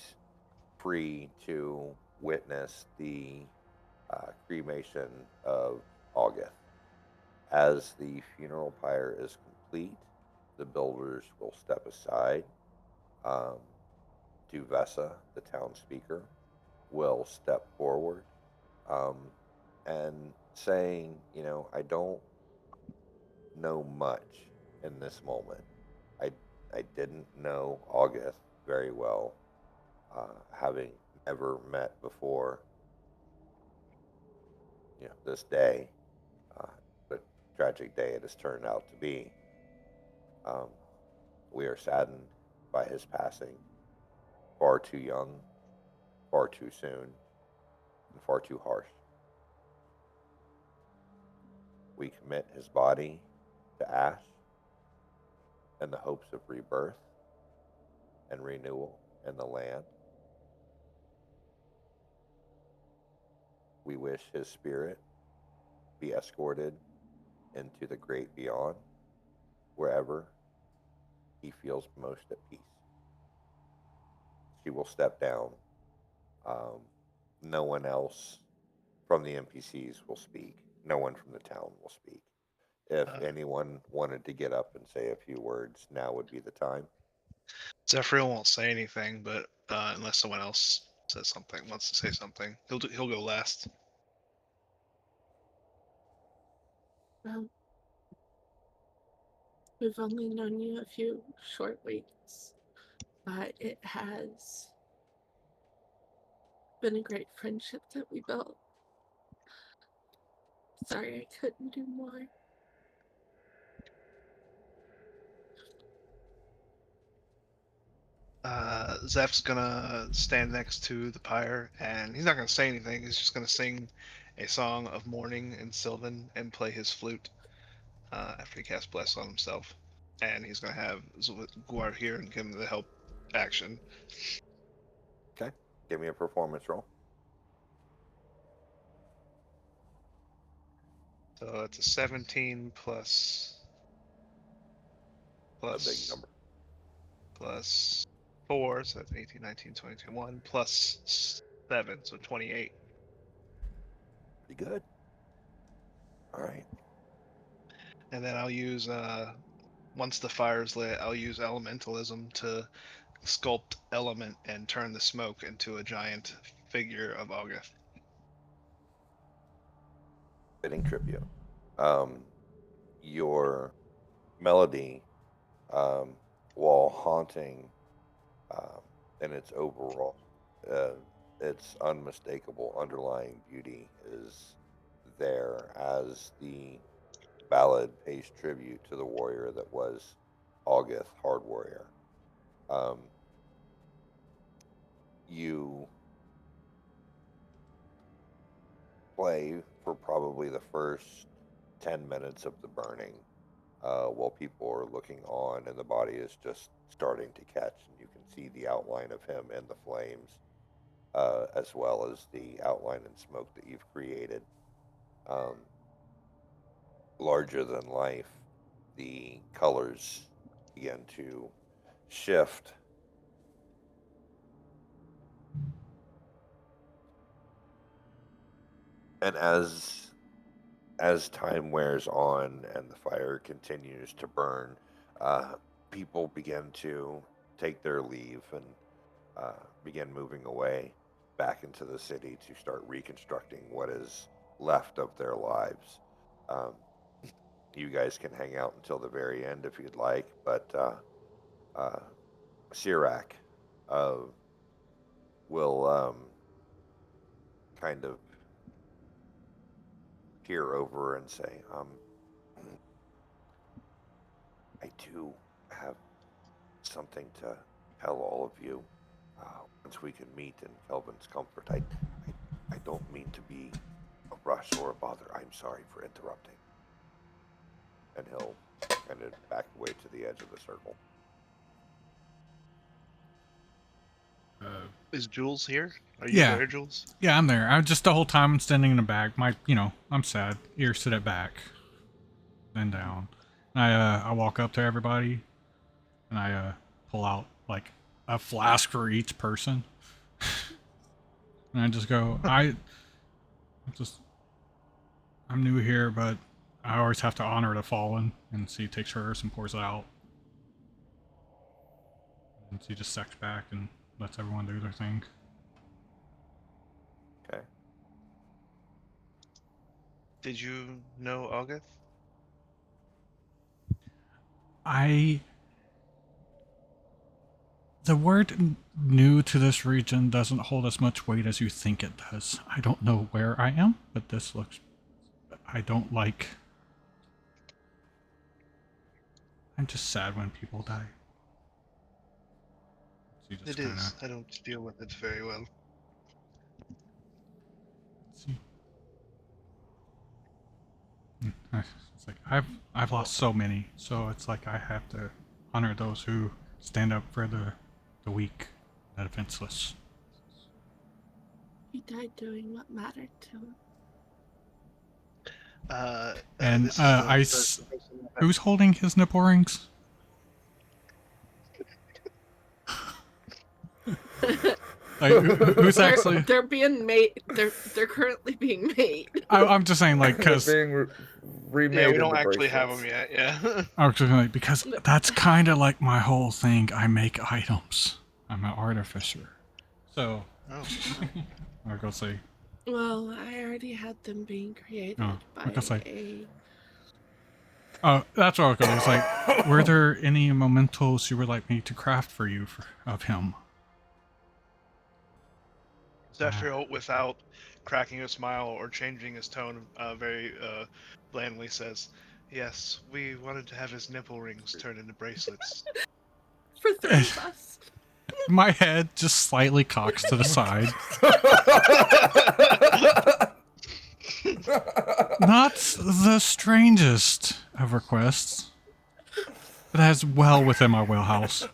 free to witness the cremation of August. As the funeral pyre is complete, the builders will step aside. Um, Duvessa, the town speaker, will step forward um, and saying, I don't know much in this moment. I, I didn't know August very well, having never met before, this day, uh, the tragic day it has turned out to be. Um, we are saddened by his passing, far too young, far too soon, and far too harsh. We commit his body to ash in the hopes of rebirth and renewal in the land. We wish his spirit be escorted into the great beyond, wherever he feels most at peace. She will step down. Um, no one else from the NPCs will speak. No one from the town will speak. If Uh, anyone wanted to get up and say a few words, now would be the time. Zephyriel won't say anything, but unless someone else says something, wants to say something, he'll go last. Well, we've only known you a few short weeks, but it has been a great friendship that we built. Sorry I couldn't do more. Zeph's gonna stand next to the pyre, and he's not gonna say anything. He's just gonna sing a song of mourning in Sylvan and play his flute after he casts Bless on himself. And he's gonna have Guar here and give him the help action. Okay. Give me a performance roll. So it's a 17 A big plus number. plus 4, so that's 18, 19, 20, 21, plus 7, so 28. Pretty good. All right. And then I'll use once the fire's lit, I'll use elementalism to sculpt element and turn the smoke into a giant figure of August. Fitting tribute. Um, your melody, um, while haunting um, in its overall, uh, its unmistakable underlying beauty is there as the ballad pays tribute to the warrior that was August Hard Warrior. Um, you play for probably the first 10 minutes of the burning while people are looking on and the body is just starting to catch and you can see the outline of him in the flames as well as the outline and smoke that you've created. Um, larger than life, the colors begin to shift. And as time wears on and the fire continues to burn, uh, people begin to take their leave and begin moving away back into the city to start reconstructing what is left of their lives. Um, you guys can hang out until the very end if you'd like, but Sirac uh, will kind of peer over and say, I do have something to tell all of you. Once we can meet in Kelvin's comfort, I don't mean to be a rush or a bother. I'm sorry for interrupting. And he'll kind of back away to the edge of the circle. Is Jules here? Are you Yeah. there, Jules? Yeah, I'm there. I just the whole time I'm standing in the back. I'm sad. Ears to that back, then down. And I walk up to everybody, and I pull out like a flask for each person, and I just go, I'm new here, but I always have to honor the fallen. And she takes hers and pours it out, and she just sucks back and lets everyone do their thing. Okay. Did you know August? The word new to this region doesn't hold as much weight as you think it does. I don't know where I am, but this looks... I don't like... I'm just sad when people die. So It is. I don't deal with it very well. See. It's like I've lost so many, so it's like I have to honor those who stand up for the weak, the defenseless. He died doing what mattered to him. Who's holding his nipple rings? Like, who's actually? They're being made. They're currently being made. I'm just saying, like, because being remade. Yeah, we don't actually have them yet. Yeah. Actually, because that's kind of like my whole thing. I make items. I'm an artificer. So, I'll go see. Well, I already had them being created by a... Oh, that's what I was going. It's like, were there any mementos you would like me to craft for you of him? Zephyr, without cracking a smile or changing his tone, very blandly says, "Yes, we wanted to have his nipple rings turned into bracelets." For 3 of us. My head just slightly cocks to the side. Not the strangest of requests, but that's well within my wheelhouse.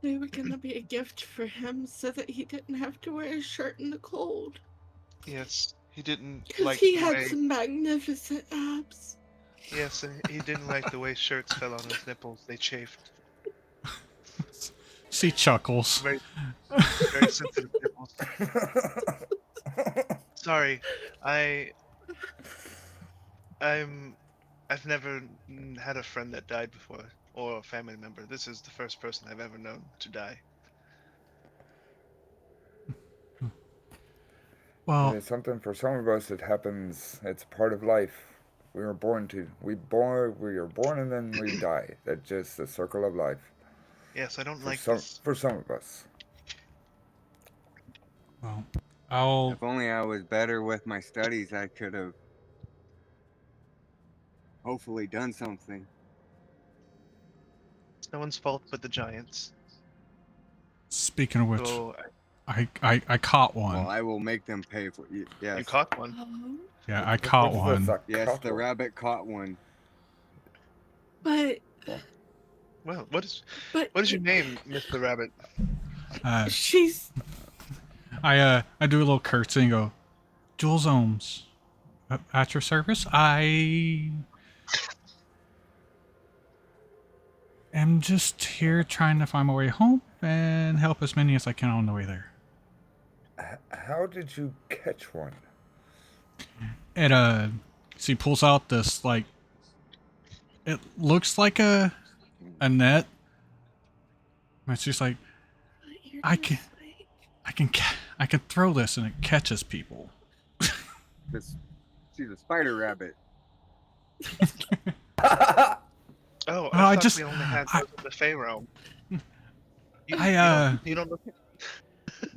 They were gonna be a gift for him so that he didn't have to wear a shirt in the cold. Yes, he didn't Because like he the had way... some magnificent abs. Yes, and he didn't like the way shirts fell on his nipples. They chafed. She chuckles. Very sensitive nipples. Sorry, I've never had a friend that died before, or a family member. This is the first person I've ever known to die. Well, it's something for some of us. It happens. It's part of life. We are born and then we die. That's just the circle of life. Yes, I don't for some of us. Well, If only I was better with my studies, I could have hopefully done something. It's no one's fault but the giants. Speaking of which, So, I caught one. Well, I will make them pay for it. Yes. You caught one? Yeah, I caught one. Yes, the rabbit caught one. But... Well, what is your name, Mr. Rabbit? She's... I do a little curtsy and go, Jules Ohms, at your service. I am just here trying to find my way home and help as many as I can on the way there. How did you catch one? She pulls out this, like, it looks like a net. And she's like, I can, I can throw this and it catches people. This, she's a spider rabbit. Oh, Oh, I I thought just, we only had I, those in the Fey realm. You, I, you don't you don't know.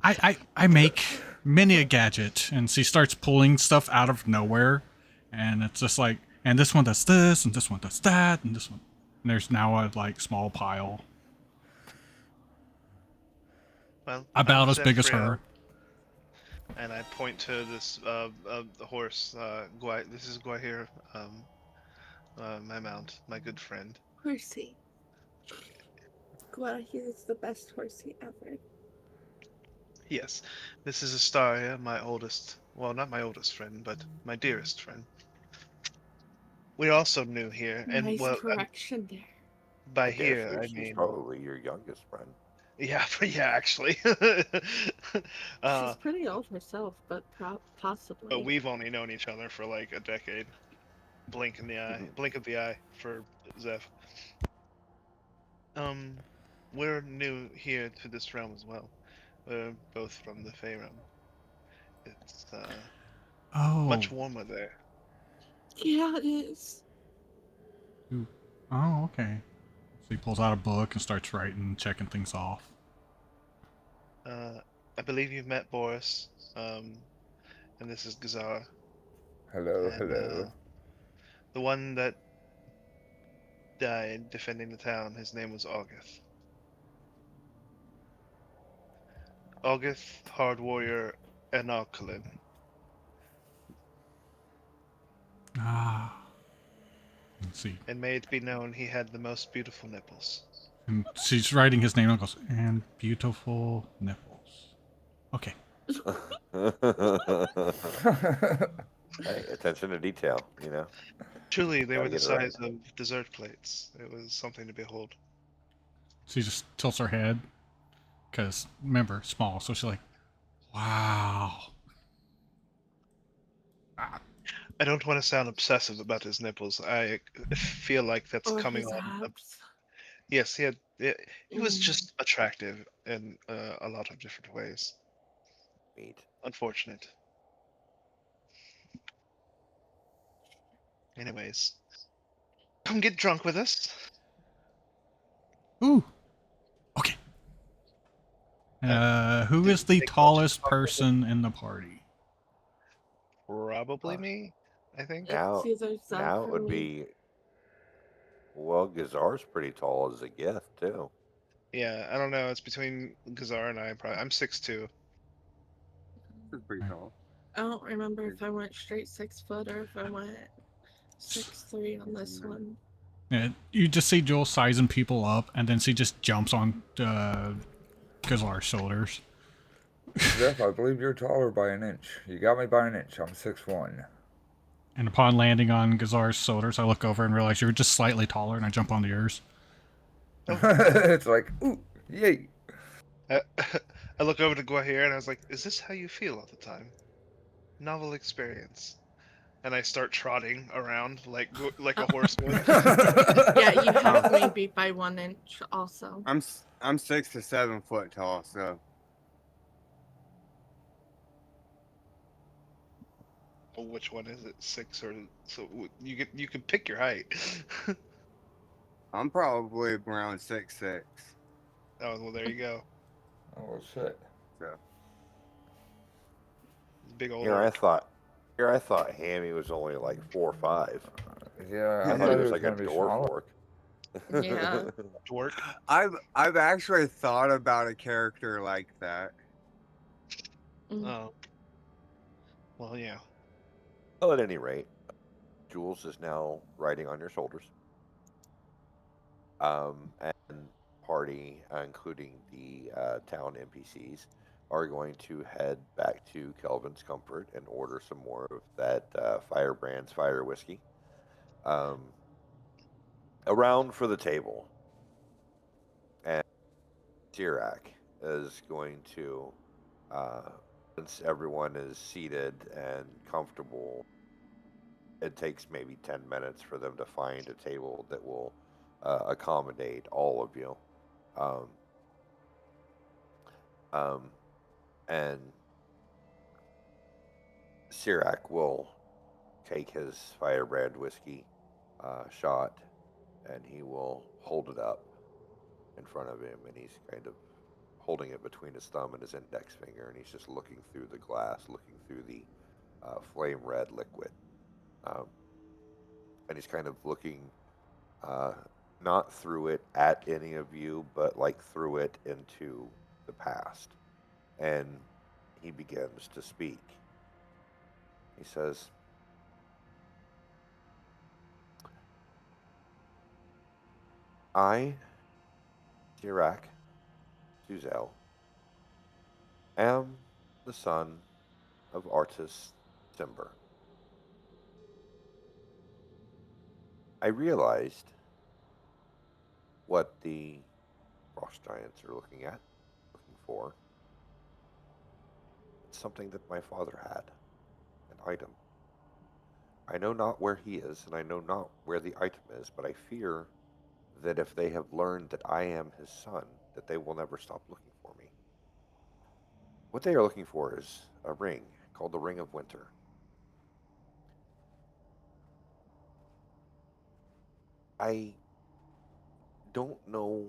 I make many a gadget, and she starts pulling stuff out of nowhere, and it's just like, and this one does this, and this one does that, and this one. And there's now a like small pile Well, I'm about as big as Zephyriel, her. and I point to this the horse. This is Guahir, my mount, my good friend. Horsey. Guahir is the best horsey ever. Yes, this is Astaria, my oldest. Well, not my oldest friend, but my dearest friend. We're also new here, and Nice well, correction there. by I dare here say I she's mean, probably your youngest friend. yeah, yeah, actually. She's But pretty old herself, but possibly. we've only known each other for like a decade. Blink of the eye for Zeph. Um, we're new here to this realm as well. We're both from the Fey realm. It's Oh, much warmer there. Yeah, it is. Ooh. Oh, okay. So he pulls out a book and starts writing, checking things off. I believe you've met Boris, and this is Gazara, Hello, and hello. the one that died defending the town. His name was August. August, hard warrior, and Alkalin. Ah, let's see. And may it be known he had the most beautiful nipples. And she's writing his name and goes, and beautiful nipples. Okay. Hey, attention to detail, you know. Truly, they Gotta were the get it right. size of dessert plates. It was something to behold. She just tilts her head because, remember, small. So she's like, wow. Ah, I don't want to sound obsessive about his nipples. I feel like that's Or coming his on. abs. Yes, he was Mm. just attractive in a lot of different ways. Meat. Unfortunate. Anyways, come get drunk with us. ooh. Okay. Uh, Who did is the they call you tallest chocolate? person in the party? Probably me, I think. It's Now, either Zeph now it or would me. be, well, Gazar's pretty tall as a gift too. Yeah, I don't know. It's between Gazar and I. Probably. I'm 6'2". This is pretty Right. tall. I don't remember if I went straight 6 foot or if I went 6'3" on this one. Yeah, you just see Joel sizing people up, and then she just jumps on Gazlar's shoulders. Zeph, I believe you're taller by an inch. You got me by an inch. I'm 6'1". And upon landing on Gazar's shoulders, I look over and realize you're just slightly taller, and I jump onto yours. It's like, ooh, yay. I, I look over to Guahir and I was like, "Is this how you feel all the time? Novel experience." And I start trotting around like a horse would. Yeah, you have Oh. me beat by 1 inch also. I'm 6 to 7 foot tall, so Well, which one is it? 6 or so? You can pick your height. I'm probably around 6'6". Oh well, there you go. Oh, shit. So Big old Here I orc. thought, here I thought Hammy was only like 4'5". Yeah, I I thought he thought he was was like a going to be dwarf smaller. orc. Yeah. Dork. I've actually thought about a character like that. Mm. Oh. Well, yeah. Well, at any rate, Jules is now riding on your shoulders. And party, including the town NPCs, are going to head back to Kelvin's Comfort and order some more of that Firebrand's Fire Whiskey. Um, around for the table, and Sirac is going to, once everyone is seated and comfortable, it takes maybe 10 minutes for them to find a table that will accommodate all of you. Um, And Sirac will take his firebrand whiskey shot, and he will hold it up in front of him, and he's kind of holding it between his thumb and his index finger, and he's just looking through the glass, looking through the flame red liquid. Um, and he's kind of looking uh, not through it at any of you, but like through it into the past. And he begins to speak. He says, I, Sirac Suzel, am the son of Artis Timber. I realized what the frost giants are looking for. It's something that my father had, an item. I know not where he is, and I know not where the item is, but I fear that if they have learned that I am his son, that they will never stop looking for me. What they are looking for is a ring called the Ring of Winter. I don't know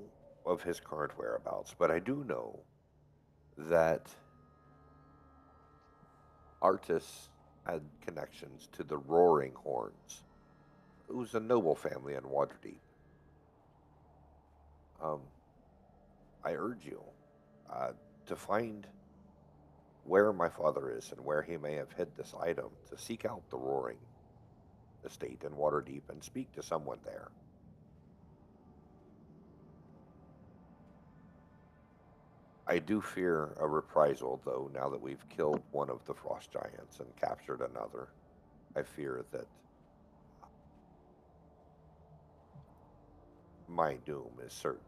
of his current whereabouts, but I do know that Artis had connections to the Roaring Horns, who's a noble family in Waterdeep. Um, I urge you uh, to find where my father is and where he may have hid this item, to seek out the Roaring estate in Waterdeep and speak to someone there. I do fear a reprisal, though, now that we've killed one of the frost giants and captured another. I fear that my doom is certain.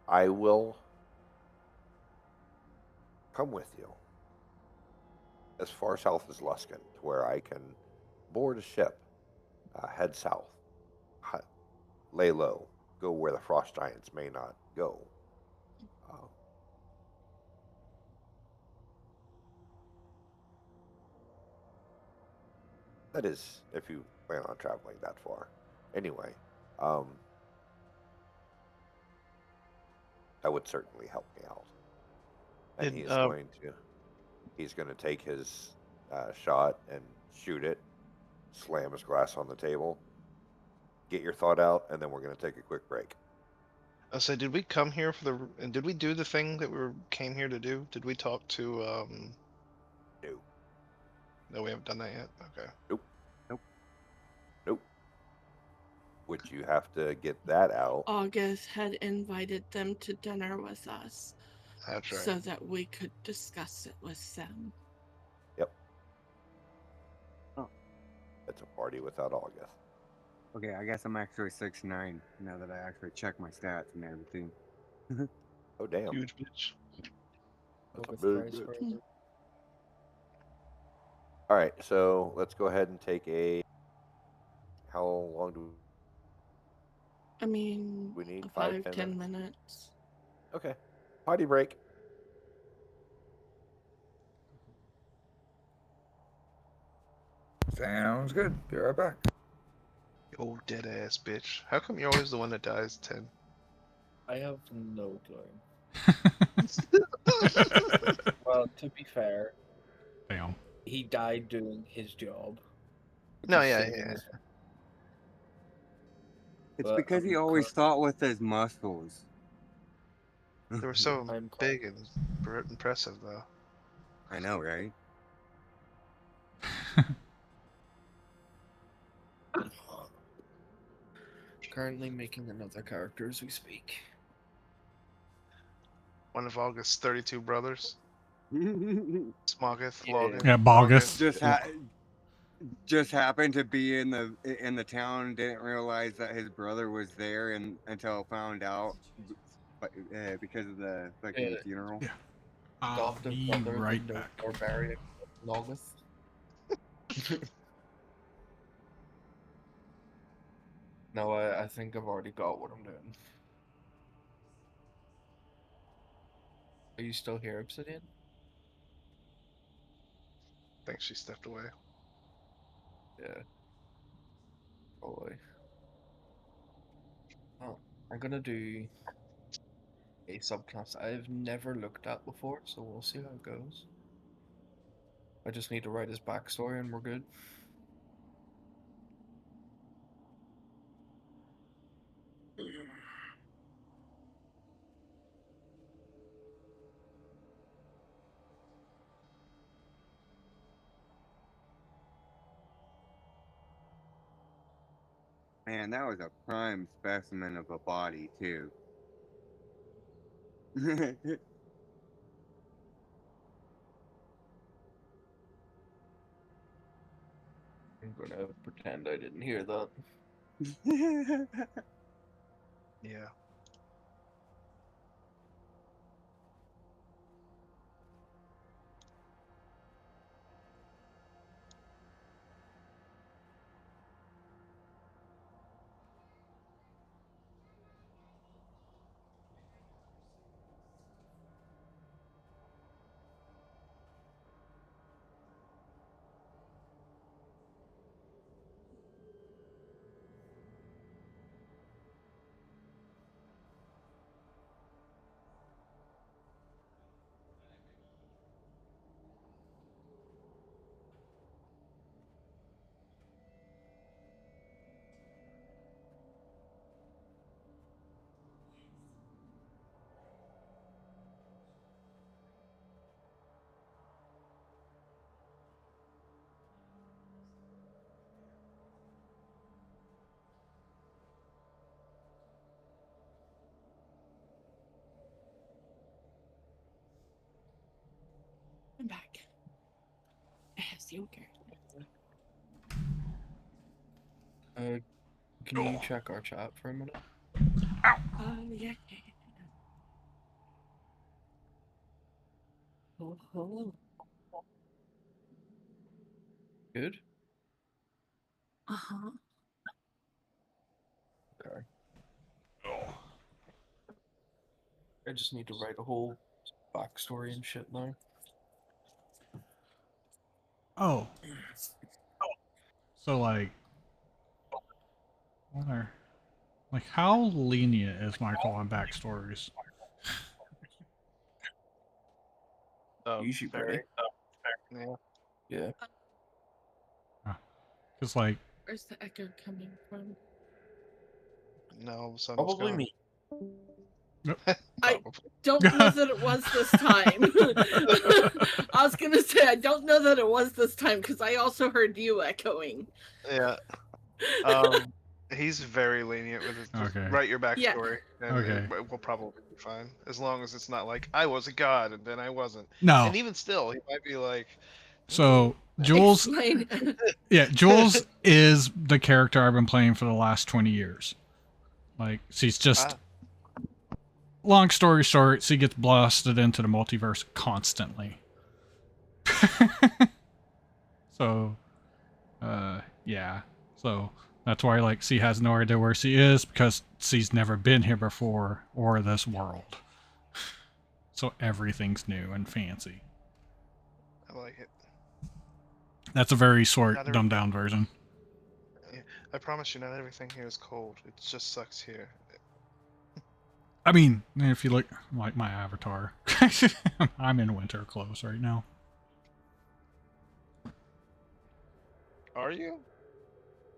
I will come with you as far south as Luskan, to where I can board a ship, head south, lay low, go where the frost giants may not go. Uh, that is, if you plan on traveling that far. Anyway, um, that would certainly help me out. And Did he's going to take his shot and shoot it, slam his glass on the table, get your thought out, and then we're going to take a quick break. I said, did we come here for the? And did we do the thing that came here to do? Did we talk to? No. No, we haven't done that yet. Okay. Nope. Nope. Nope. Would you have to get that out? August had invited them to dinner with us That's right. so that we could discuss it with them. Yep. Oh. It's a party without August. Okay, I guess I'm actually 6'9" now that I actually check my stats and everything. Oh, damn. Huge bitch. That's a With big Christ bitch. further. All right, so let's go ahead and take a. How long do I mean, we need? 5, 10 10 minutes? minutes. Okay. Potty break. Sounds good. Be right back. Oh, dead ass bitch. How come you're always the one that dies, 10? I have no clue. Well, to be fair, Damn. he died doing his job. which No, is yeah, saving yeah. his- It's But because he I'm always thought with his muscles. They were so I'm big and impressive, though. I know, right? currently making another character as we speak. One of August's 32 brothers. Smoggeth, Yeah. Loggeth, Yeah, Bogus. just happened to be in the town. Didn't realize that his brother was there, and until found out, but because of the fucking Yeah. funeral. Yeah. I'll Adoptive be brother, right the no back. barbarian Logos. No, I think I've already got what I'm doing. Are you still here, Obsidian? I think she stepped away. Yeah. Probably. Oh, I'm gonna do a subclass I've never looked at before, so we'll see how it goes. I just need to write his backstory and we're good. Man, that was a prime specimen of a body too. I'm gonna pretend I didn't hear that. Yeah. I'm back. As yogurt. Can you check our chat for a minute? Yeah. Oh. Good? Uh-huh. Okay. I just need to write a whole backstory and shit now. Oh. So, like, what are, like, how lenient is Michael on backstories? Usually Very. pretty. Yeah. Yeah. Because, like, Where's the echo coming from? No, the sun was Probably gone. me. I don't know that it was this time. I was gonna say I don't know that it was this time because I also heard you echoing. Yeah. He's very lenient with it. Just Okay. write your backstory, Yeah. and Okay. it will probably be fine. As long as it's not like I was a god and then I wasn't. No. And even still, he might be like. So Jules, Explain. yeah, Jules is the character I've been playing for the last 20 years. Like, she's just. Long story short, she gets blasted into the multiverse constantly. So, yeah. So that's why, like, she has no idea where she is because she's never been here before or this world. So everything's new and fancy. I like it. That's a very short, dumbed down version. I promise you, not everything here is cold. It just sucks here. I mean, if you look like my avatar, I'm in winter clothes right now. Are you?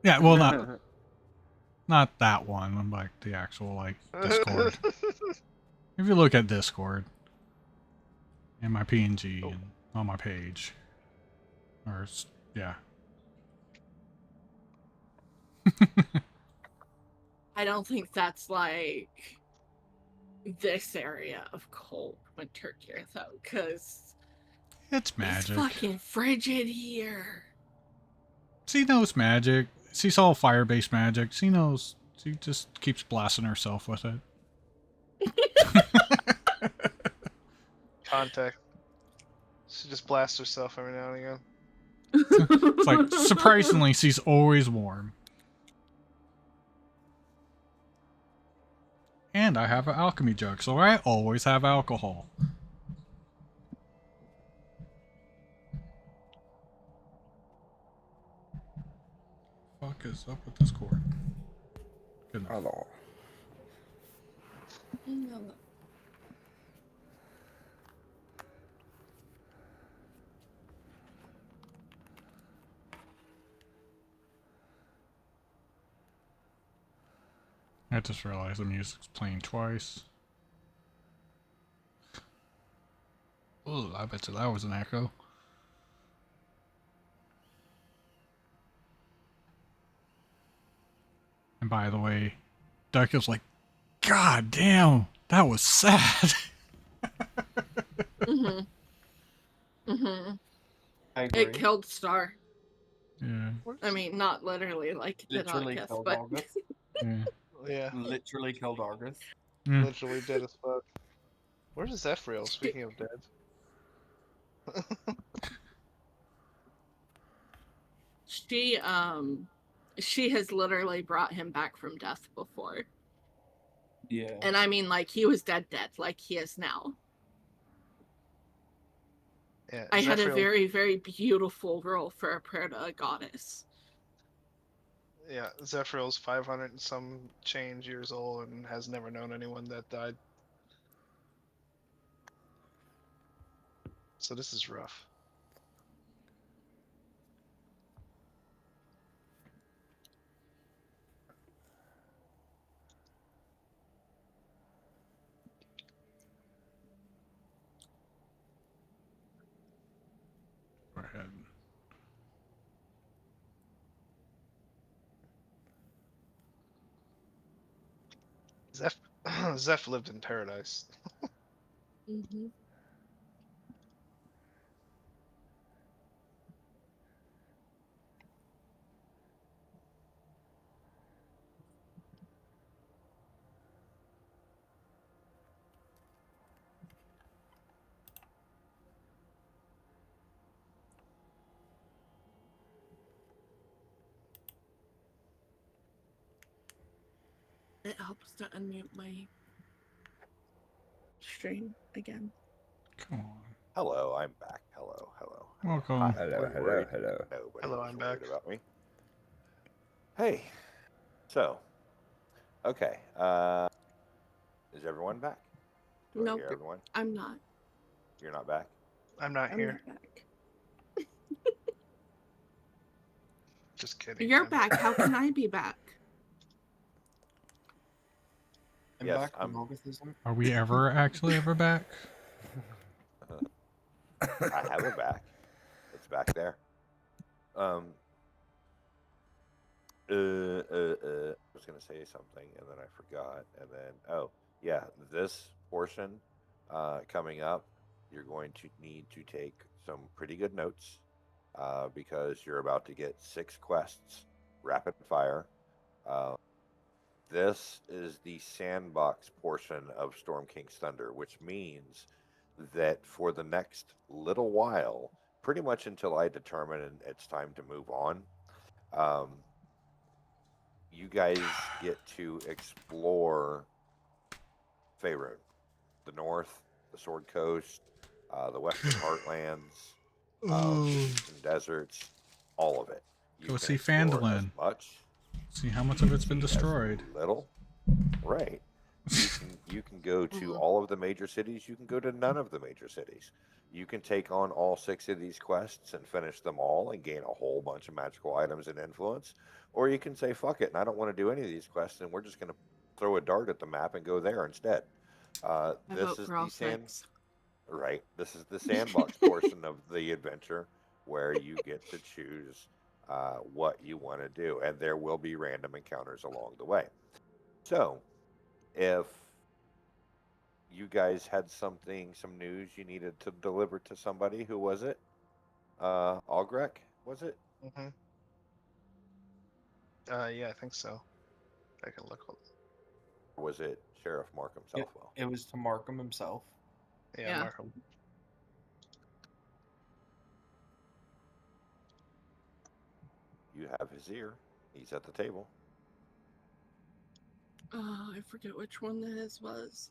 Yeah, well, not that one, like the actual, like, Discord. If you look at Discord and my PNG and on my page, or yeah. I don't think that's like this area of cold winter gear though, because it's magic. It's fucking frigid here. She knows magic. She's all fire-based magic. She knows. She just keeps blasting herself with it. Contact. She just blasts herself every now and again. It's like, surprisingly, she's always warm. And I have an alchemy jug, so I always have alcohol. fuck is up with this cord? Good enough. Hello. I just realized the music's playing twice. Oh, I bet you that was an echo. And by the way, Duck was like, God damn, that was sad. Mhm. Mhm. I It agree. killed Star. Yeah. I mean, not literally like the Literally Nauticus, killed but August. Yeah. Yeah, Literally killed August. Mm. literally dead as fuck. Where's Zephyriel? Speaking of dead. she she has literally brought him back from death before. Yeah. And I mean, like, he was dead, like he is now. Yeah, I had a Zephyriel. very, very beautiful role for a prayer to a goddess. Yeah, Zephyriel's 500 and some change years old and has never known anyone that died. So this is rough. Go ahead. Zeph Zeph lived in paradise. Mm-hmm. It helps to unmute my stream again. Come on. Hello, I'm back. Hello, hello, hello. Welcome. Hi. Hello, Were you hello, worried? hello. Nobody Hello, was I'm worried back. about me. Hey, so okay. Is everyone back? Do I Nope, hear everyone? I'm not. You're not back. I'm not I'm here. not back. Just kidding. You're I'm back. How can I be back? I'm Yes, back I'm. from August isn't. Are we actually ever back? I have it back. It's back there. Um. I was gonna say something and then I forgot. And then yeah, this portion, coming up, you're going to need to take some pretty good notes, because you're about to get 6 quests, rapid fire. Uh, this is the sandbox portion of Storm King's Thunder, which means that for the next little while, pretty much until I determine it's time to move on, um, you guys get to explore Faerun, the north, the Sword Coast, the Western Heartlands, the Oh. Eastern Deserts, all of it. You Go can see explore as Phandalin. much, See how much you of can it's been see as destroyed. little. Right. You can go to Mhm. all of the major cities. You can go to none of the major cities. You can take on all 6 of these quests and finish them all and gain a whole bunch of magical items and influence. Or you can say, fuck it, and I don't want to do any of these quests, and we're just going to throw a dart at the map and go there instead. I This vote is for the all 6. right. This is the sandbox portion of the adventure where you get to choose what you want to do, and there will be random encounters along the way. So, if you guys had some news you needed to deliver to somebody. Who was it? Algrek, was it? hmm Yeah, I think so. I can look. Or was it Sheriff Markham Southwell? It was to Markham himself. Yeah, Yeah. Markham. You have his ear. He's at the table. Oh, I forget which one his was.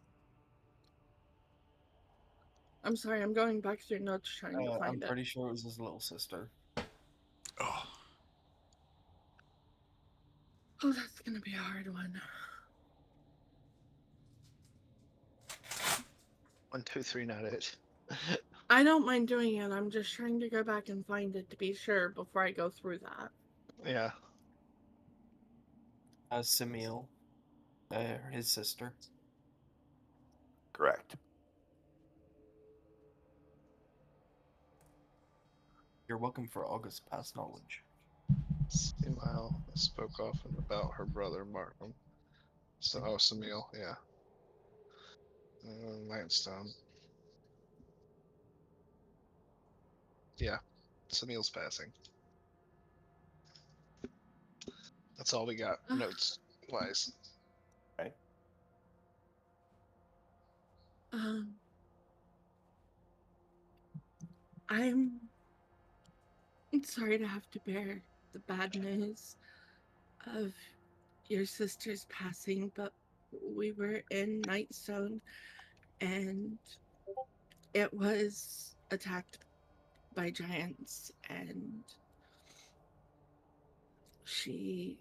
I'm sorry, I'm going back through notes trying to I'm find it. pretty sure it was his little sister. Oh. Oh, that's gonna be a hard one. 1, 2, 3, not it. I don't mind doing it. I'm just trying to go back and find it to be sure before I go through that. Yeah. Simiel, his sister. Correct. You're welcome for August past knowledge. Meanwhile, spoke often about her brother Markham. So, oh, Samil, yeah. Lightstone. Yeah, Samil's passing. That's all we got, notes wise. Okay. Um, I'm sorry to have to bear the bad news of your sister's passing, but we were in Nightstone and it was attacked by giants, and she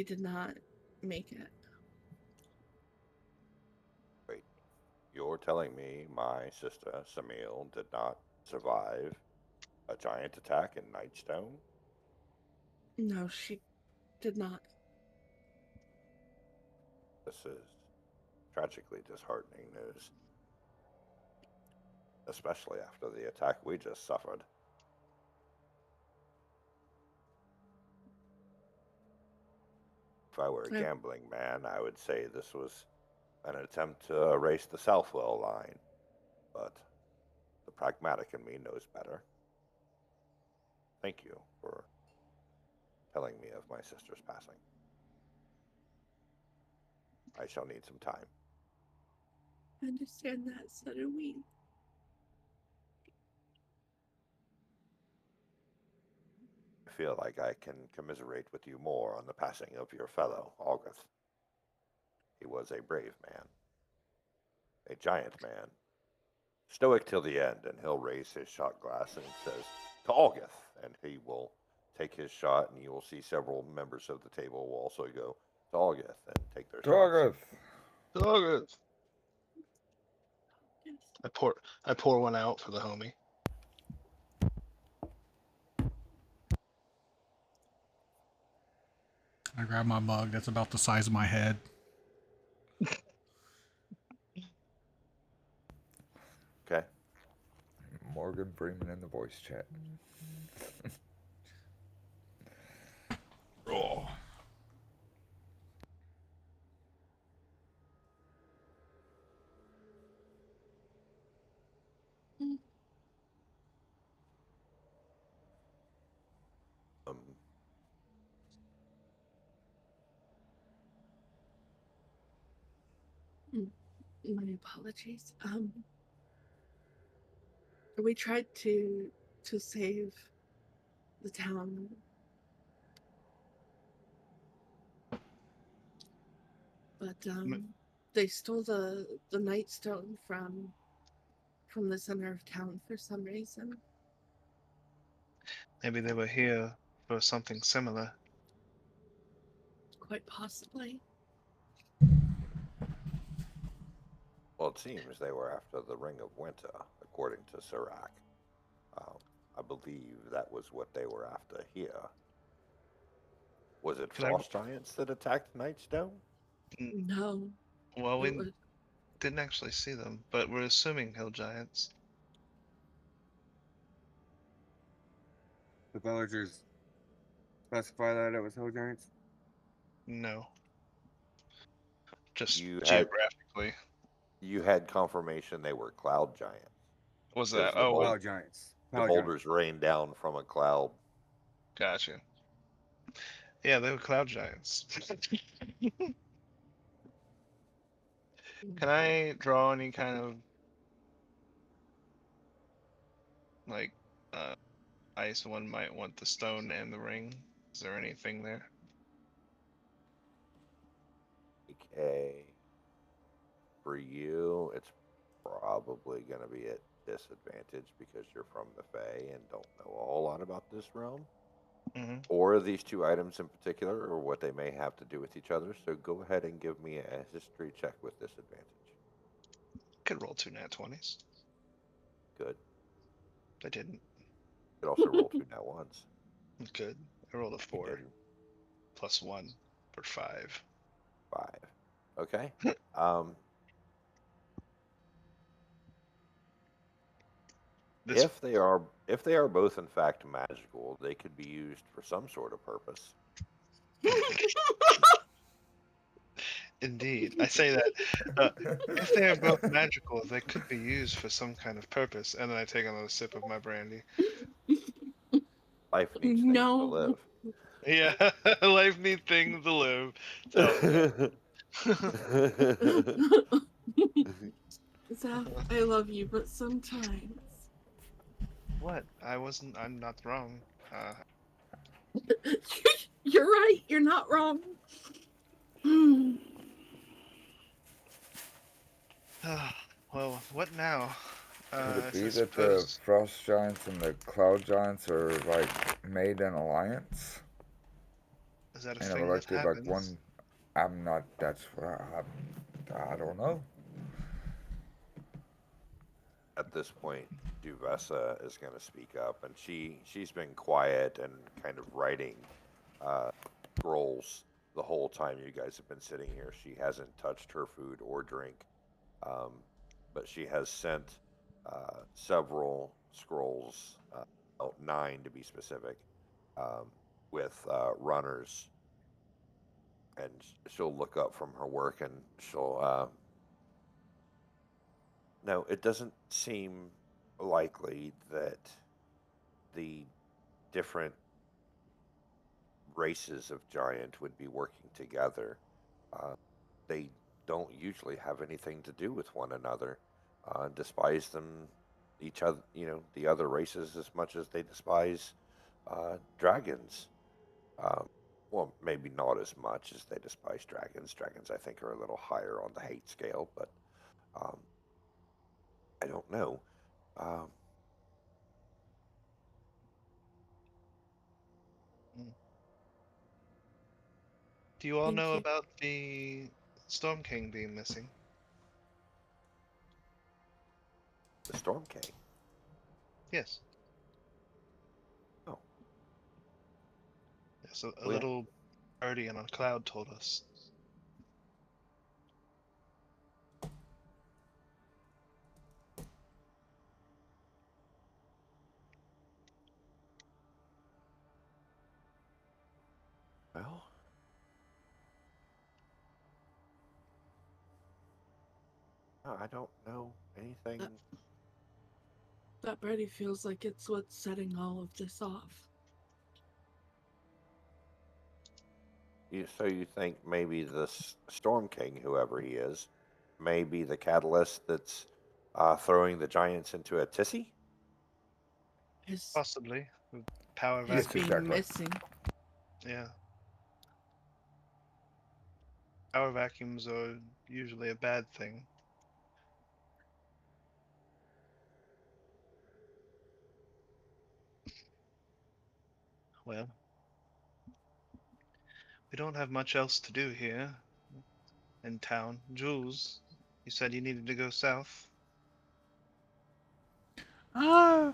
did not make it. Wait. You're telling me my sister Samil did not survive a giant attack in Nightstone? No, she did not. This is tragically disheartening news, especially after the attack we just suffered. If I were a gambling man, I would say this was an attempt to erase the Southwell line, but the pragmatic in me knows better. Thank you for telling me of my sister's passing. I shall need some time. I understand that, so do we. I feel like I can commiserate with you more on the passing of your fellow, August. He was a brave man, a giant man, stoic till the end, and he'll raise his shot glass and says, "To August," and he will take his shot, and you will see several members of the table will also go to August and take their shots. August. Yes. I pour one out for the homie. I grab my mug that's about the size of my head. Okay. Morgan Freeman in the voice chat. Oh. Um, My apologies. We tried to save the town, but they stole the Nightstone from the center of town for some reason. Maybe they were here for something similar. Quite possibly. well, it seems they were after the Ring of Winter, according to Sirac. I believe that was what they were after here. Was it Can I? frost giants that attacked Nightstone? No. Well, we It was, didn't actually see them, but we're assuming hill giants. The villagers specify that it was hill giants. No, just You had geographically. you had confirmation they were cloud giants Was because that? Oh, Cloud giants. the Cloud giants. boulders rained down from a cloud. gotcha. Yeah, they were cloud giants. Can I draw any kind of like ice? One might want the stone and the ring. Is there anything there? Okay, for you, it's probably going to be at disadvantage because you're from the Fae and don't know a whole lot about this realm. or these two items in particular, or what they may have to do with each other. So go ahead and give me a history check with disadvantage. Could roll 2 nat 20s. Good. I didn't. Could also roll 2 nat ones. Good. I rolled a You 4 didn't. plus 1 for 5. 5. Okay. Um, This if they are both in fact magical, they could be used for some sort of purpose. Indeed. I say that if they are both magical, they could be used for some kind of purpose. And then I take another sip of my brandy. Life needs things to No. live. Yeah, life needs things to live. Tell me. Zaf, I love you, but sometimes. What? I'm not wrong. You're right. You're not wrong. Hmm. Well, what now? Could it be I that the suppose. frost giants and the cloud giants are like made an alliance? Is that a And it would thing that like be like happens? one. I'm not. That's what I don't know. At this point, Duvessa is going to speak up, and she's been quiet and kind of writing uh, scrolls the whole time you guys have been sitting here. She hasn't touched her food or drink, um, but she has sent several scrolls, about 9 to be specific, um, with runners, and she'll look up from her work and she'll no, it doesn't seem likely that the different races of giant would be working together. Uh, they don't usually have anything to do with one another. Despise them, each other, the other races as much as they despise dragons. Um, well, maybe not as much as they despise dragons. Dragons, I think, are a little higher on the hate scale, but um, I don't know. Um, Mm. Do you all Thank know you. about the Storm King being missing? the Storm King. Yes. Oh, Yes, a well, yeah. little guardian on Cloud told us. Well, no, I don't know anything. That, that Brady feels like it's what's setting all of this off. So you think maybe this Storm King, whoever he is, may be the catalyst that's throwing the giants into a tizzy? His Possibly. With power his Yes, vacuum. being exactly. missing. Yeah. Power vacuums are usually a bad thing. Well, we don't have much else to do here in town. Jules, you said you needed to go south. Uh,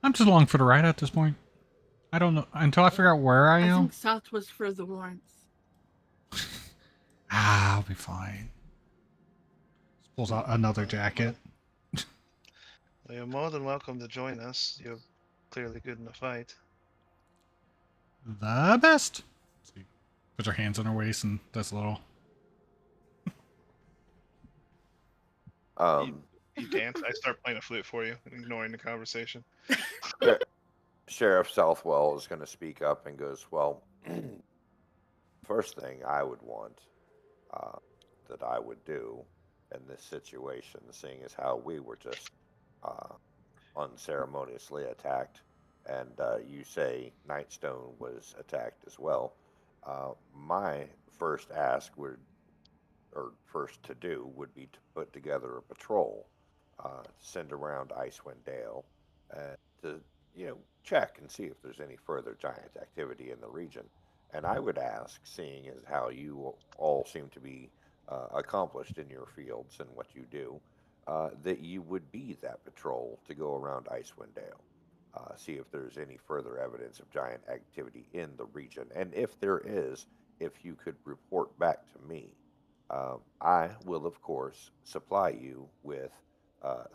I'm just along for the ride at this point. I don't know until I figure out where I I am. think South was for the warmth. I'll be fine. Pulls out another jacket. Well, you're more than welcome to join us. You're clearly good in a fight. The best. See, puts her hands on her waist and does a little. Um, You dance. I start playing a flute for you, ignoring the conversation. Sheriff Southwell is going to speak up and goes, well, first thing I would want, uh, that I would do in this situation, seeing as how we were just uh, unceremoniously attacked, and you say Nightstone was attacked as well. My first ask would, or first to do, would be to put together a patrol, send around Icewind Dale, to check and see if there's any further giant activity in the region. And I would ask, seeing as how you all seem to be accomplished in your fields and what you do, that you would be that patrol to go around Icewind Dale, see if there's any further evidence of giant activity in the region. And if there is, if you could report back to me, I will, of course, supply you with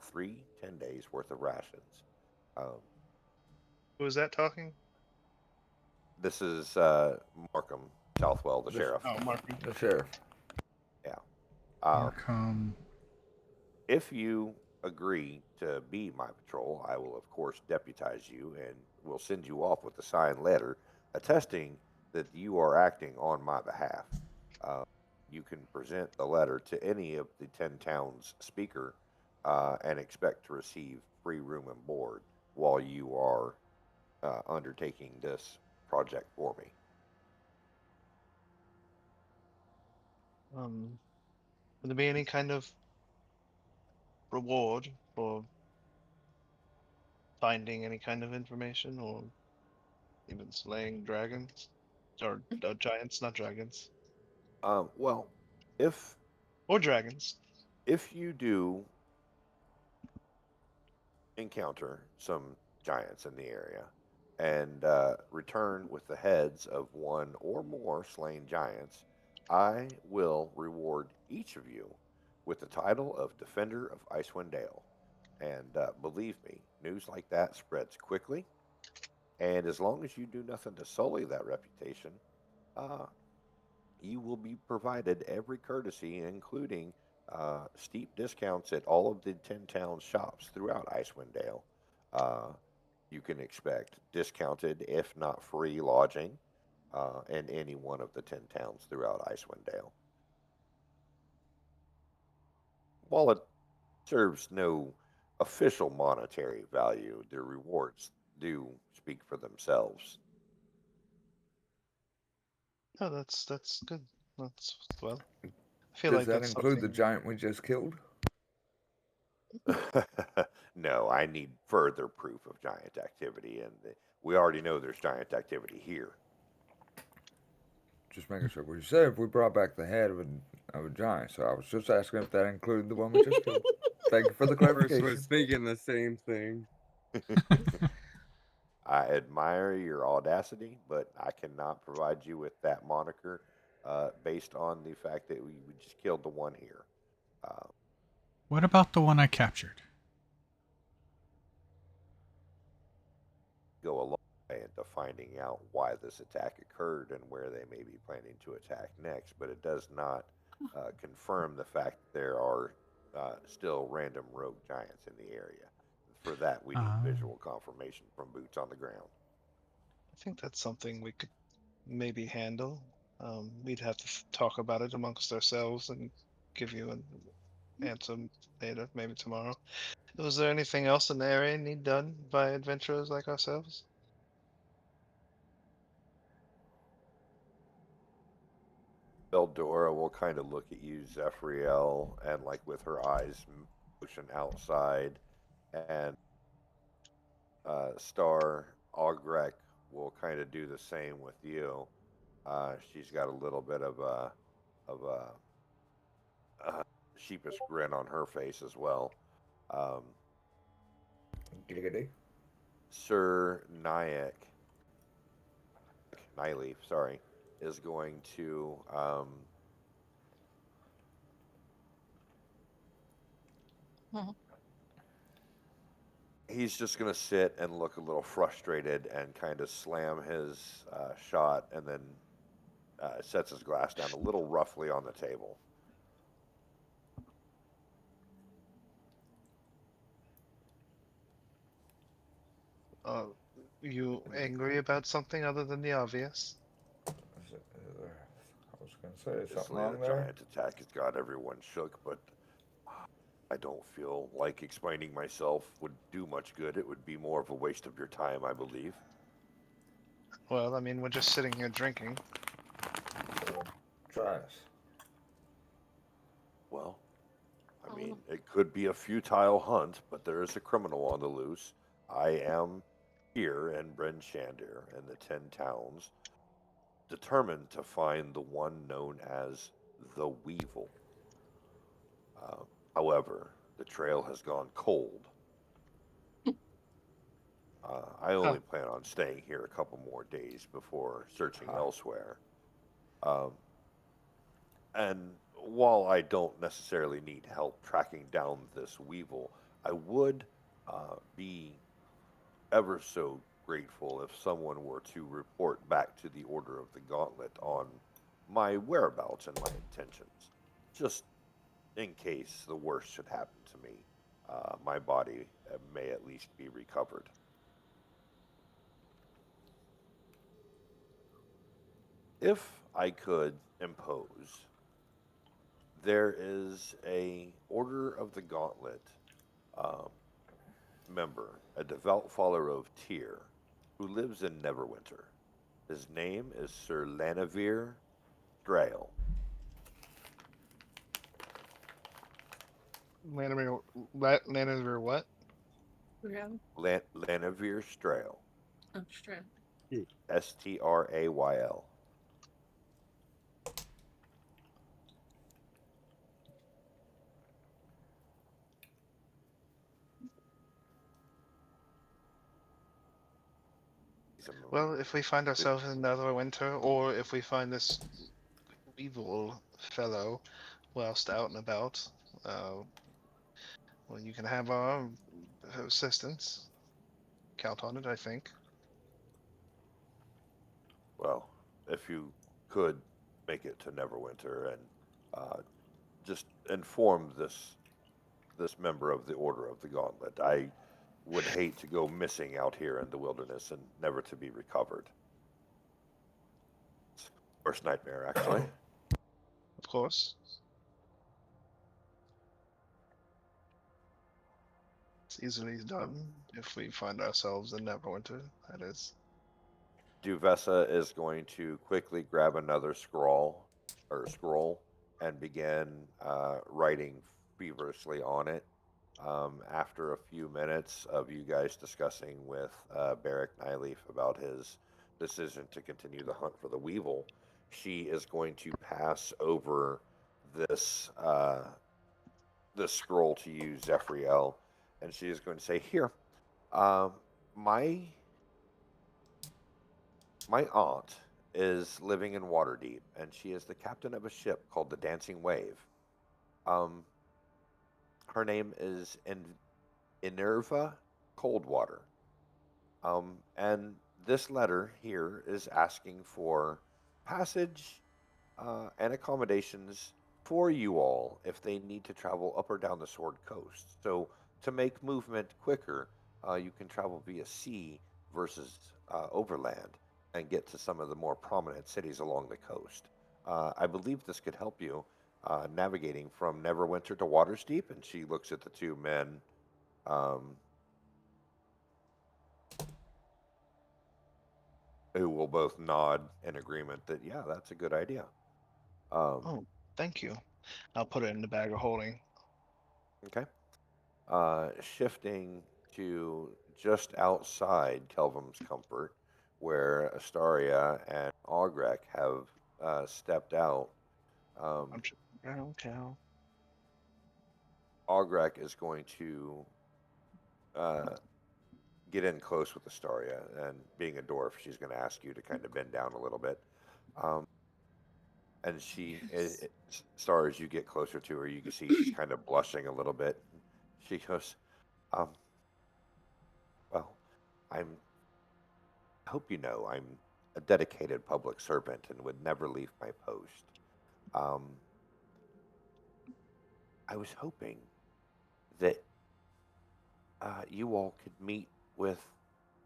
3 10 days worth of rations. Um, Who is that talking? this is Markham Southwell, the The, sheriff. Oh, Markham. the sheriff. Yeah. Um, Markham. if you agree to be my patrol, I will, of course, deputize you and will send you off with a signed letter attesting that you are acting on my behalf. Uh, you can present the letter to any of the 10 towns speaker and expect to receive free room and board while you are undertaking this project for me. Would there be any kind of reward for finding any kind of information, or even slaying dragons, or giants, not dragons, Well, if or dragons? if you do encounter some giants in the area and return with the heads of one or more slain giants, I will reward each of you with the title of Defender of Icewind Dale. And believe me, news like that spreads quickly. And as long as you do nothing to sully that reputation, uh, you will be provided every courtesy, including steep discounts at all of the 10 town shops throughout Icewind Dale. Uh, you can expect discounted, if not free, lodging in any one of the 10 towns throughout Icewind Dale. While it serves no official monetary value, the rewards do speak for themselves. Hmm. Oh, that's good. That's well. I feel Does like that that's include the something. giant we just killed? No, I need further proof of giant activity, and we already know there's giant activity here. Just making sure. We said if we brought back the head of a giant, so I was just asking if that included the one we just killed. Thank you for the First clarification. was thinking the same thing. I admire your audacity, but I cannot provide you with that moniker based on the fact that we just killed the one here. Uh, What about the one I captured? go a long way into finding out why this attack occurred and where they may be planning to attack next, but it does not confirm the fact that there are still random rogue giants in the area. For that, we need Um, visual confirmation from boots on the ground. I think that's something we could maybe handle. We'd have to talk about it amongst ourselves and give you an answer later, maybe tomorrow. Was there anything else in the area need done by adventurers like ourselves? Eldora will kind of look at you, Zephyriel, and like with her eyes motion outside, and Star Ogrek will kind of do the same with you. She's got a little bit of a sheepish grin on her face as well. Um, Giggity. Sir Nyleaf, sorry, is going to Mhm. he's just going to sit and look a little frustrated and kind of slam his shot and then sets his glass down a little roughly on the table. Uh, you angry about something other than the obvious? I was going to say something Obviously, the wrong there. giant attack has got everyone shook, but I don't feel like explaining myself would do much good. It would be more of a waste of your time, I believe. Well, I mean, we're just sitting here drinking. Try us. Well, I Oh, mean, it could be a futile hunt, but there is a criminal on the loose. I am here in Bryn Shandir and the 10 towns, determined to find the one known as the Weevil. Uh, However, the trail has gone cold. I Huh. only plan on staying here a couple more days before searching Huh. elsewhere. Um, and while I don't necessarily need help tracking down this Weevil, I would be ever so grateful if someone were to report back to the Order of the Gauntlet on my whereabouts and my intentions, just in case the worst should happen to me. My body may at least be recovered. If I could impose, there is a Order of the Gauntlet um, member, a devout follower of Tyr, who lives in Neverwinter. His name is Sir Lanivir Drail. Landover what? Real. Lanivir Strail. Oh, straight. Strayl. He's a Well, if we find ourselves in another winter, or if we find this evil fellow whilst out and about, uh, well, you can have our assistance. Count on it, I think. well, if you could make it to Neverwinter and uh, just inform this member of the Order of the Gauntlet, I would hate to go missing out here in the wilderness and never to be recovered. It's worst nightmare, actually. Of course. It's easily done if we find ourselves in Neverwinter, that is. Duvessa is going to quickly grab another scroll and begin writing feverishly on it. After a few minutes of you guys discussing with Barrick Nyleaf about his decision to continue the hunt for the Weevil, she is going to pass over this this scroll to you, Zephyriel, and she is going to say, "Here, um, my my aunt is living in Waterdeep, and she is the captain of a ship called the Dancing Wave. Um, her name is Inerva Coldwater. And this letter here is asking for passage and accommodations for you all if they need to travel up or down the Sword Coast. So to make movement quicker, you can travel via sea versus overland and get to some of the more prominent cities along the coast. I believe this could help you navigating from Neverwinter to Waterdeep." And she looks at the two men. Um, who will both nod in agreement that, yeah, that's a good idea. Oh, thank you. I'll put it in the bag of holding. Okay. Shifting to just outside Kelvum's Comfort, where Astaria and Augrek have stepped out. I'm just brown cow. Augrek is going to uh, get in close with Astaria, and being a dwarf, she's going to ask you to kind of bend down a little bit. Um, and Yes. Star, as you get closer to her, you can see she's kind of blushing a little bit. She goes, um, "Well, I'm. I hope you know I'm a dedicated public servant and would never leave my post. Um, I was hoping that you all could meet with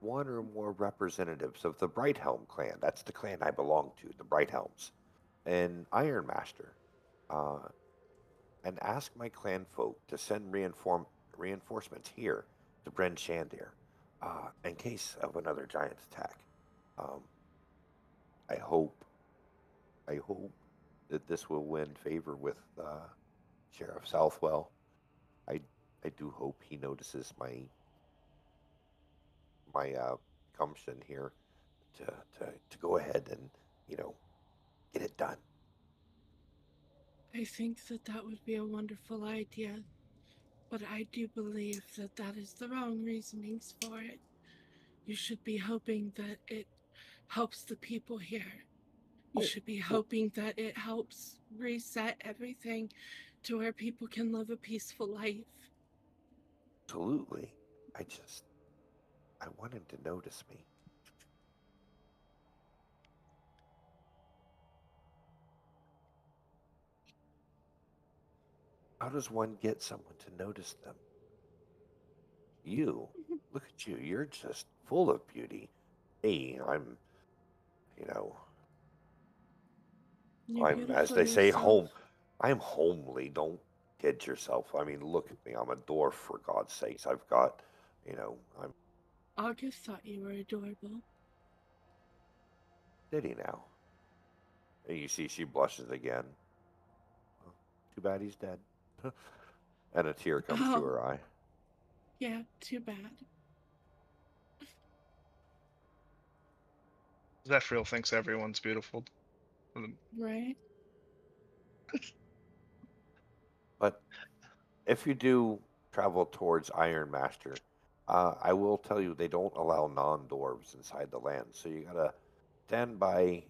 one or more representatives of the Brighthelm clan. That's the clan I belong to, the Brighthelms, and Ironmaster, uh, and ask my clan folk to send reinforcements here to Bryn Shandir in case of another giant attack. Um, I hope I hope that this will win favor with Sheriff Southwell. I I do hope he notices my gumption here to to go ahead and get it done. I think that that would be a wonderful idea, but I do believe that that is the wrong reasonings for it. You should be hoping that it helps the people here. You Oh, should be well, hoping that it helps reset everything to where people can live a peaceful life. absolutely. I want him to notice me. How does one get someone to notice them? You, look at you. You're just full of beauty. Me, you know, You're I'm, as beautiful they say, yourself. home. I'm homely. Don't kid yourself. I mean, look at me. I'm a dwarf, for God's sakes. I've got, I'm August thought you were adorable. city now. And you see, she blushes again. Well, too bad he's dead. And a tear comes to Oh, her eye. yeah, too bad. Zephyr thinks everyone's beautiful. Right? But if you do travel towards Iron Master, I will tell you they don't allow non-dwarves inside the land. So you gotta stand by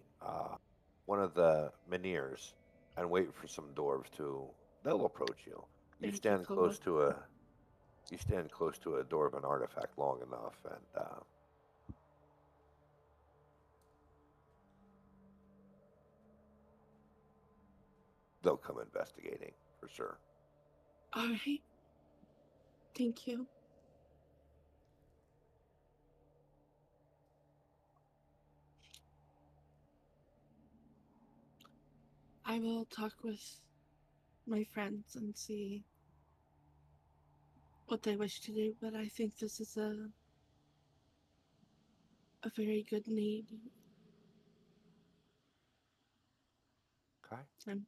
one of the menhirs and wait for some dwarves to. They'll approach you. You Thank you, stand Cole. close to a you stand close to a dwarven artifact long enough, and they'll come investigating for sure. All right. Thank you. I will talk with my friends and see what they wish to do, but I think this is a very good need. Okay. I'm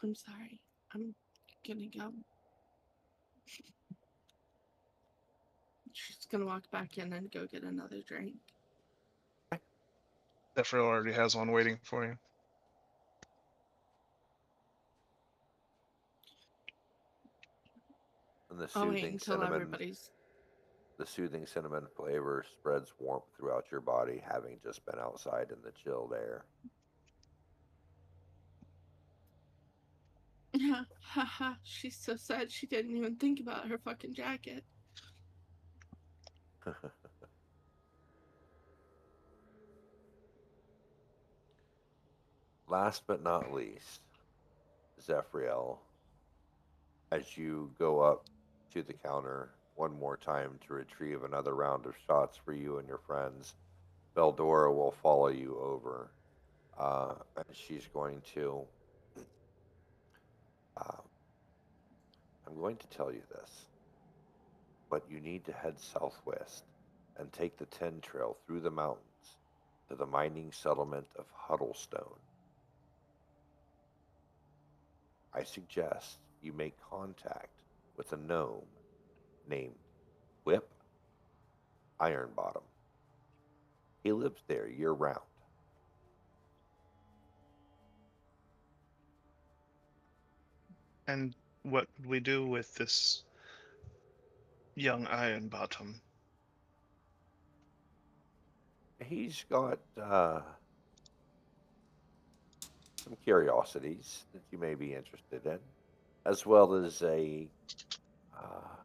I'm sorry. I'm gonna go. She's gonna walk back in and go get another drink. Zephyr already has one waiting for you. And I'll wait until everybody's. the soothing cinnamon flavor spreads warmth throughout your body, having just been outside in the chilled air. Yeah, haha. She's so sad she didn't even think about her fucking jacket. Last but not least, Zephyriel, as you go up to the counter one more time to retrieve another round of shots for you and your friends, Beldora will follow you over. And she's going to. Uh, I'm going to tell you this, but you need to head southwest and take the 10 trail through the mountains to the mining settlement of Huddlestone. I suggest you make contact with a gnome named Whip Ironbottom. He lives there year round. And what would we do with this young Iron Bottom? He's got some curiosities that you may be interested in, as well as a uh,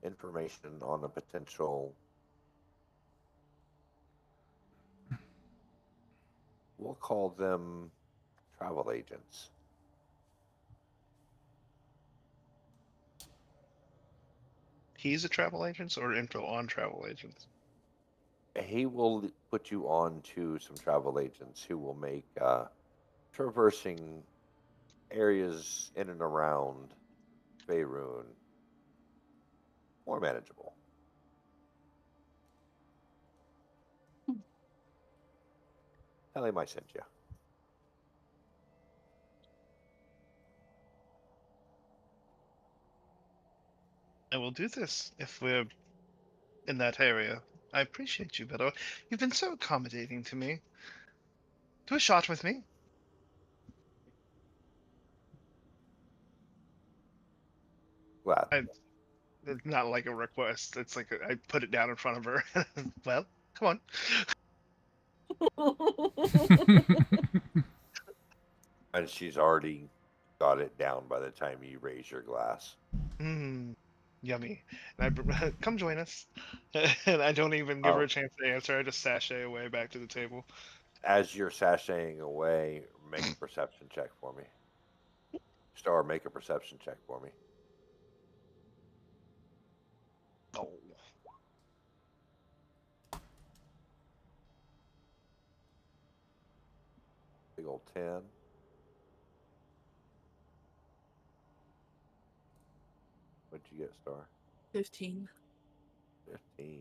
information on a potential. We'll call them travel agents. He's a travel agent or info on travel agents? He will put you on to some travel agents who will make traversing areas in and around Faerun more manageable. Tell him I sent you. I will do this if we're in that area. I appreciate you, Beto. You've been so accommodating to me. Do a shot with me. Glad. It's not like a request. It's like I put it down in front of her. Well, come And she's already got it down by the time you raise your glass. on. Yummy. And come join us. And I don't even give her a Oh, chance to answer. I just sashay away back to the table. as you're sashaying away, make a perception check for me. Star, make a perception check for me. Oh. Big old 10. What'd you get, Star? 15. 15.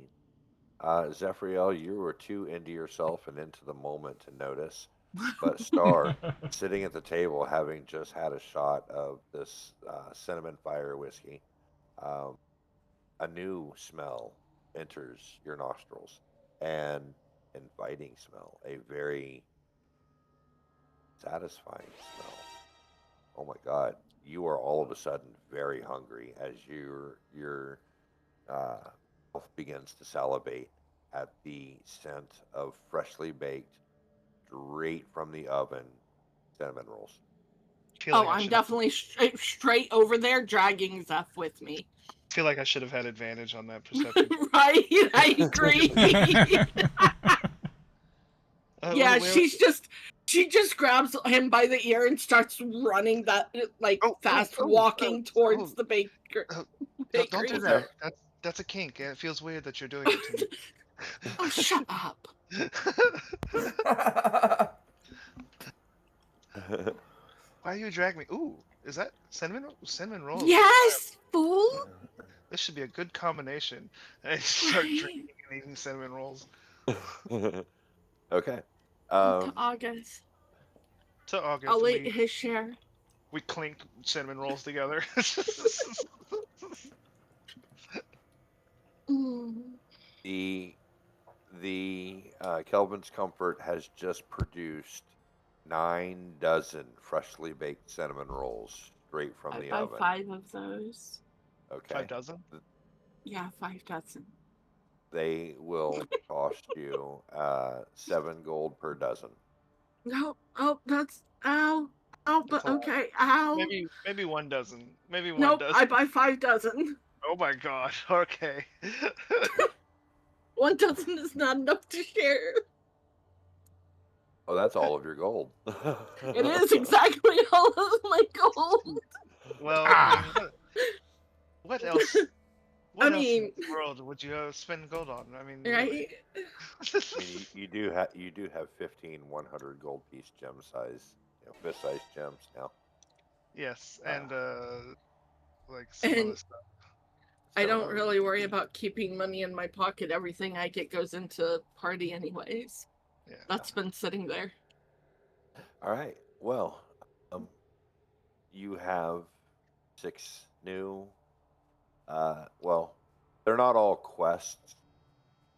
Zephyriel, you were too into yourself and into the moment to notice. But Star, sitting at the table, having just had a shot of this cinnamon fire whiskey, um, a new smell enters your nostrils, an inviting smell, a very satisfying smell. Oh my God, you are all of a sudden very hungry as your uh, mouth begins to salivate at the scent of freshly baked, straight from the oven cinnamon rolls. Feel Oh, like I I'm should have definitely straight over there dragging Zeph with me. feel like I should have had advantage on that perception. Right? I agree. Yeah, Where? she just grabs him by the ear and starts running that like fast walking Oh, towards the don't bakery. do Okay. that. That's a kink. It feels weird that you're doing it to me. Oh, shut up. Why are you dragging me? Ooh, is that cinnamon rolls? Yes, fool. This should be a good combination. I start Right? drinking and eating cinnamon rolls. Okay. To August. To August, I'll and eat his share. we clink cinnamon rolls together. Mm. The Kelvin's Comfort has just produced 9 dozen freshly baked cinnamon rolls straight from I the buy oven. 5 of those. 5 Okay. dozen. Yeah, 5 dozen. They will cost you 7 gold per dozen. No, oh, that's ow, That's but a lot. okay, ow. Maybe 1 dozen. Maybe 1 Nope, I dozen. buy 5 dozen. Oh my god. Okay. 1 dozen is not enough to share. Oh, that's all of your gold. It is exactly all of my gold. Well, I mean, what else? I What else in mean, this world would you spend gold on? I mean, really. right? I mean, you do have 15 100 gold piece gem size, fist size gems now. Yes, Uh, and like some other And stuff. I don't so really worry about keeping money in my pocket. Everything I get goes into party anyways. Yeah. That's been sitting there. all right. Well, um, you have 6 new. Well, they're not all quests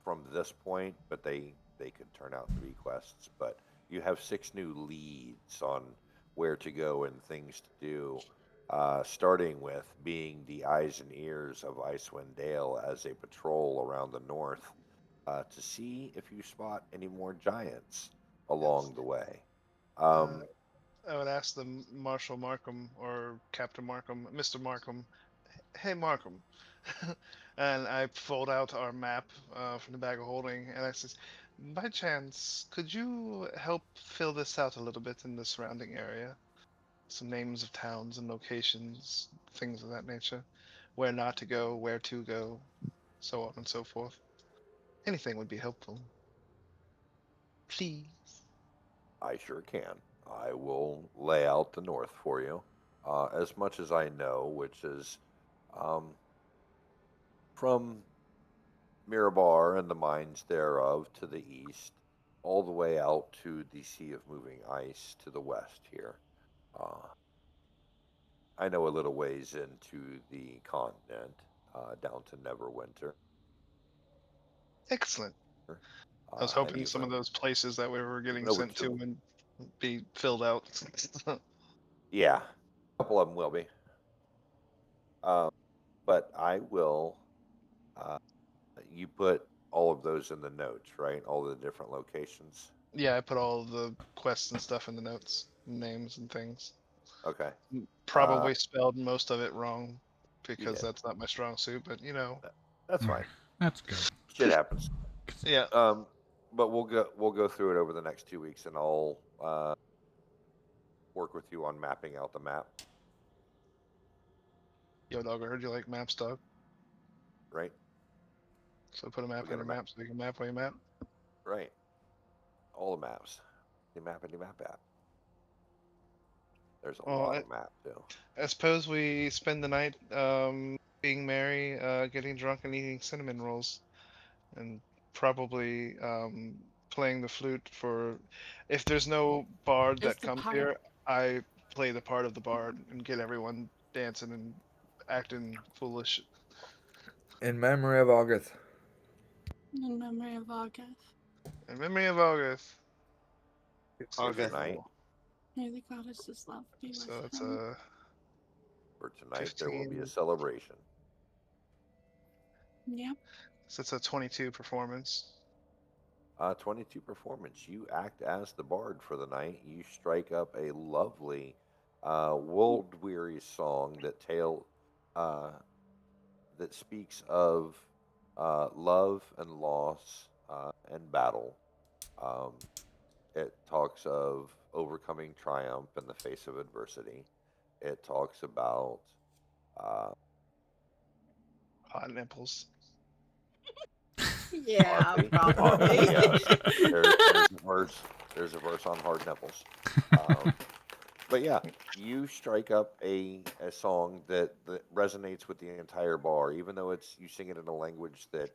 from this point, but they could turn out to be quests. But you have 6 new leads on where to go and things to do. Starting with being the eyes and ears of Icewind Dale as a patrol around the north to see if you spot any more giants Yes. along the way. Uh, Um, I would ask the Marshal Markham or Captain Markham, Mr. Markham. Hey, Markham. And I fold out our map from the bag of holding, and I says, by chance, could you help fill this out a little bit in the surrounding area? Some names of towns and locations, things of that nature. Where not to go, where to go, so on and so forth. Anything would be helpful. Please. I sure can. I will lay out the north for you, as much as I know, which is um, from Mirabar and the mines thereof to the east, all the way out to the Sea of Moving Ice to the west here. Uh, I know a little ways into the continent. down to Neverwinter. Excellent. I was Uh, and hoping some of those places that we were getting over sent to would be filled out. Yeah, a couple of them will be. But I will. Uh, you put all of those in the notes, right? All the different locations. Yeah, I put all the quests and stuff in the notes, names and things. Okay. Probably spelled most of it wrong You because did. that's not my strong suit, but you know. That's fine. That's good. Shit happens. Yeah. But we'll go through it over the next 2 weeks, and I'll work with you on mapping out the map. Yo, dog, I heard you like maps, dog. Right. So put a map We on got your a map. map so you can map where you map. Right. All the maps. The map and the map app. There's a Well, lot of map too. I suppose we spend the night being merry, getting drunk, and eating cinnamon rolls, and probably playing the flute for. If there's no bard It's that the comes part. here, I play the part of the bard and get everyone dancing and acting foolish. In memory of August. In memory of August. In memory of August. For tonight. May the goddess's love be with So it's him. For tonight, there will be a 15. celebration. Yep. So it's a 22 performance. 22 performance. You act as the bard for the night. You strike up a lovely, world-weary song that speaks of love and loss and battle. Um, it talks of overcoming triumph in the face of adversity. It talks about uh, Hot nipples. Yeah, Oddly, probably. yes. There's a verse on hard nipples. But yeah, you strike up a song that resonates with the entire bar, even though you sing it in a language that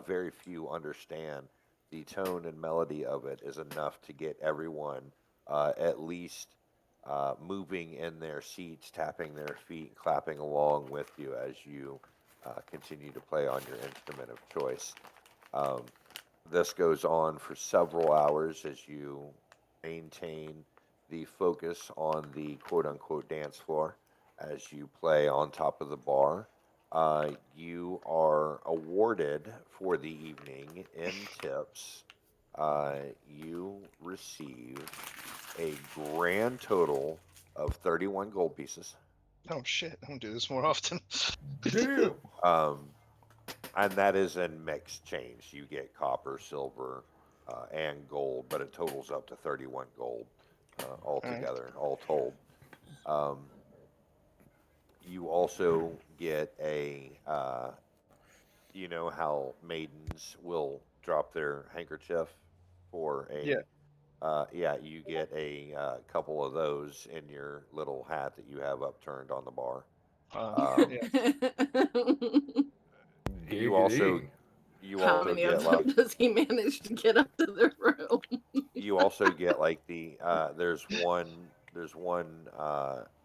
very few understand. The tone and melody of it is enough to get everyone at least moving in their seats, tapping their feet, clapping along with you as you continue to play on your instrument of choice. Um, this goes on for several hours as you maintain the focus on the quote unquote dance floor as you play on top of the bar. You are awarded for the evening in tips. You receive a grand total of 31 gold pieces. Oh shit! I'm gonna do this more often. Damn. And that is in mixed change. You get copper, silver, and gold, but it totals up to 31 gold altogether, all told. Um, you also get you know how maidens will drop their handkerchief for Yeah. yeah, you get a couple of those in your little hat that you have upturned on the bar. Yeah. You also Giggity. you How also many get of them like does he manage to get up to the room? you also get like there's one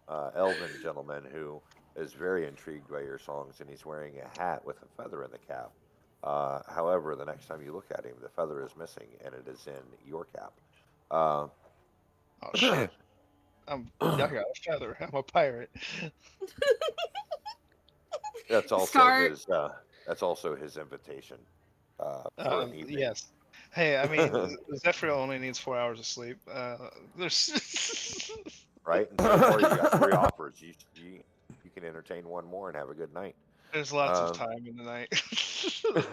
elven gentleman who is very intrigued by your songs, and he's wearing a hat with a feather in the cap. However, the next time you look at him, the feather is missing, and it is in your cap. Uh, Oh shit! I got a feather. I'm a pirate. that's also Scar, his that's also his invitation for an evening. Yes. Hey, I mean, Zephyr only needs 4 hours of sleep. There's. Right, and so far you got three offers. You can entertain one more and have a good night. There's lots of Um, time in the night.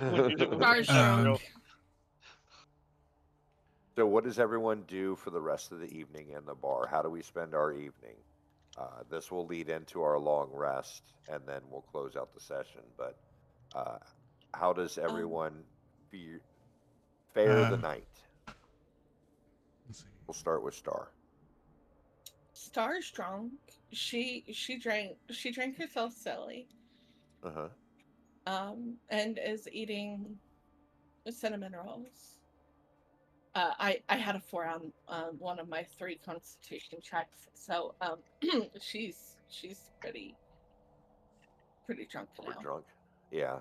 when you're Scar's Um, drunk. So, what does everyone do for the rest of the evening in the bar? How do we spend our evening? This will lead into our long rest, and then we'll close out the session. But uh, how does everyone fare the night? let's see. We'll start with Star. Star's drunk. She drank herself silly. Uh huh. And is eating cinnamon rolls. I had a 4 on one of my 3 constitution checks, so she's pretty drunk We're now. drunk. Yeah.